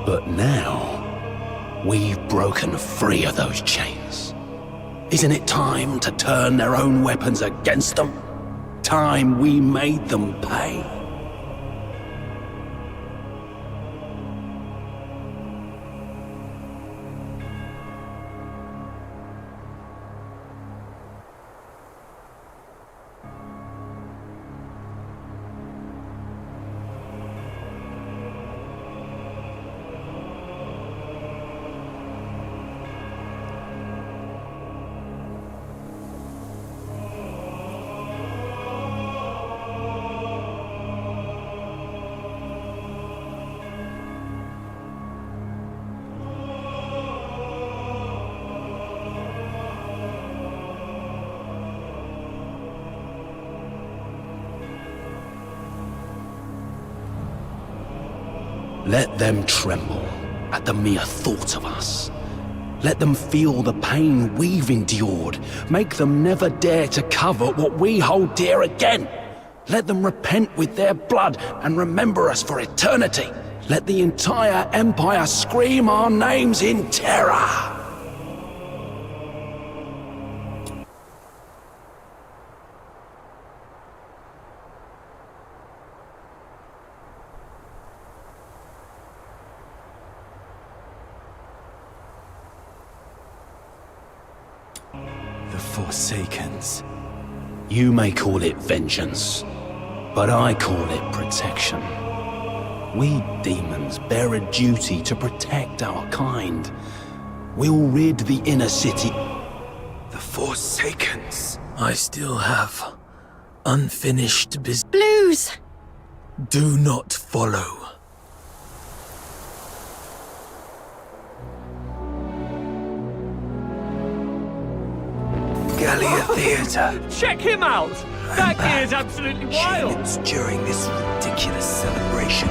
But now, we've broken free of those chains. Isn't it time to turn their own weapons against them? Time we made them pay. Let them tremble at the mere thought of us. Let them feel the pain we've endured. Make them never dare to cover what we hold dear again. Let them repent with their blood and remember us for eternity. Let the entire Empire scream our names in terror. The Forsakens. You may call it vengeance, but I call it protection. We demons bear a duty to protect our kind. We'll rid the inner city. The Forsakens. I still have unfinished business. Blues! Do not follow. Gallia Theatre. Check him out! That gear is absolutely wild! Humans during this ridiculous celebration.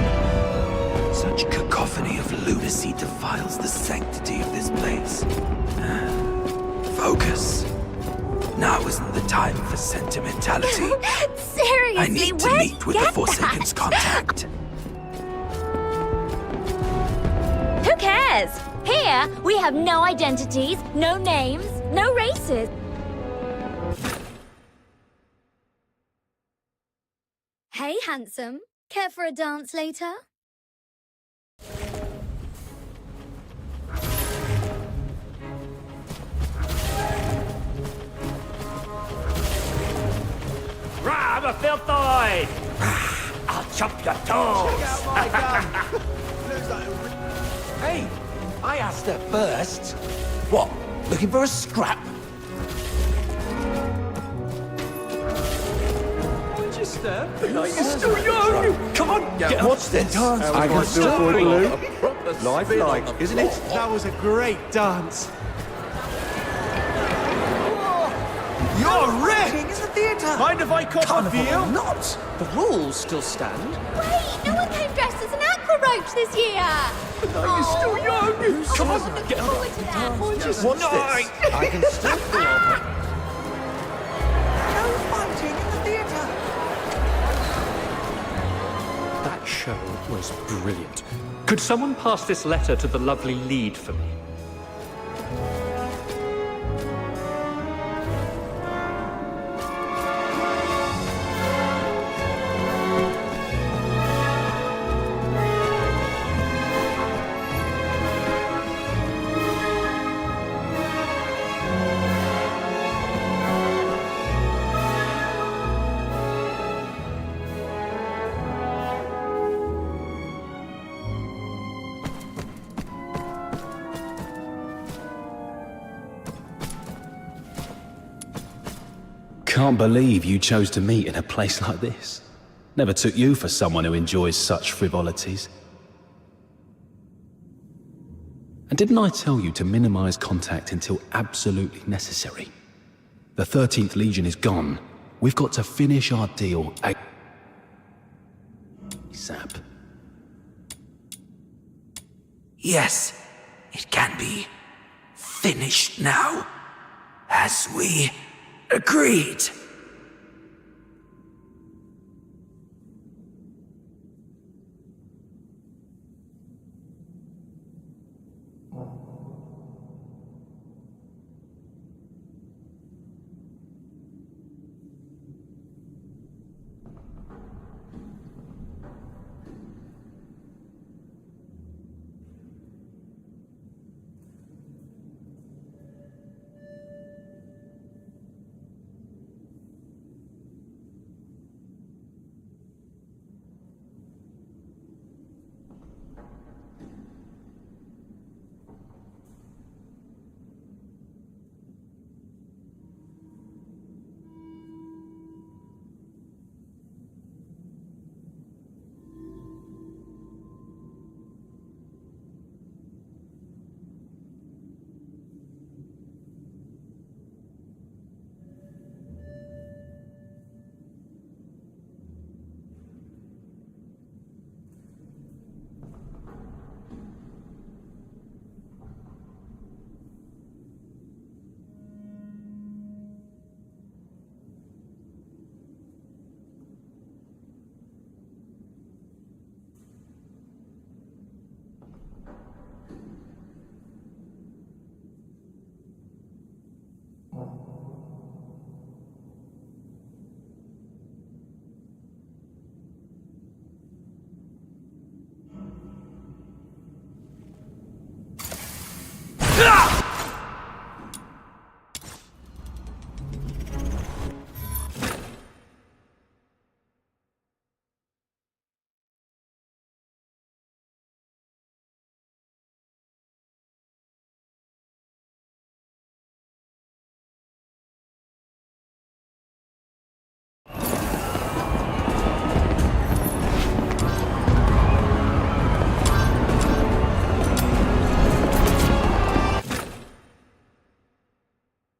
Such cacophony of lunacy defiles the sanctity of this place. Focus. Now isn't the time for sentimentality. Seriously, I need to meet with the Forsaken's contact. Who cares? Here, we have no identities, no names, no races. Hey, handsome. Care for a dance later? Rah, I'm a filthoid! I'll chop your toes! Hey, I asked her first. What, looking for a scrap? You're still young! Come on, get up. What's this? I can still boy blue. Lifelike, isn't it? That was a great dance. You're ripping in the theatre! Mind if I cop a feel? Not! The rules still stand. Wait, no one came dressed as an aqua roach this year! You're still young! Come on, get up. What's this? I can still feel No fighting in the theatre! That show was brilliant. Could someone pass this letter to the lovely lead for me? Can't believe you chose to meet in a place like this. Never took you for someone who enjoys such frivolities. And didn't I tell you to minimize contact until absolutely necessary? The 13th Legion is gone. We've got to finish our deal ASAP. Yes, it can be finished now, as we agreed.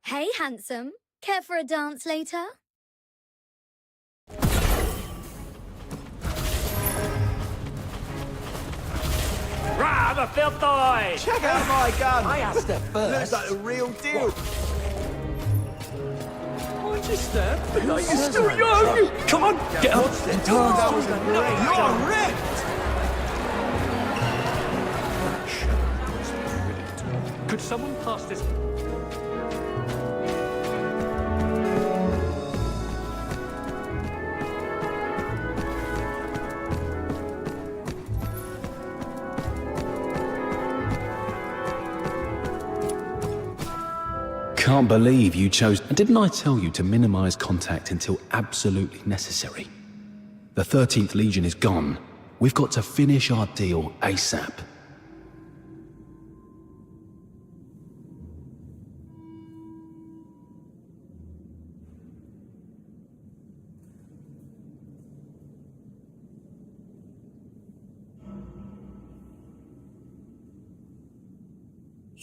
Hey, handsome. Care for a dance later? Rah, I'm a filthoid! Check out my gun! I asked her Looks first. like the real deal! You're still young! Come on, get up. That was a great You're ripped! That show was brilliant. Could someone pass this? Can't believe you chose... Didn't I tell you to minimize contact until absolutely necessary? The 13th Legion is gone. We've got to finish our deal ASAP.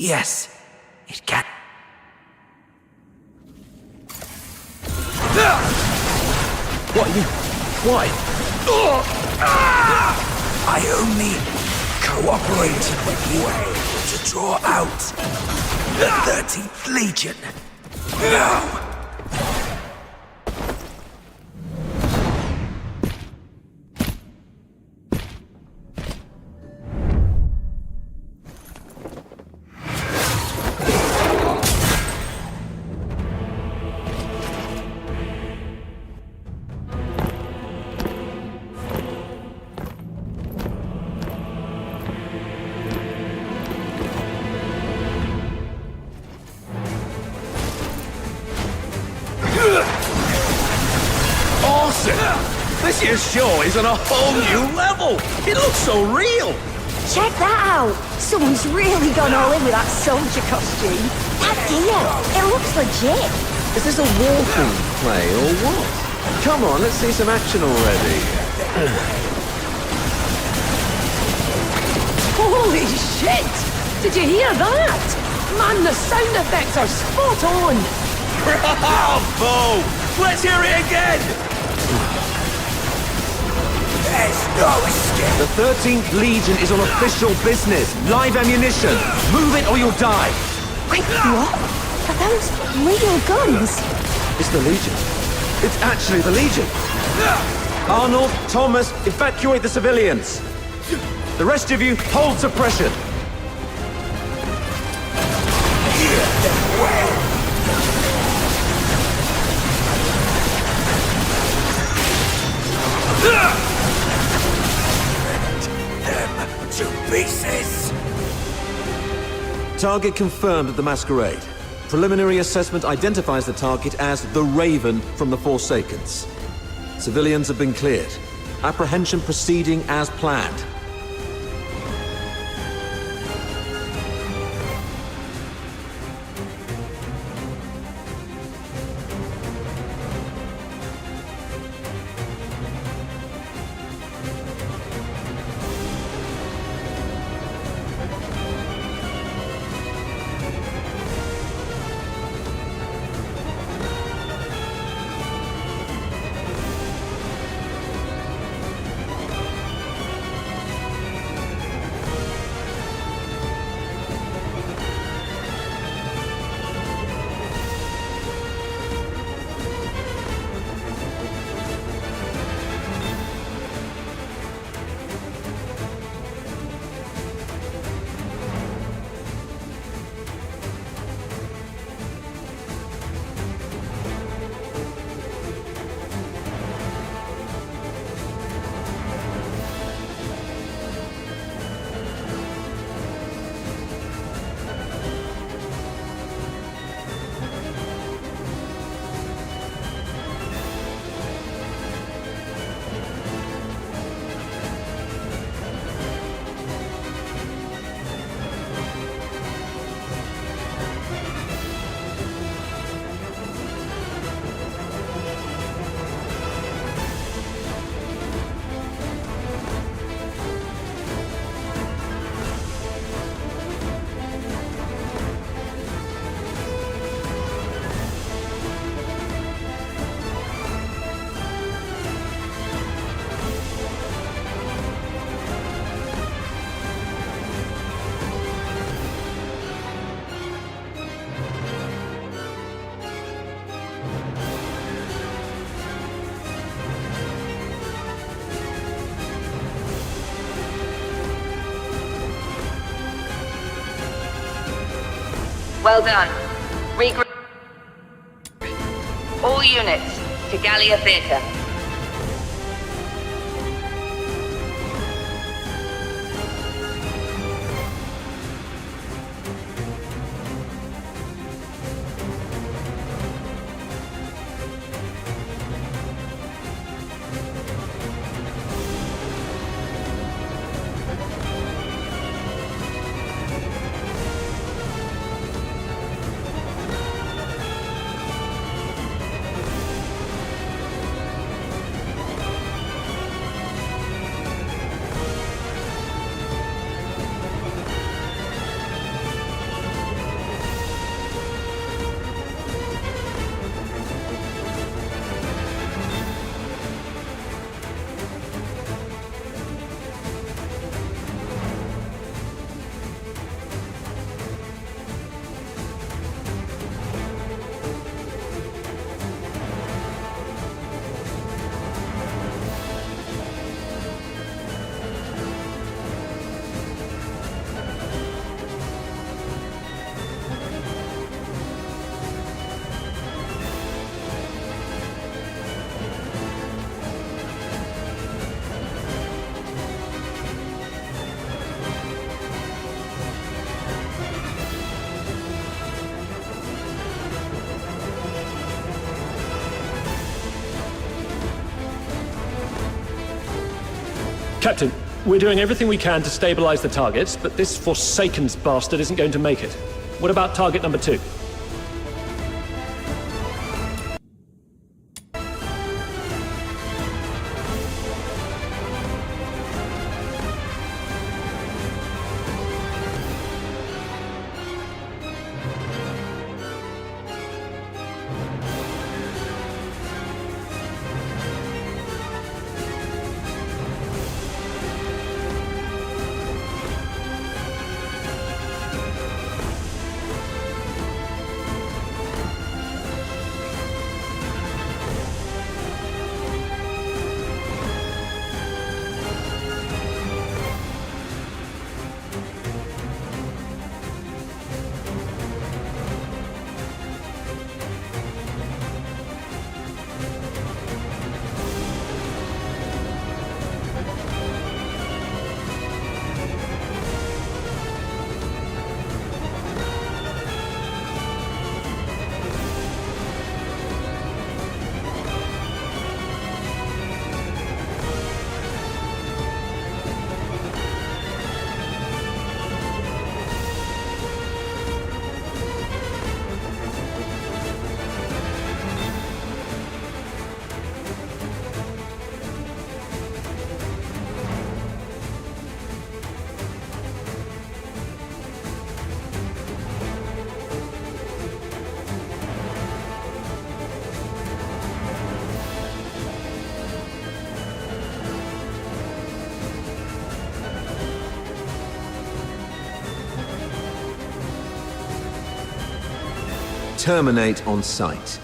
Yes, it can. What are you? Why? I only cooperated with you to draw out the 13th Legion. Now, This year's show is on a whole new level! It looks so real! Check that out! Someone's really gone all in with that soldier costume. That gear, it looks legit. Is this a war-themed play or what? Come on, let's see some action already. Holy shit! Did you hear that? Man, the sound effects are spot on! Bravo! Let's hear it again! there's no escape. The 13th Legion is on official business. Live ammunition. Move it or you'll die. Wait, what? Are those real guns? It's the Legion. It's actually the Legion. Arnold, Thomas, evacuate the civilians. The rest of you, hold suppression. Hear them well. Them to pieces. Target confirmed at the Masquerade. Preliminary assessment identifies the target as the Raven from the Forsakens. Civilians have been cleared. Apprehension proceeding as planned. Well done. Regroup. All units to Gallia Theatre. Captain, we're doing everything we can to stabilize the targets, but this Forsaken's bastard isn't going to make it. What about target number 2? Terminate on sight.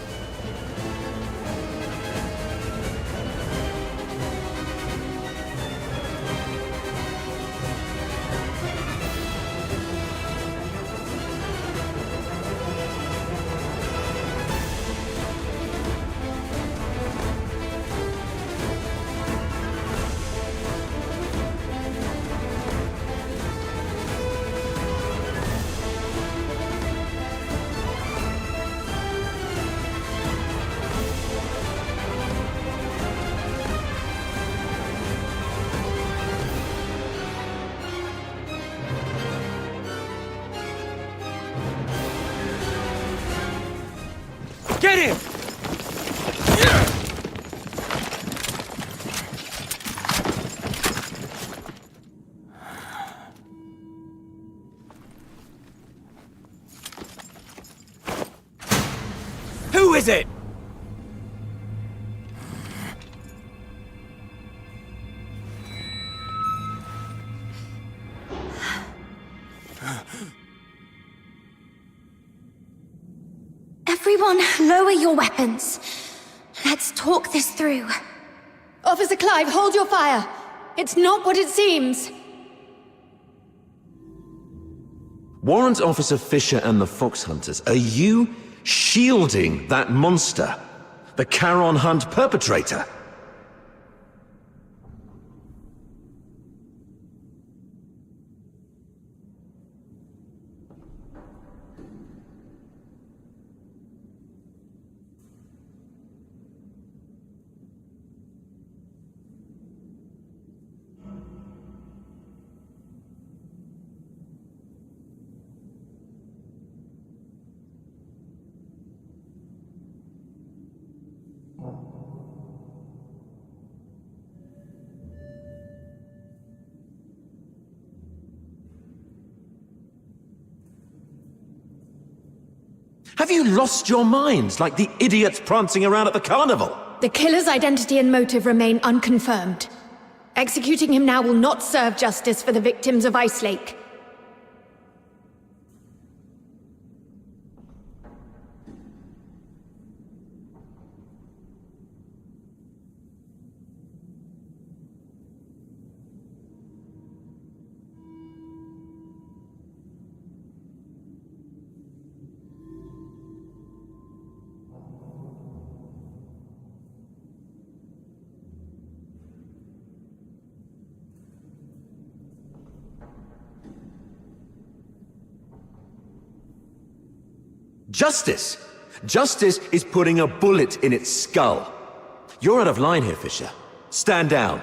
Get him! Who is it? Everyone, lower your weapons. Let's talk this through. Officer Clive, hold your fire. It's not what it seems. Warrant Officer Fisher and the Fox Hunters, are you shielding that monster? The Charon Hunt perpetrator? Have you lost your minds like the idiots prancing around at the carnival? The killer's identity and motive remain unconfirmed. Executing him now will not serve justice for the victims of Ice Lake. Justice! Justice is putting a bullet in its skull. You're out of line here, Fisher. Stand down.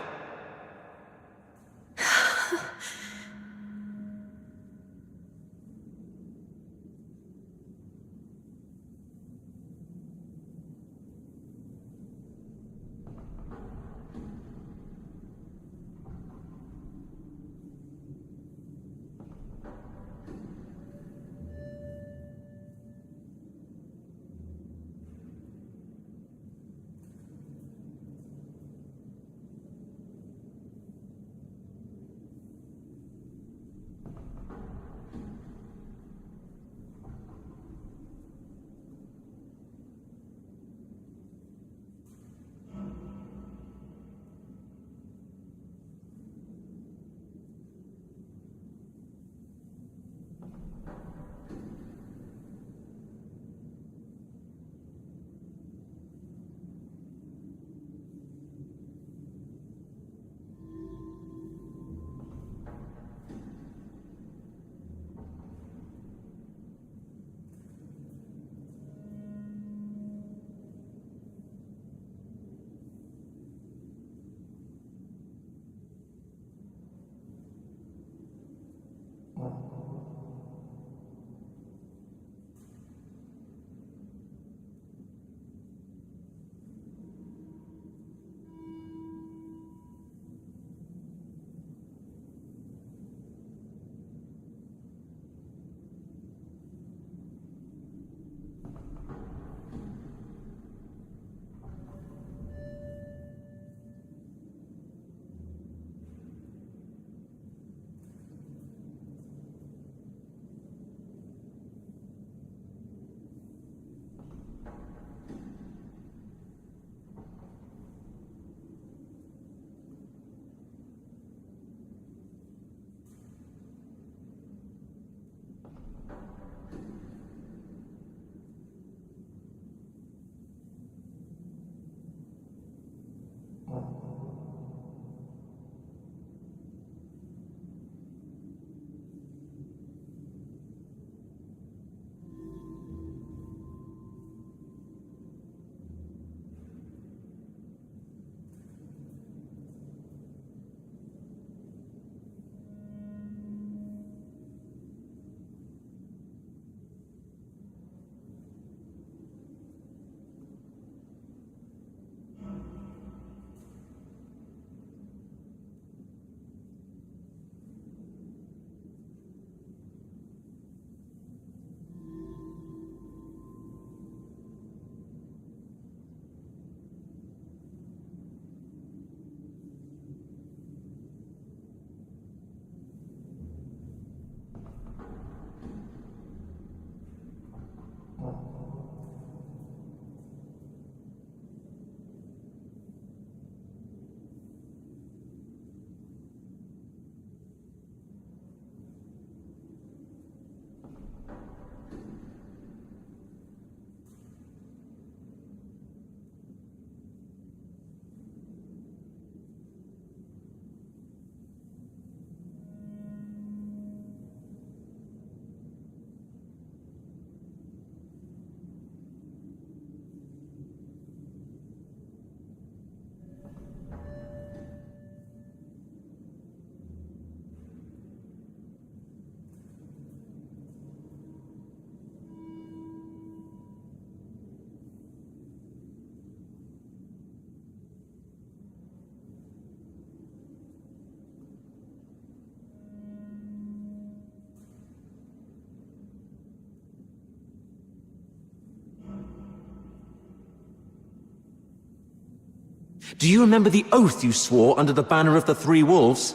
Do you remember the oath you swore under the banner of the Three Wolves?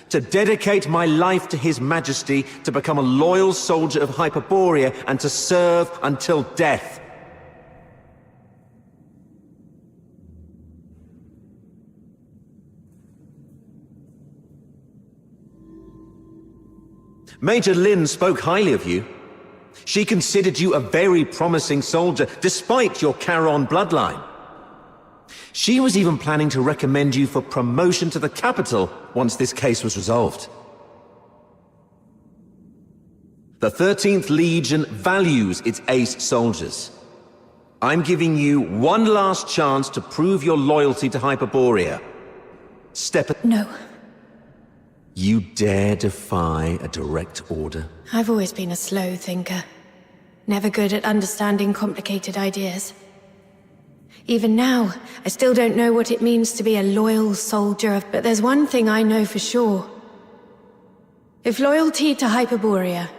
To dedicate my life to His Majesty, to become a loyal soldier of Hyperborea, and to serve until death. Major Lin spoke highly of you. She considered you a very promising soldier, despite your Charon bloodline. She was even planning to recommend you for promotion to the capital once this case was resolved. The 13th Legion values its ace soldiers. I'm giving you one last chance to prove your loyalty to Hyperborea. No. You dare defy a direct order? I've always been a slow thinker. Never good at understanding complicated ideas. Even now, I still don't know what it means to be a loyal soldier, but there's one thing I know for sure. If loyalty to Hyperborea,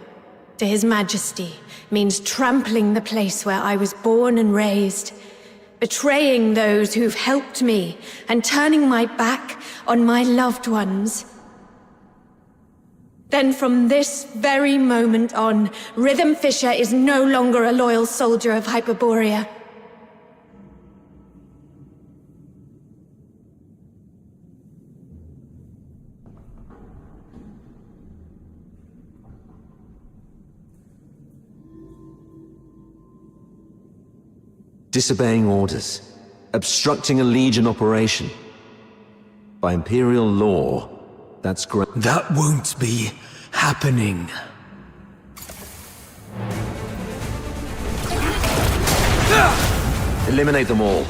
to His Majesty, means trampling the place where I was born and raised, betraying those who've helped me, and turning my back on my loved ones, then from this very moment on, Rhythm Fisher is no longer a loyal soldier of Hyperborea. Disobeying orders, obstructing a Legion operation. By Imperial law, that's great. That won't be happening. Eliminate them all.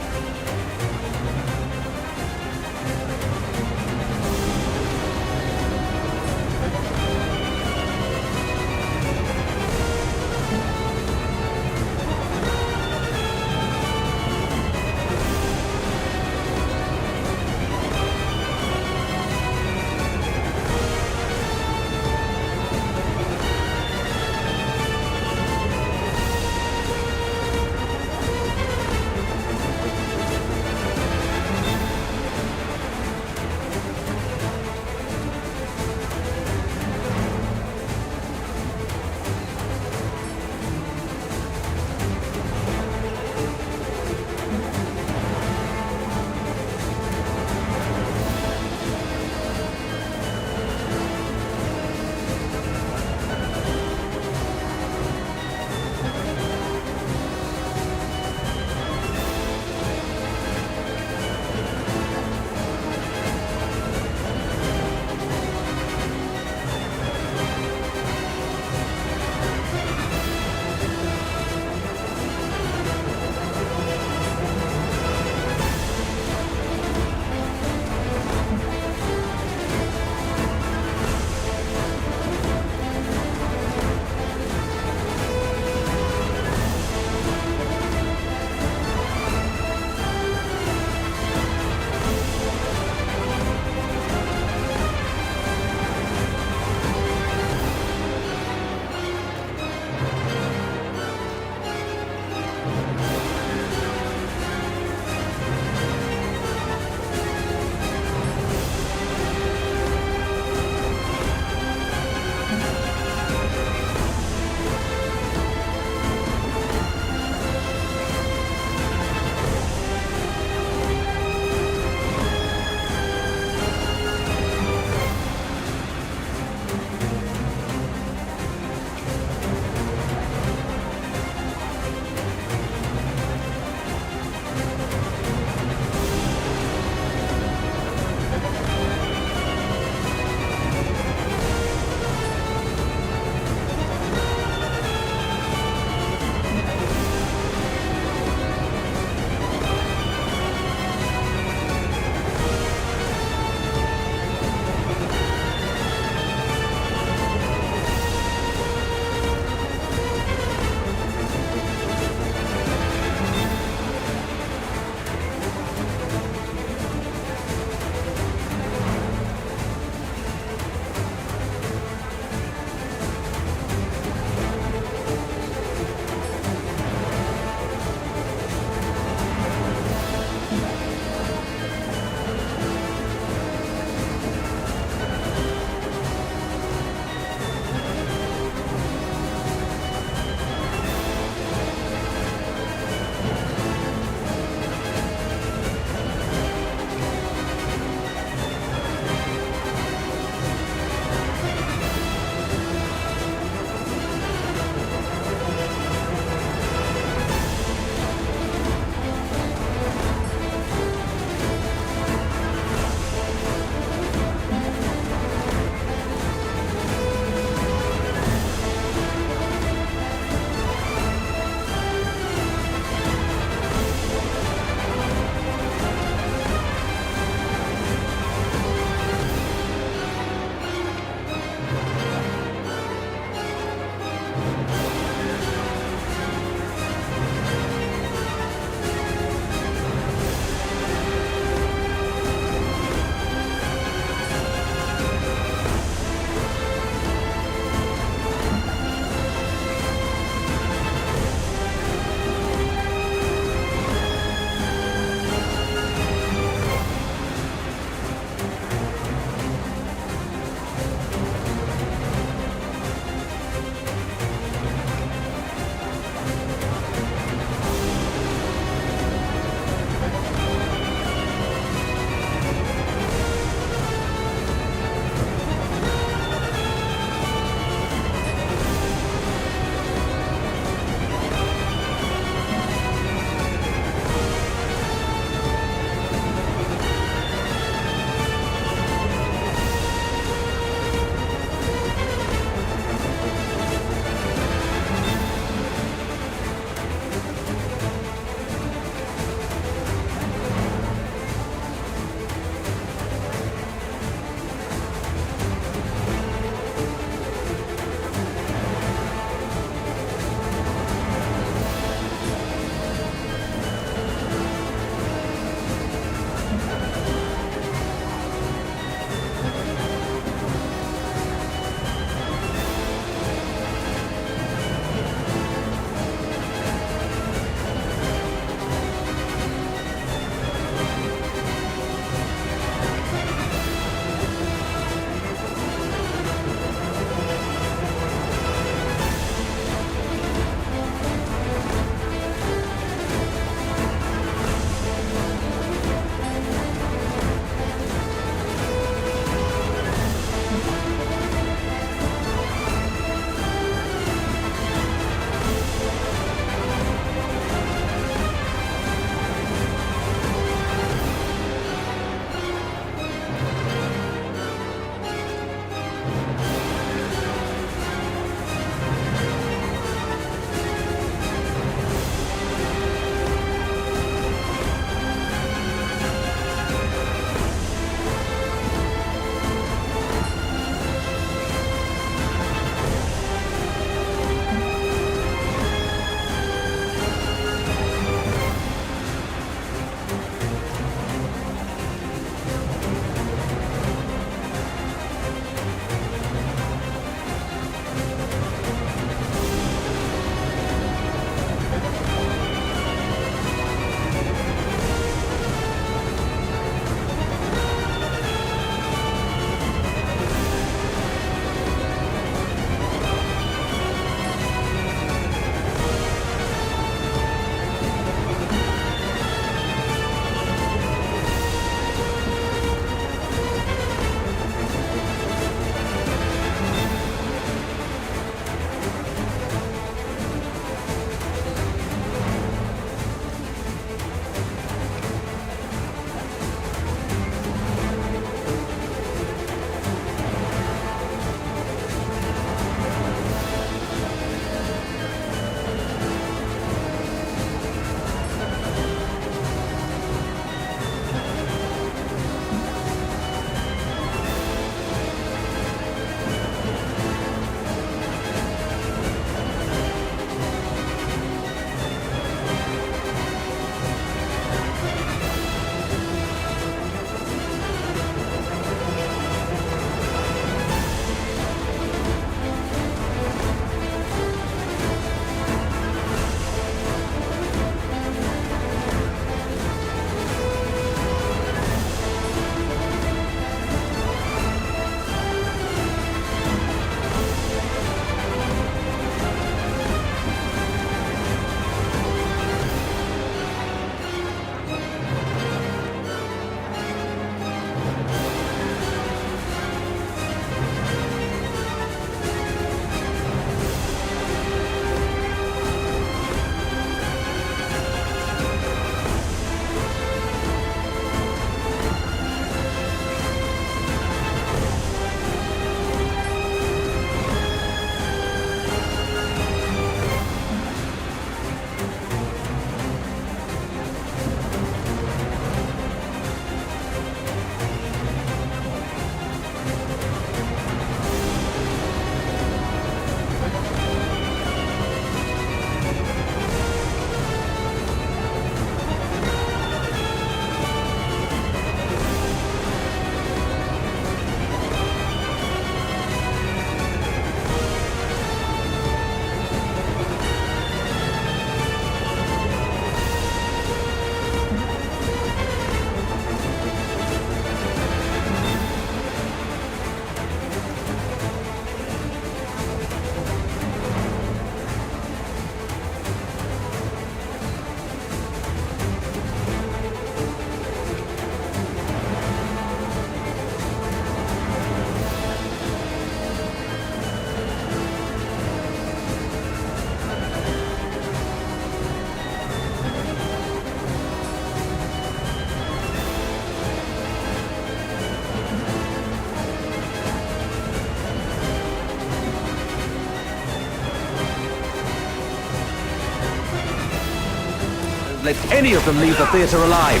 won't let any of them leave the theater alive.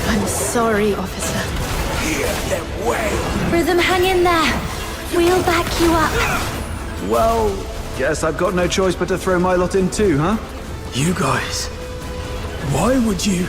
I'm sorry, officer. Rhythm, hang in there. We'll back you up. Well, guess I've got no choice but to throw my lot in too, huh? You guys, why would you?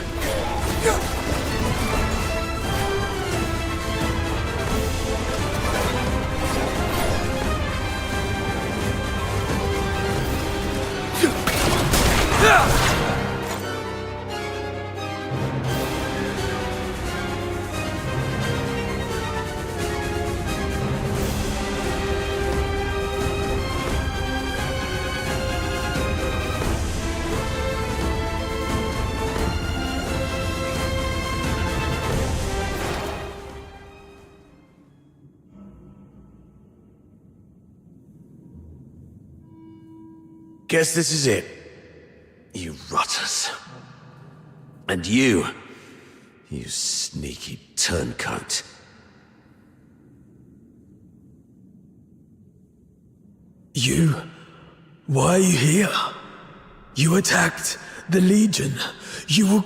Guess this is it, you rotters. And you sneaky turncoat. You? Why are you here? You attacked the Legion. You were...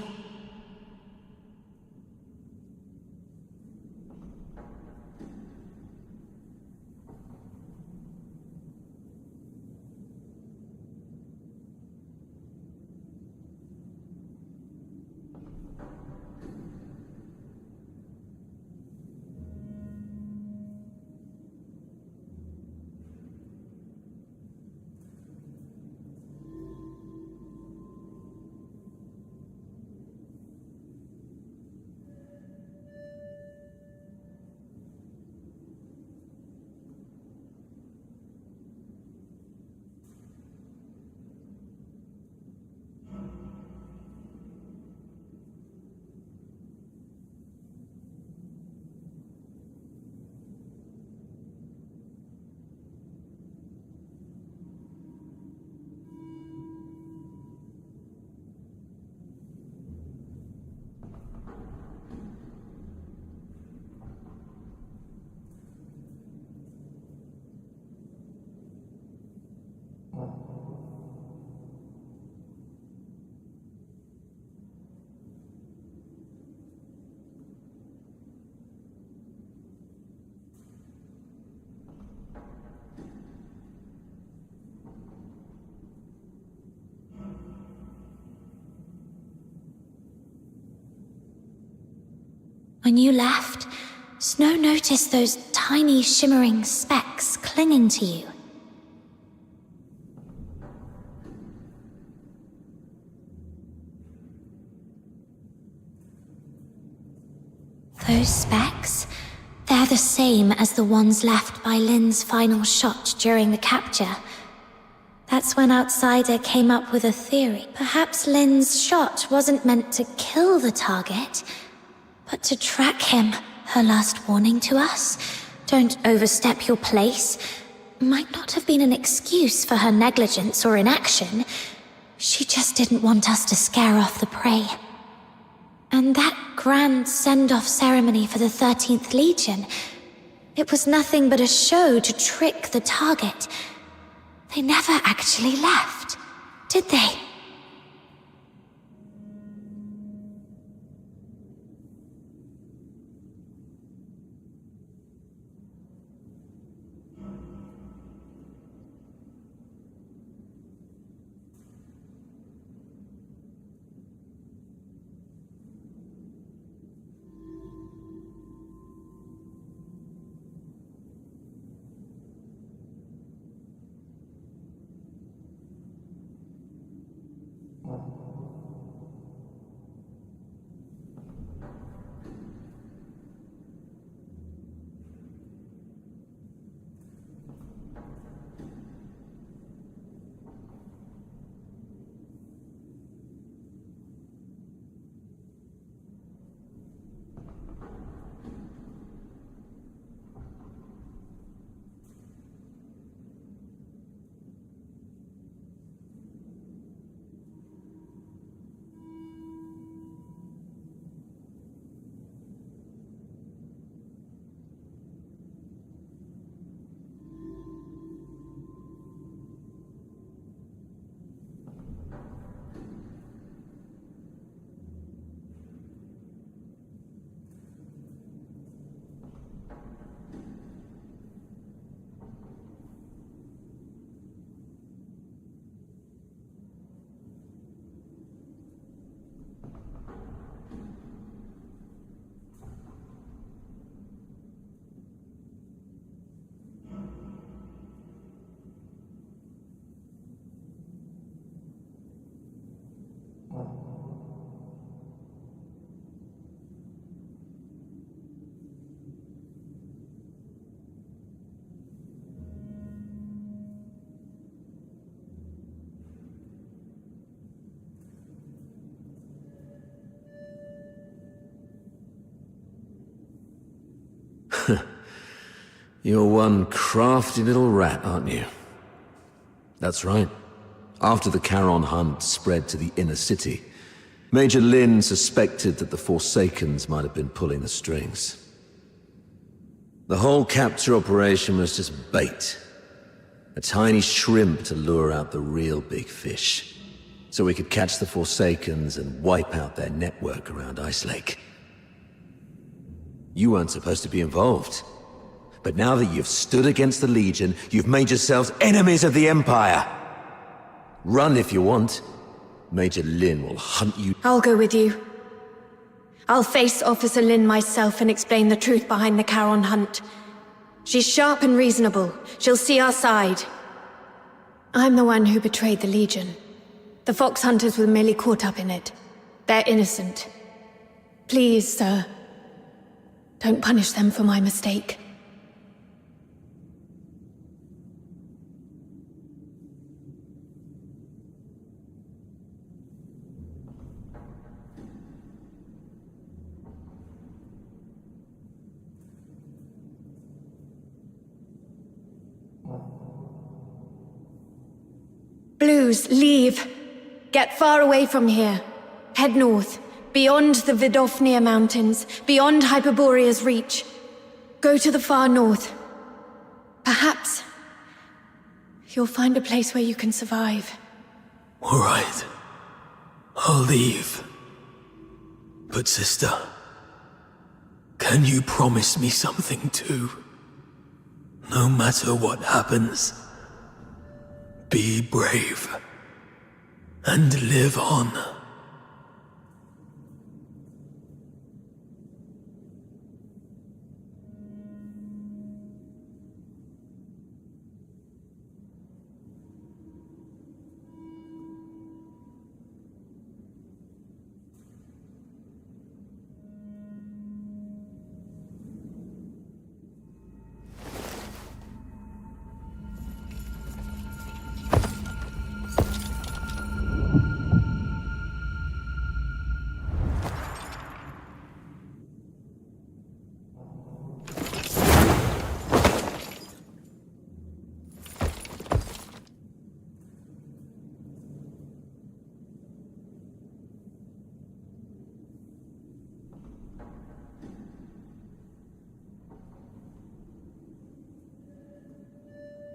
When you left, Snow noticed those tiny shimmering specks clinging to you. Those specks? They're the same as the ones left by Lynn's final shot during the capture. That's when Outsider came up with a theory. Perhaps Lynn's shot wasn't meant to kill the target, but to track him. Her last warning to us, don't overstep your place, might not have been an excuse for her negligence or inaction. She just didn't want us to scare off the prey. And that grand send-off ceremony for the 13th Legion, it was nothing but a show to trick the target. They never actually left, did they? You're one crafty little rat, aren't you? That's right. After the Charon hunt spread to the inner city, Major Lin suspected that the Forsakens might have been pulling the strings. The whole capture operation was just bait. A tiny shrimp to lure out the real big fish. So we could catch the Forsakens and wipe out their network around Ice Lake. You weren't supposed to be involved. But now that you've stood against the Legion, you've made yourselves enemies of the Empire. Run if you want. Major Lin will hunt you. I'll go with you. I'll face Officer Lin myself and explain the truth behind the Charon hunt. She's sharp and reasonable. She'll see our side. I'm the one who betrayed the Legion. The Fox Hunters were merely caught up in it. They're innocent. Please, sir, don't punish them for my mistake. Blues, leave. Get far away from here. Head north, beyond the Vidofnir Mountains, beyond Hyperborea's reach. Go to the far north. Perhaps you'll find a place where you can survive. All right. I'll leave. But sister, can you promise me something too? No matter what happens, be brave and live on.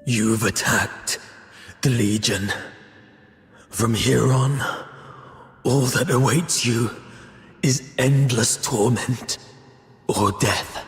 You've attacked the Legion. From here on, all that awaits you is endless torment or death.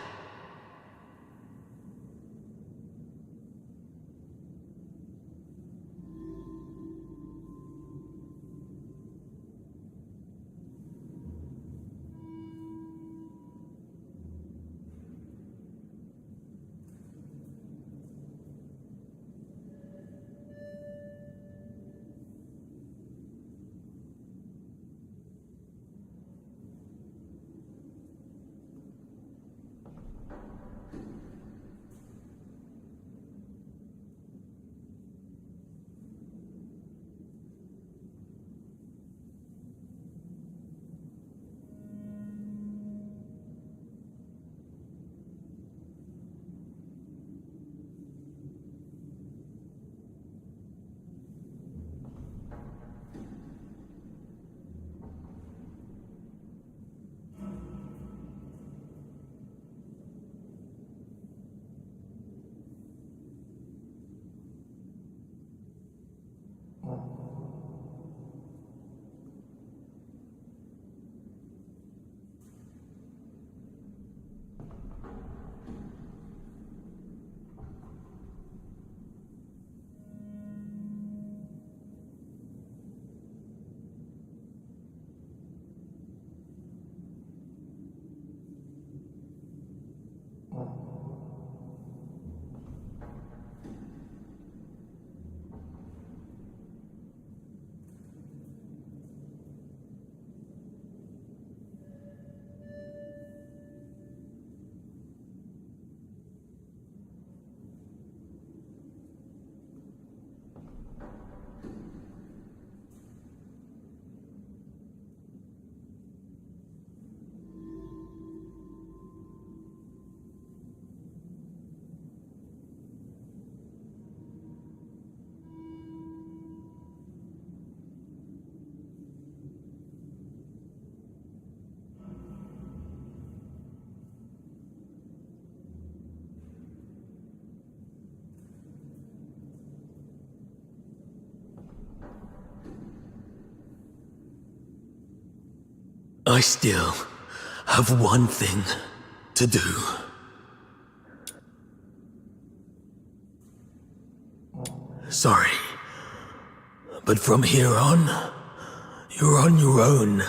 I still have one thing to do. Sorry, but from here on, you're on your own.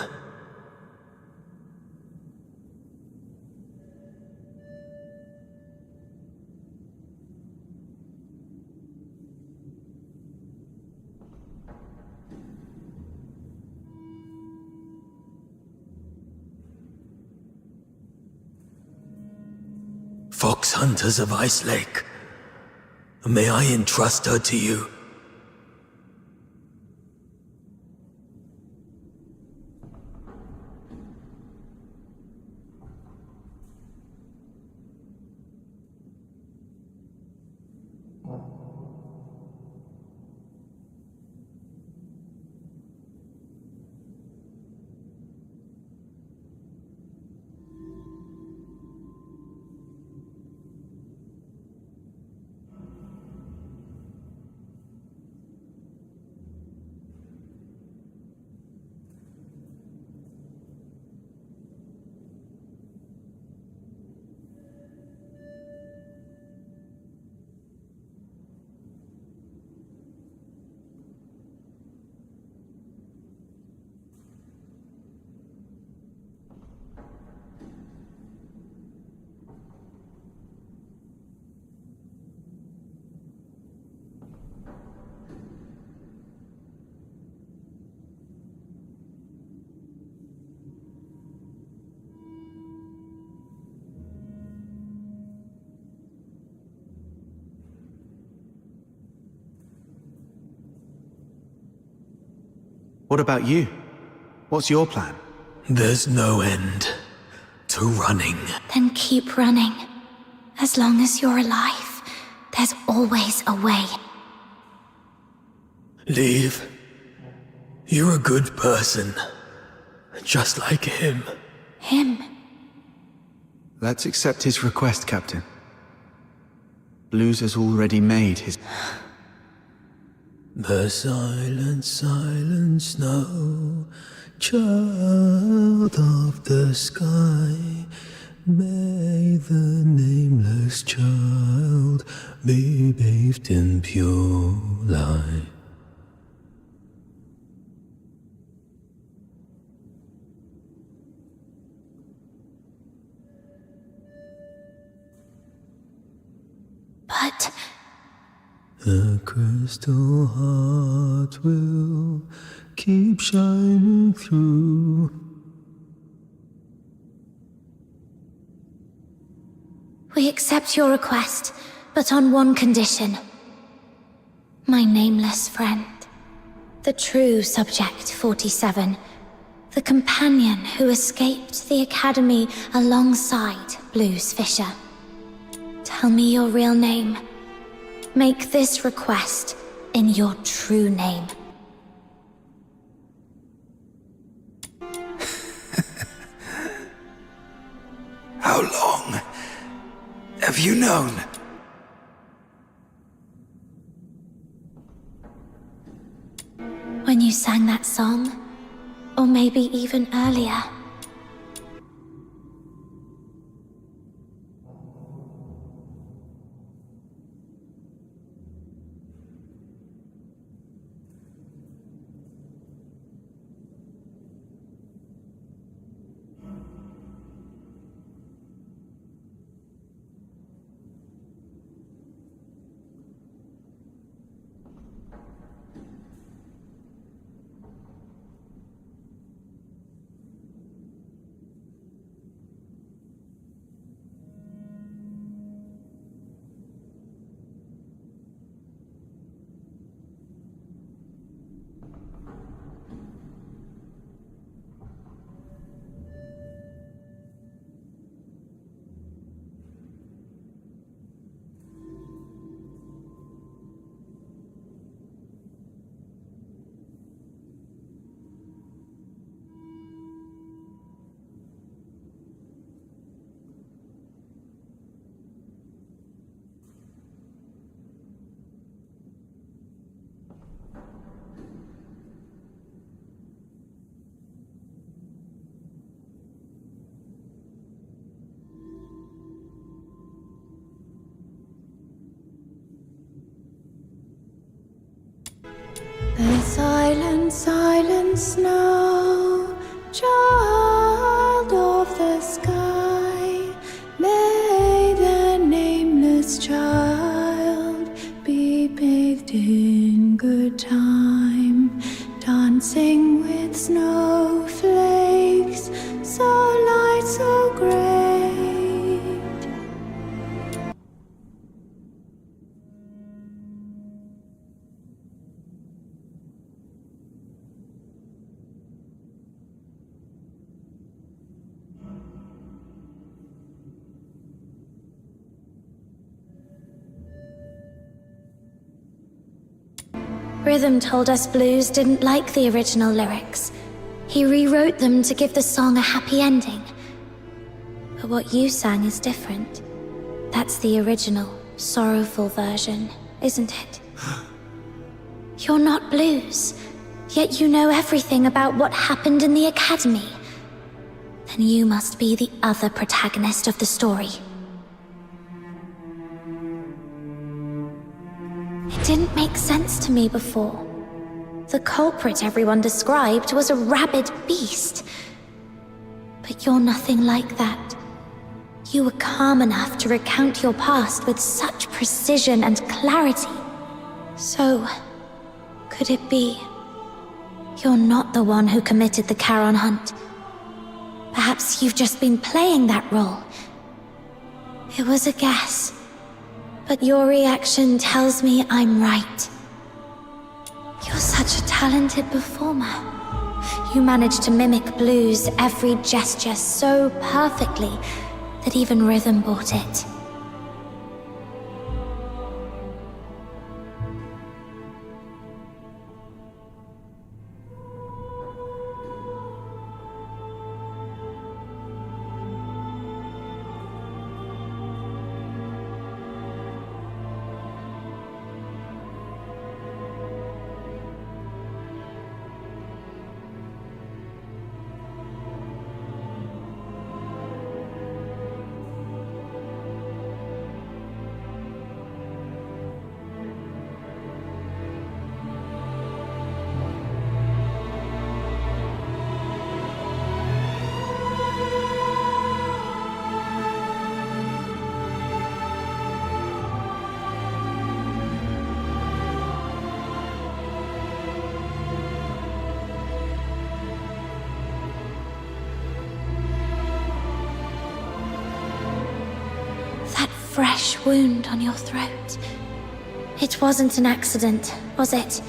Fox Hunters of Ice Lake, may I entrust her to you? What about you? What's your plan? There's no end to running. Then keep running. As long as you're alive, there's always a way. Leave. You're a good person. Just like him. Him? Let's accept his request, Captain. Blues has already made his... The silent, silent snow, child of the sky, may the nameless child be bathed in pure light. But... the crystal heart will keep shining through. We accept your request, but on one condition. My nameless friend. The true Subject 47. The companion who escaped the Academy alongside Blues Fisher. Tell me your real name. Make this request in your true name. How long have you known? When you sang that song, or maybe even earlier. The silent, silent snow, child of the sky, may the nameless child be bathed in good time, dancing with snowflakes, so light, so great. Rhythm told us Blues didn't like the original lyrics. He rewrote them to give the song a happy ending. But what you sang is different. That's the original, sorrowful version, isn't it? You're not Blues, yet you know everything about what happened in the Academy. Then you must be the other protagonist of the story. It didn't make sense to me before. The culprit everyone described was a rabid beast. But you're nothing like that. You were calm enough to recount your past with such precision and clarity. So, could it be you're not the one who committed the Charon hunt? Perhaps you've just been playing that role. It was a guess. But your reaction tells me I'm right. You're such a talented performer. You managed to mimic Blues' every gesture so perfectly that even Rhythm bought it. Fresh wound on your throat. It wasn't an accident, was it?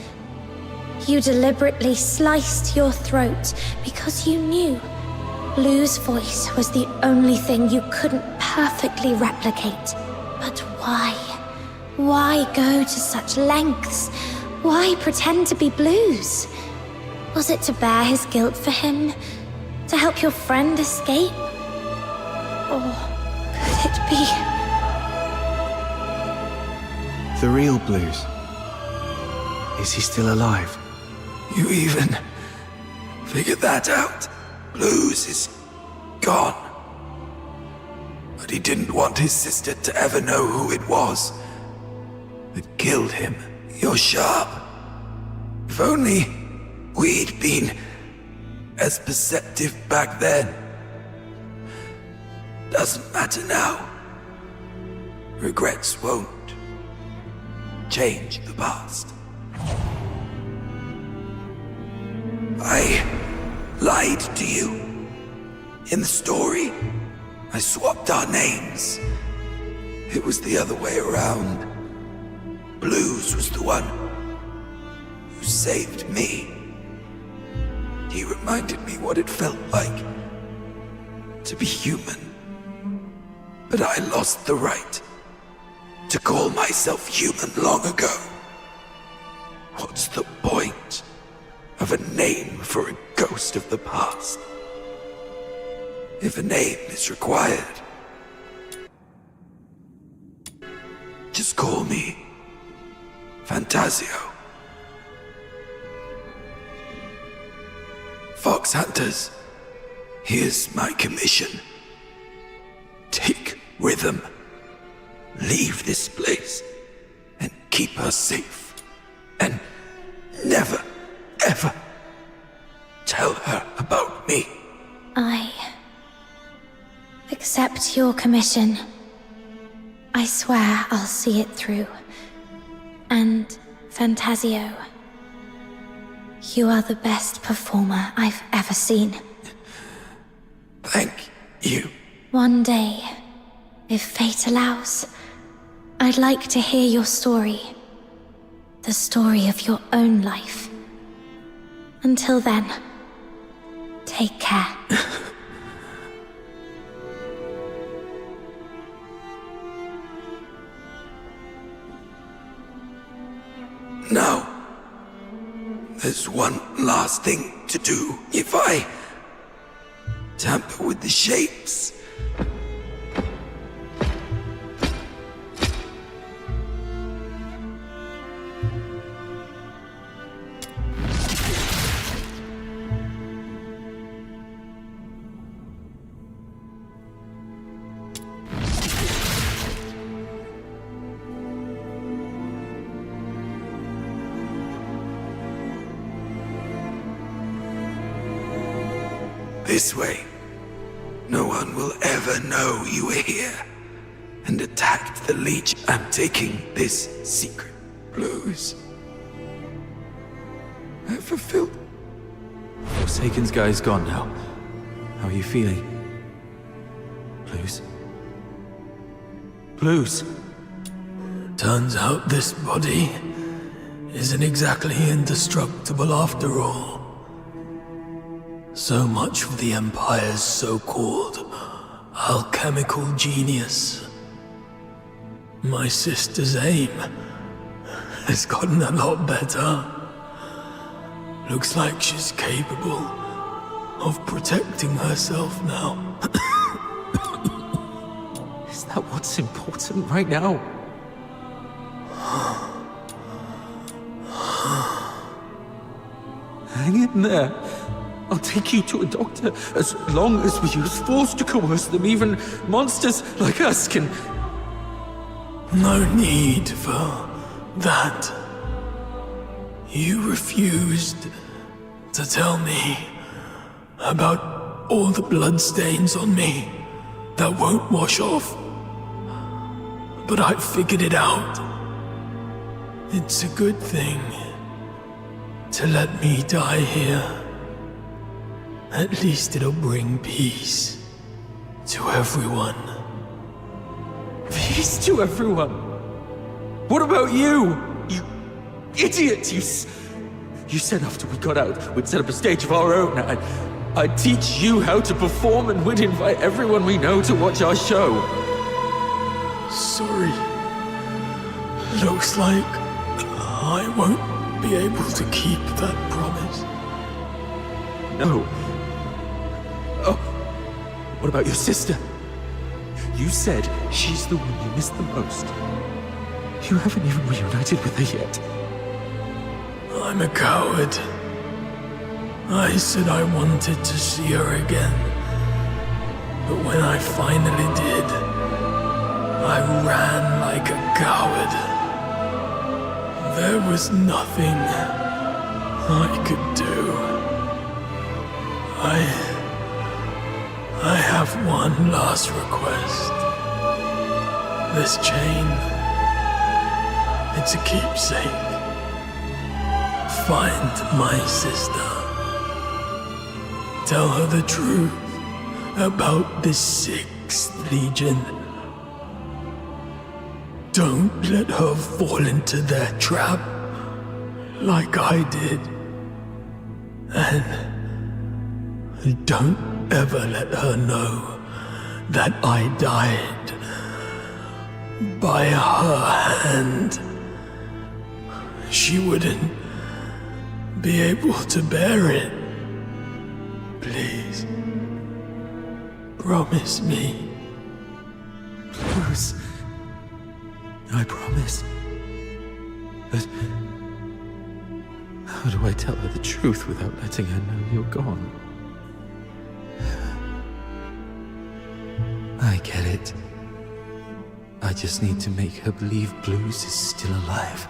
You deliberately sliced your throat because you knew Blue's voice was the only thing you couldn't perfectly replicate. But why? Why go to such lengths? Why pretend to be Blue's? Was it to bear his guilt for him? To help your friend escape? Or could it be... The real Blues. Is he still alive? You even figured that out? Blues is gone. But he didn't want his sister to ever know who it was that killed him. You're sharp. If only we'd been as perceptive back then. Doesn't matter now. Regrets won't change the past. I lied to you. In the story, I swapped our names. It was the other way around. Blues was the one who saved me. He reminded me what it felt like to be human. But I lost the right to call myself human long ago. What's the point of a name for a ghost of the past? If a name is required, just call me Fantasio. Fox Hunters, here's my commission. Take Rhythm. Leave this place and keep her safe. And never ever tell her about me. I accept your commission. I swear I'll see it through. And, Fantasio, you are the best performer I've ever seen. Thank you. One day, if fate allows, I'd like to hear your story. The story of your own life. Until then, take care. Now, there's one last thing to do. If I tamper with the shapes, this way, no one will ever know you were here and attacked the Leech. I'm taking this secret, Blues. I fulfilled. Forsaken's guy's gone now. How are you feeling? Blues? Blues? Turns out this body isn't exactly indestructible after all. So much for the Empire's so-called alchemical genius. My sister's aim has gotten a lot better. Looks like she's capable of protecting herself now. Is that what's important right now? Hang in there. I'll take you to a doctor as long as we use force to coerce them. Even monsters like us can... No need for that. You refused to tell me about all the bloodstains on me that won't wash off. But I figured it out. It's a good thing to let me die here. At least it'll bring peace to everyone. Peace to everyone? What about you? You idiot! You said after we got out, we'd set up a stage of our own. I'd teach you how to perform and we'd invite everyone we know to watch our show. Sorry. Looks like I won't be able to keep that promise. No. Oh, what about your sister? You said she's the one you missed the most. You haven't even reunited with her yet. I'm a coward. I said I wanted to see her again. But when I finally did, I ran like a coward. There was nothing I could do. I have one last request. This chain, it's a keepsake. Find my sister. Tell her the truth about the 6th Legion. Don't let her fall into their trap like I did. And don't ever let her know that I died by her hand. She wouldn't be able to bear it. Please, promise me. Bruce, I promise. But how do I tell her the truth without letting her know you're gone? I get it. I just need to make her believe Blues is still alive.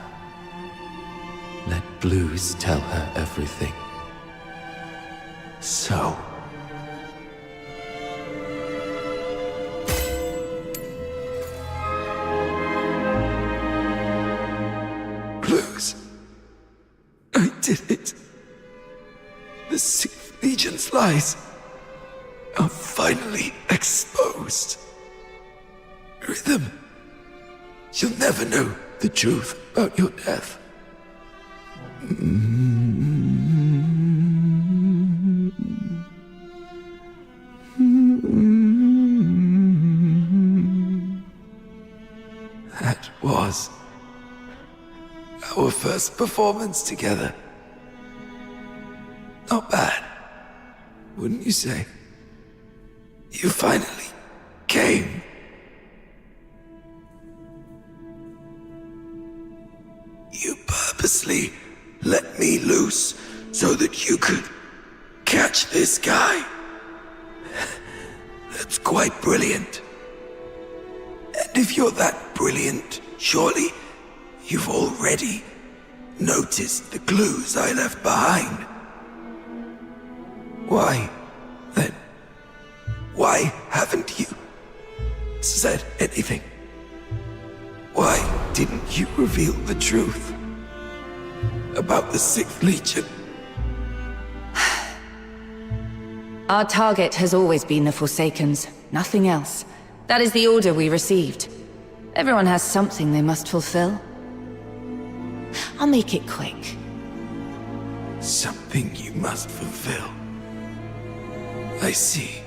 Let Blues tell her everything. So... Blues. I did it. The Sixth Legion's lies are finally exposed. Rhythm, you'll never know the truth about your death. That was our first performance together. Not bad, wouldn't you say? You finally came. You purposely let me loose so that you could catch this guy. That's quite brilliant. And if you're that brilliant, surely you've already noticed the clues I left behind. Why, then? Why haven't you said anything? Why didn't you reveal the truth about the Sixth Legion? Our target has always been the Forsakens, nothing else. That is the order we received. Everyone has something they must fulfill. I'll make it quick. Something you must fulfill. I see.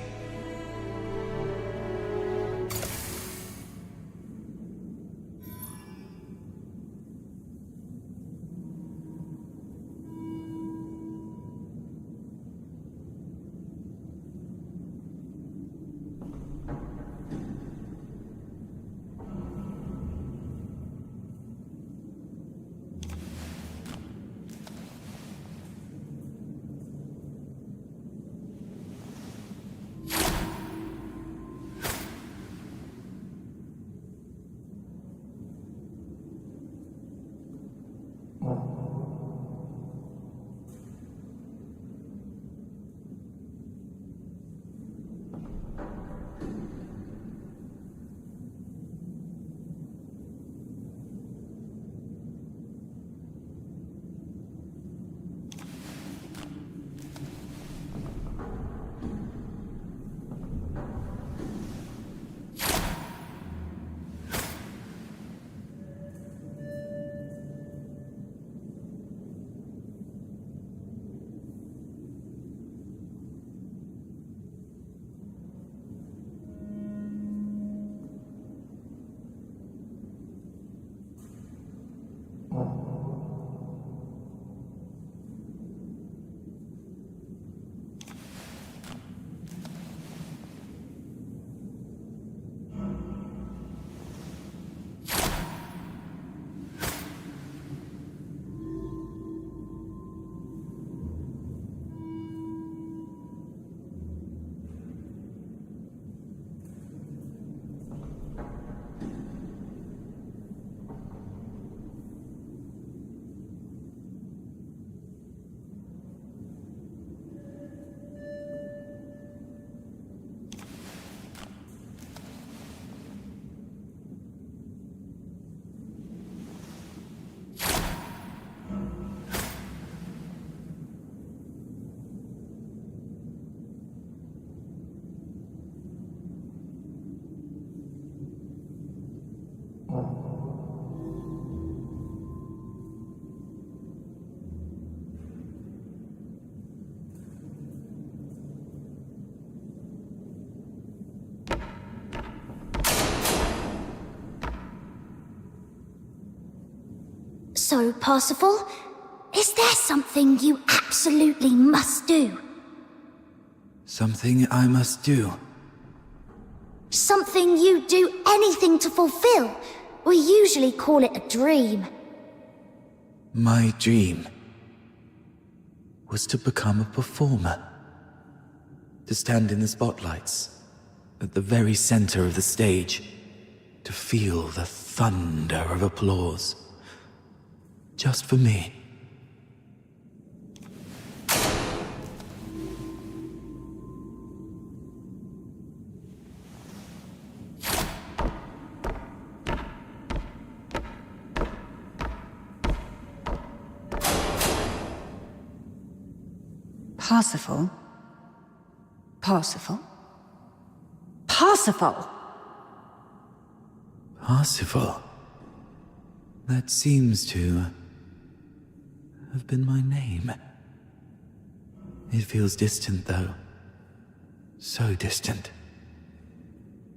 So, Parsifal, is there something you absolutely must do? Something I must do. Something you do anything to fulfill? We usually call it a dream. My dream was to become a performer. To stand in the spotlights, at the very center of the stage, to feel the thunder of applause. Just for me. Parsifal? Parsifal? Parsifal! Parsifal. That seems to have been my name. It feels distant, though. So distant.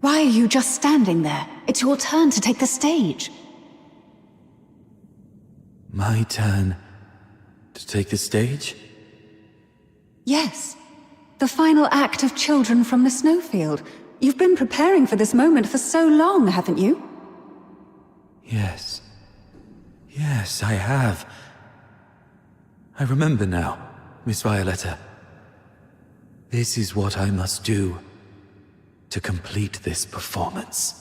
Why are you just standing there? It's your turn to take the stage. My turn to take the stage? Yes. The final act of Children from the Snowfield. You've been preparing for this moment for so long, haven't you? Yes. Yes, I have. I remember now, Miss Violetta. This is what I must do to complete this performance.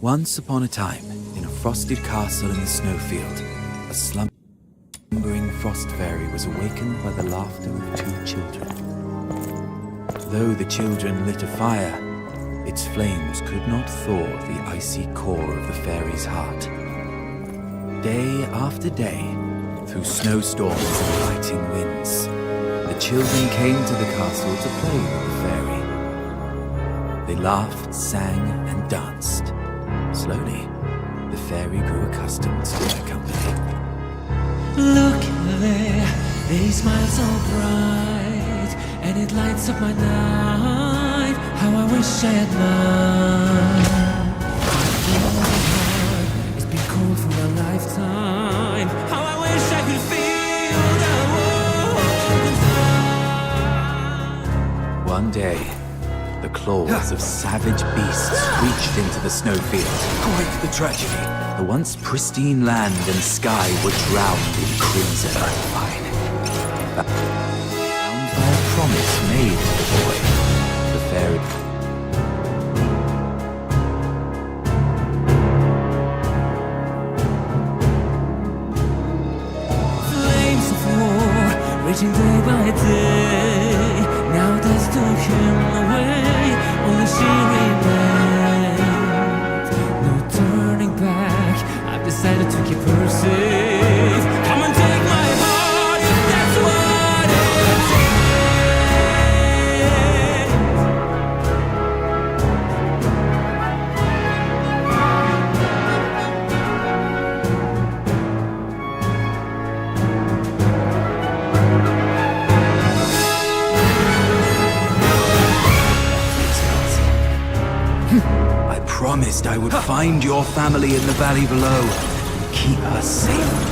Once upon a time, in a frosted castle in the snowfield, a slumbering frost fairy was awakened by the laughter of two children. Though the children lit a fire, its flames could not thaw the icy core of the fairy's heart. Day after day, through snowstorms and biting winds, the children came to the castle to play with the fairy. They laughed, sang, and danced. Slowly, the fairy grew accustomed to their company. Look there, they smile so bright, and it lights up my night. How I wish I had known. My heart has been cold for a lifetime. How I wish I could feel the warmth inside. One day, the claws of savage beasts reached into the snowfield. Quite the tragedy. The once pristine land and sky were drowned in crimson. Fine. Bound by a promise made to the boy, the fairy. Flames of war, raging day by day. Now that's took him away. Only she remains. No turning back. I've decided to keep her safe. Come and take my heart, if that's what it takes. I promised I would find your family in the valley below. Keep her safe.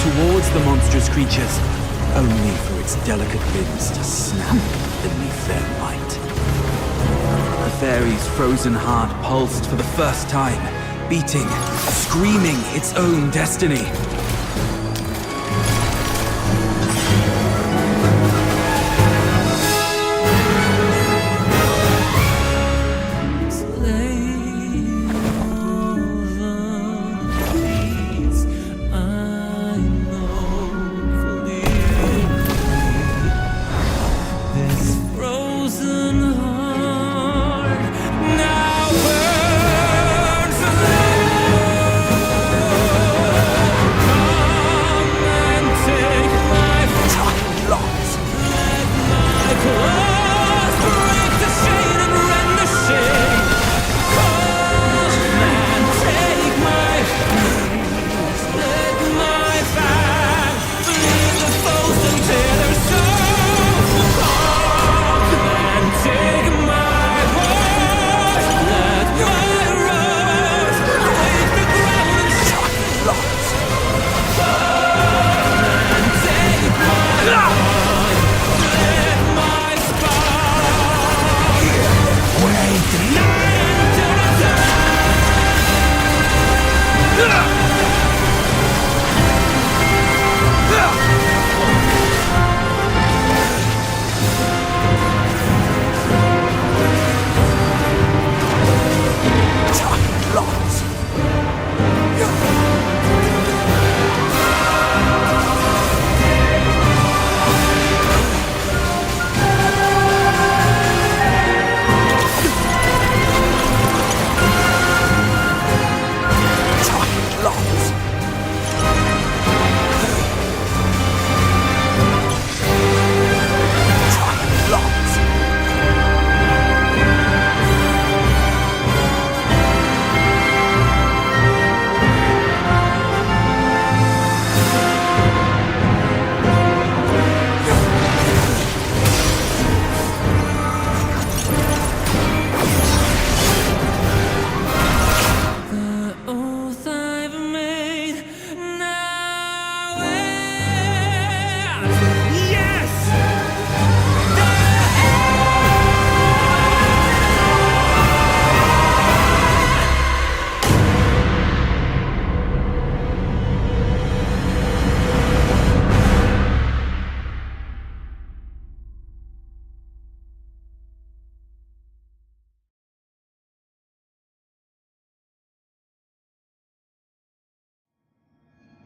Towards the monstrous creatures, only for its delicate limbs to snap beneath their might. The fairy's frozen heart pulsed for the first time, beating, screaming its own destiny. Now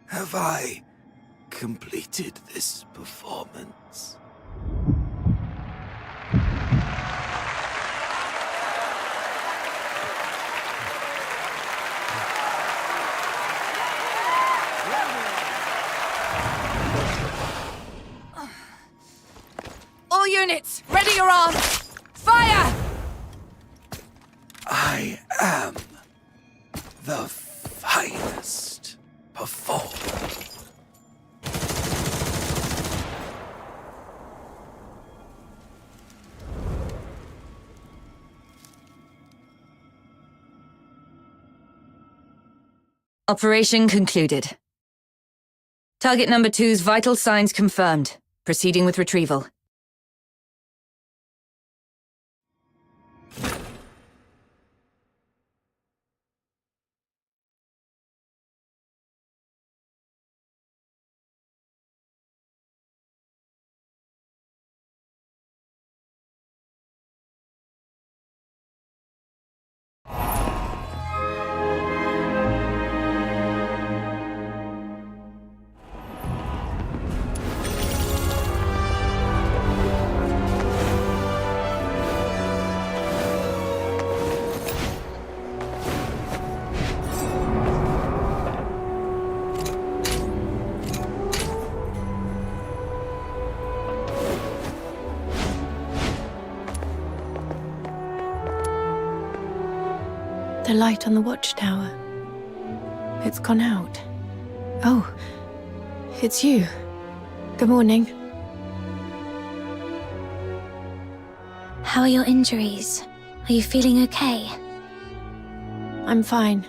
Have I completed this performance? All units, ready your arms! Fire! I am the finest performer. Operation concluded. Target number 2's vital signs confirmed. Proceeding with retrieval. The light on the watchtower. It's gone out. Oh, it's you. Good morning. How are your injuries? Are you feeling okay? I'm fine.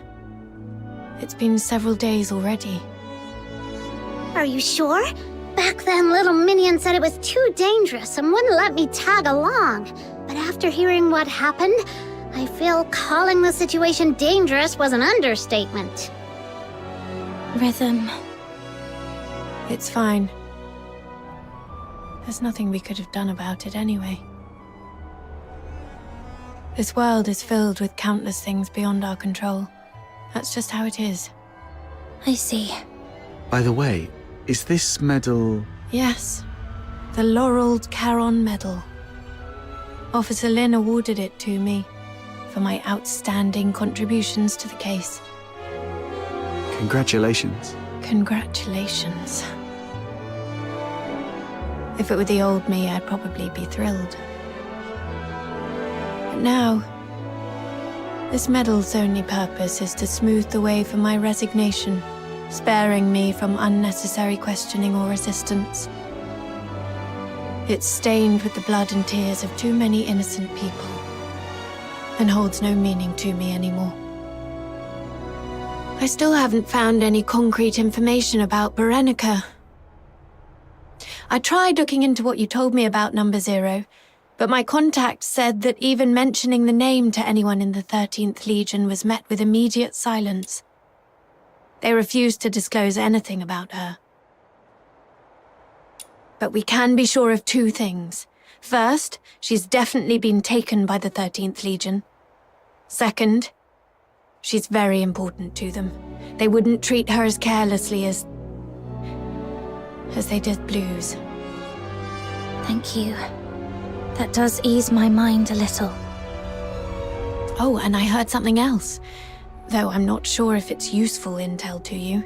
It's been several days already. Are you sure? Back then, little Minion said it was too dangerous and wouldn't let me tag along. But after hearing what happened, I feel calling the situation dangerous was an understatement. Rhythm. It's fine. There's nothing we could have done about it anyway. This world is filled with countless things beyond our control. That's just how it is. I see. By the way, is this medal... Yes. The Laureled Charon Medal. Officer Lin awarded it to me for my outstanding contributions to the case. Congratulations. Congratulations. If it were the old me, I'd probably be thrilled. But now, this medal's only purpose is to smooth the way for my resignation, sparing me from unnecessary questioning or resistance. It's stained with the blood and tears of too many innocent people, and holds no meaning to me anymore. I still haven't found any concrete information about Berenica. I tried looking into what you told me about Number Zero, but my contact said that even mentioning the name to anyone in the 13th Legion was met with immediate silence. They refused to disclose anything about her. But we can be sure of two things. First, she's definitely been taken by the 13th Legion. Second, she's very important to them. They wouldn't treat her as carelessly as they did Blues. Thank you. That does ease my mind a little. Oh, and I heard something else, though I'm not sure if it's useful intel to you.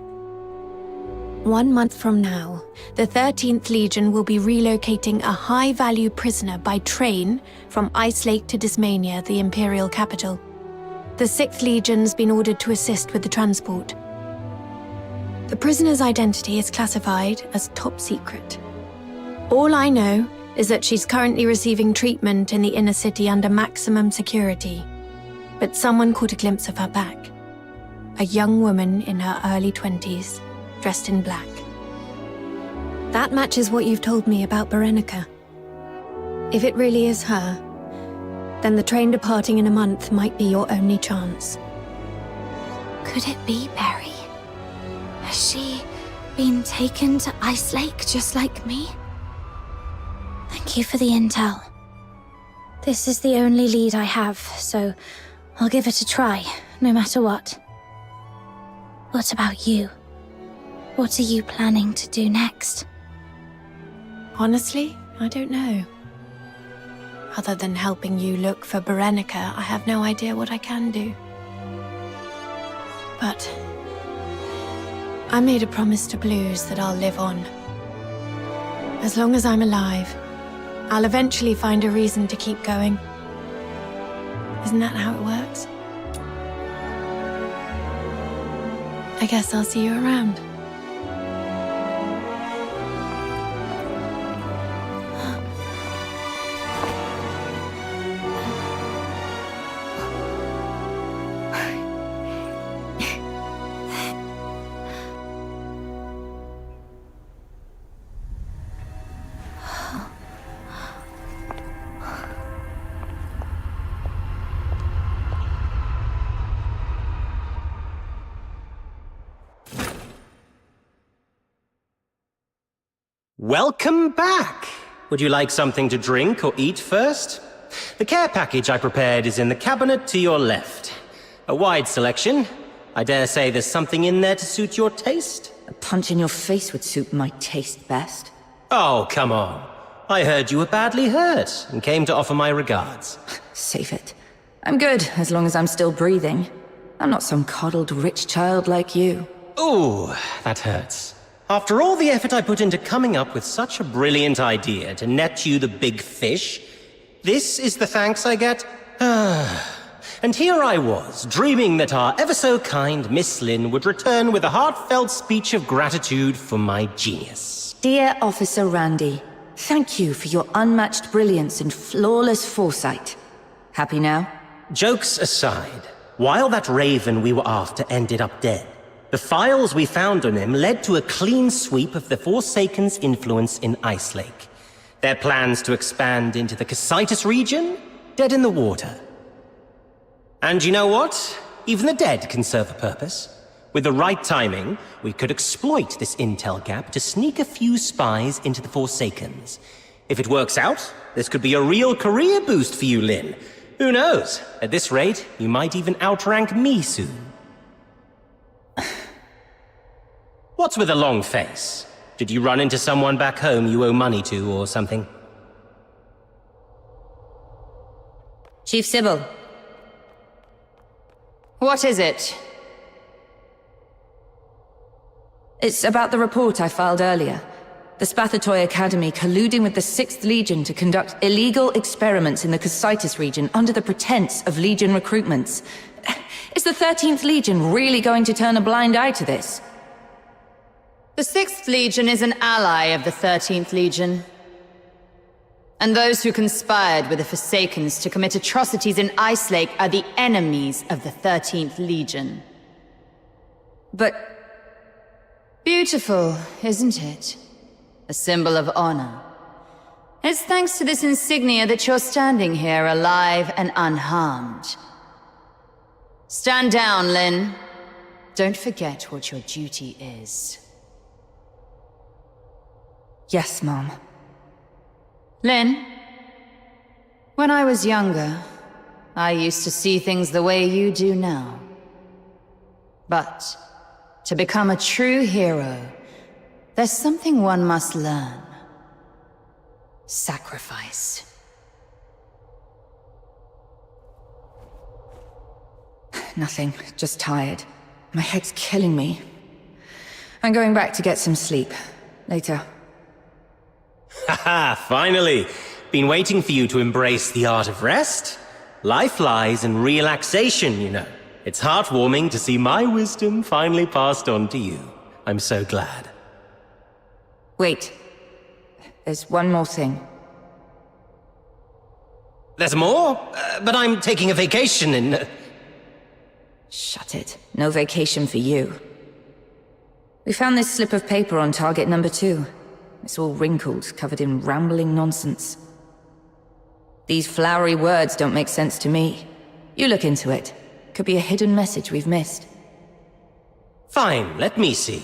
1 month from now, the 13th Legion will be relocating a high-value prisoner by train from Ice Lake to Dismania, the Imperial capital. The 6th Legion's been ordered to assist with the transport. The prisoner's identity is classified as top secret. All I know is that she's currently receiving treatment in the inner city under maximum security. But someone caught a glimpse of her back. A young woman in her early 20s, dressed in black. That matches what you've told me about Berenica. If it really is her, then the train departing in a month might be your only chance. Could it be Barry? Has she been taken to Ice Lake just like me? Thank you for the intel. This is the only lead I have, so I'll give it a try, no matter what. What about you? What are you planning to do next? Honestly, I don't know. Other than helping you look for Berenica, I have no idea what I can do. But I made a promise to Blues that I'll live on. As long as I'm alive, I'll eventually find a reason to keep going. Isn't that how it works? I guess I'll see you around. Welcome back! Would you like something to drink or eat first? The care package I prepared is in the cabinet to your left. A wide selection. I dare say there's something in there to suit your taste. A punch in your face would suit my taste best. Oh, come on. I heard you were badly hurt and came to offer my regards. Save it. I'm good, as long as I'm still breathing. I'm not some coddled rich child like you. Ooh, that hurts. After all the effort I put into coming up with such a brilliant idea to net you the big fish, this is the thanks I get? And here I was, dreaming that our ever-so-kind Miss Lynn would return with a heartfelt speech of gratitude for my genius. Dear Officer Randy, thank you for your unmatched brilliance and flawless foresight. Happy now? Jokes aside, while that raven we were after ended up dead, the files we found on him led to a clean sweep of the Forsaken's influence in Ice Lake. Their plans to expand into the Cocytus region? Dead in the water. And you know what? Even the dead can serve a purpose. With the right timing, we could exploit this intel gap to sneak a few spies into the Forsakens. If it works out, this could be a real career boost for you, Lynn. Who knows? At this rate, you might even outrank me soon. What's with a long face? Did you run into someone back home you owe money to or something? Chief Sybil. What is it? It's about the report I filed earlier. The Spathatoy Academy colluding with the 6th Legion to conduct illegal experiments in the Cocytus region under the pretense of Legion recruitments. Is the 13th Legion really going to turn a blind eye to this? The 6th Legion is an ally of the 13th Legion. And those who conspired with the Forsakens to commit atrocities in Ice Lake are the enemies of the 13th Legion. But... beautiful, isn't it? A symbol of honor. It's thanks to this insignia that you're standing here alive and unharmed. Stand down, Lynn. Don't forget what your duty is. Yes, Mom. Lynn, when I was younger, I used to see things the way you do now. But to become a true hero, there's something one must learn. Sacrifice. Nothing, just tired. My head's killing me. I'm going back to get some sleep. Later. Haha, finally! Been waiting for you to embrace the art of rest. Life lies in relaxation, you know. It's heartwarming to see my wisdom finally passed on to you. I'm so glad. Wait. There's one more thing. There's more? But I'm taking a vacation in... Shut it. No vacation for you. We found this slip of paper on target number 2. It's all wrinkled, covered in rambling nonsense. These flowery words don't make sense to me. You look into it. Could be a hidden message we've missed. Fine, let me see.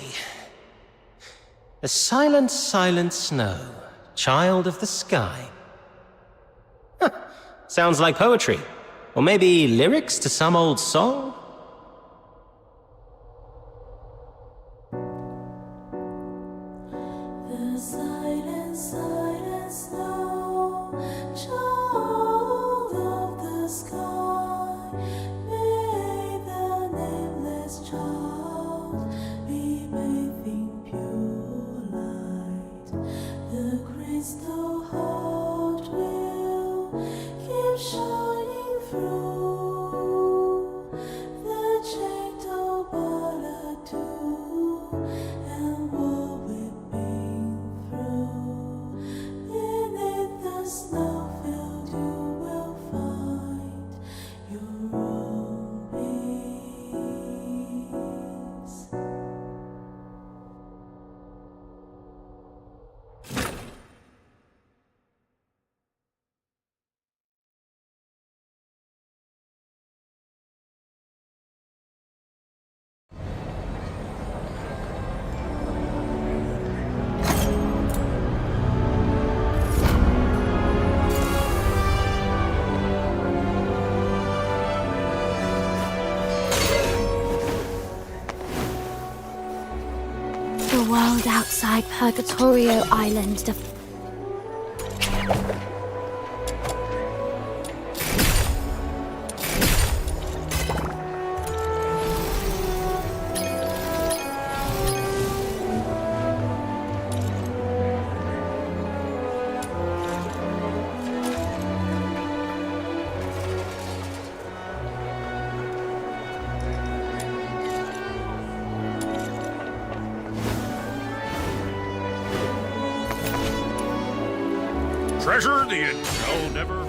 The silent, silent snow, child of the sky. Huh. Sounds like poetry. Or maybe lyrics to some old song? The world outside Purgatorio Island Treasure the... No, never...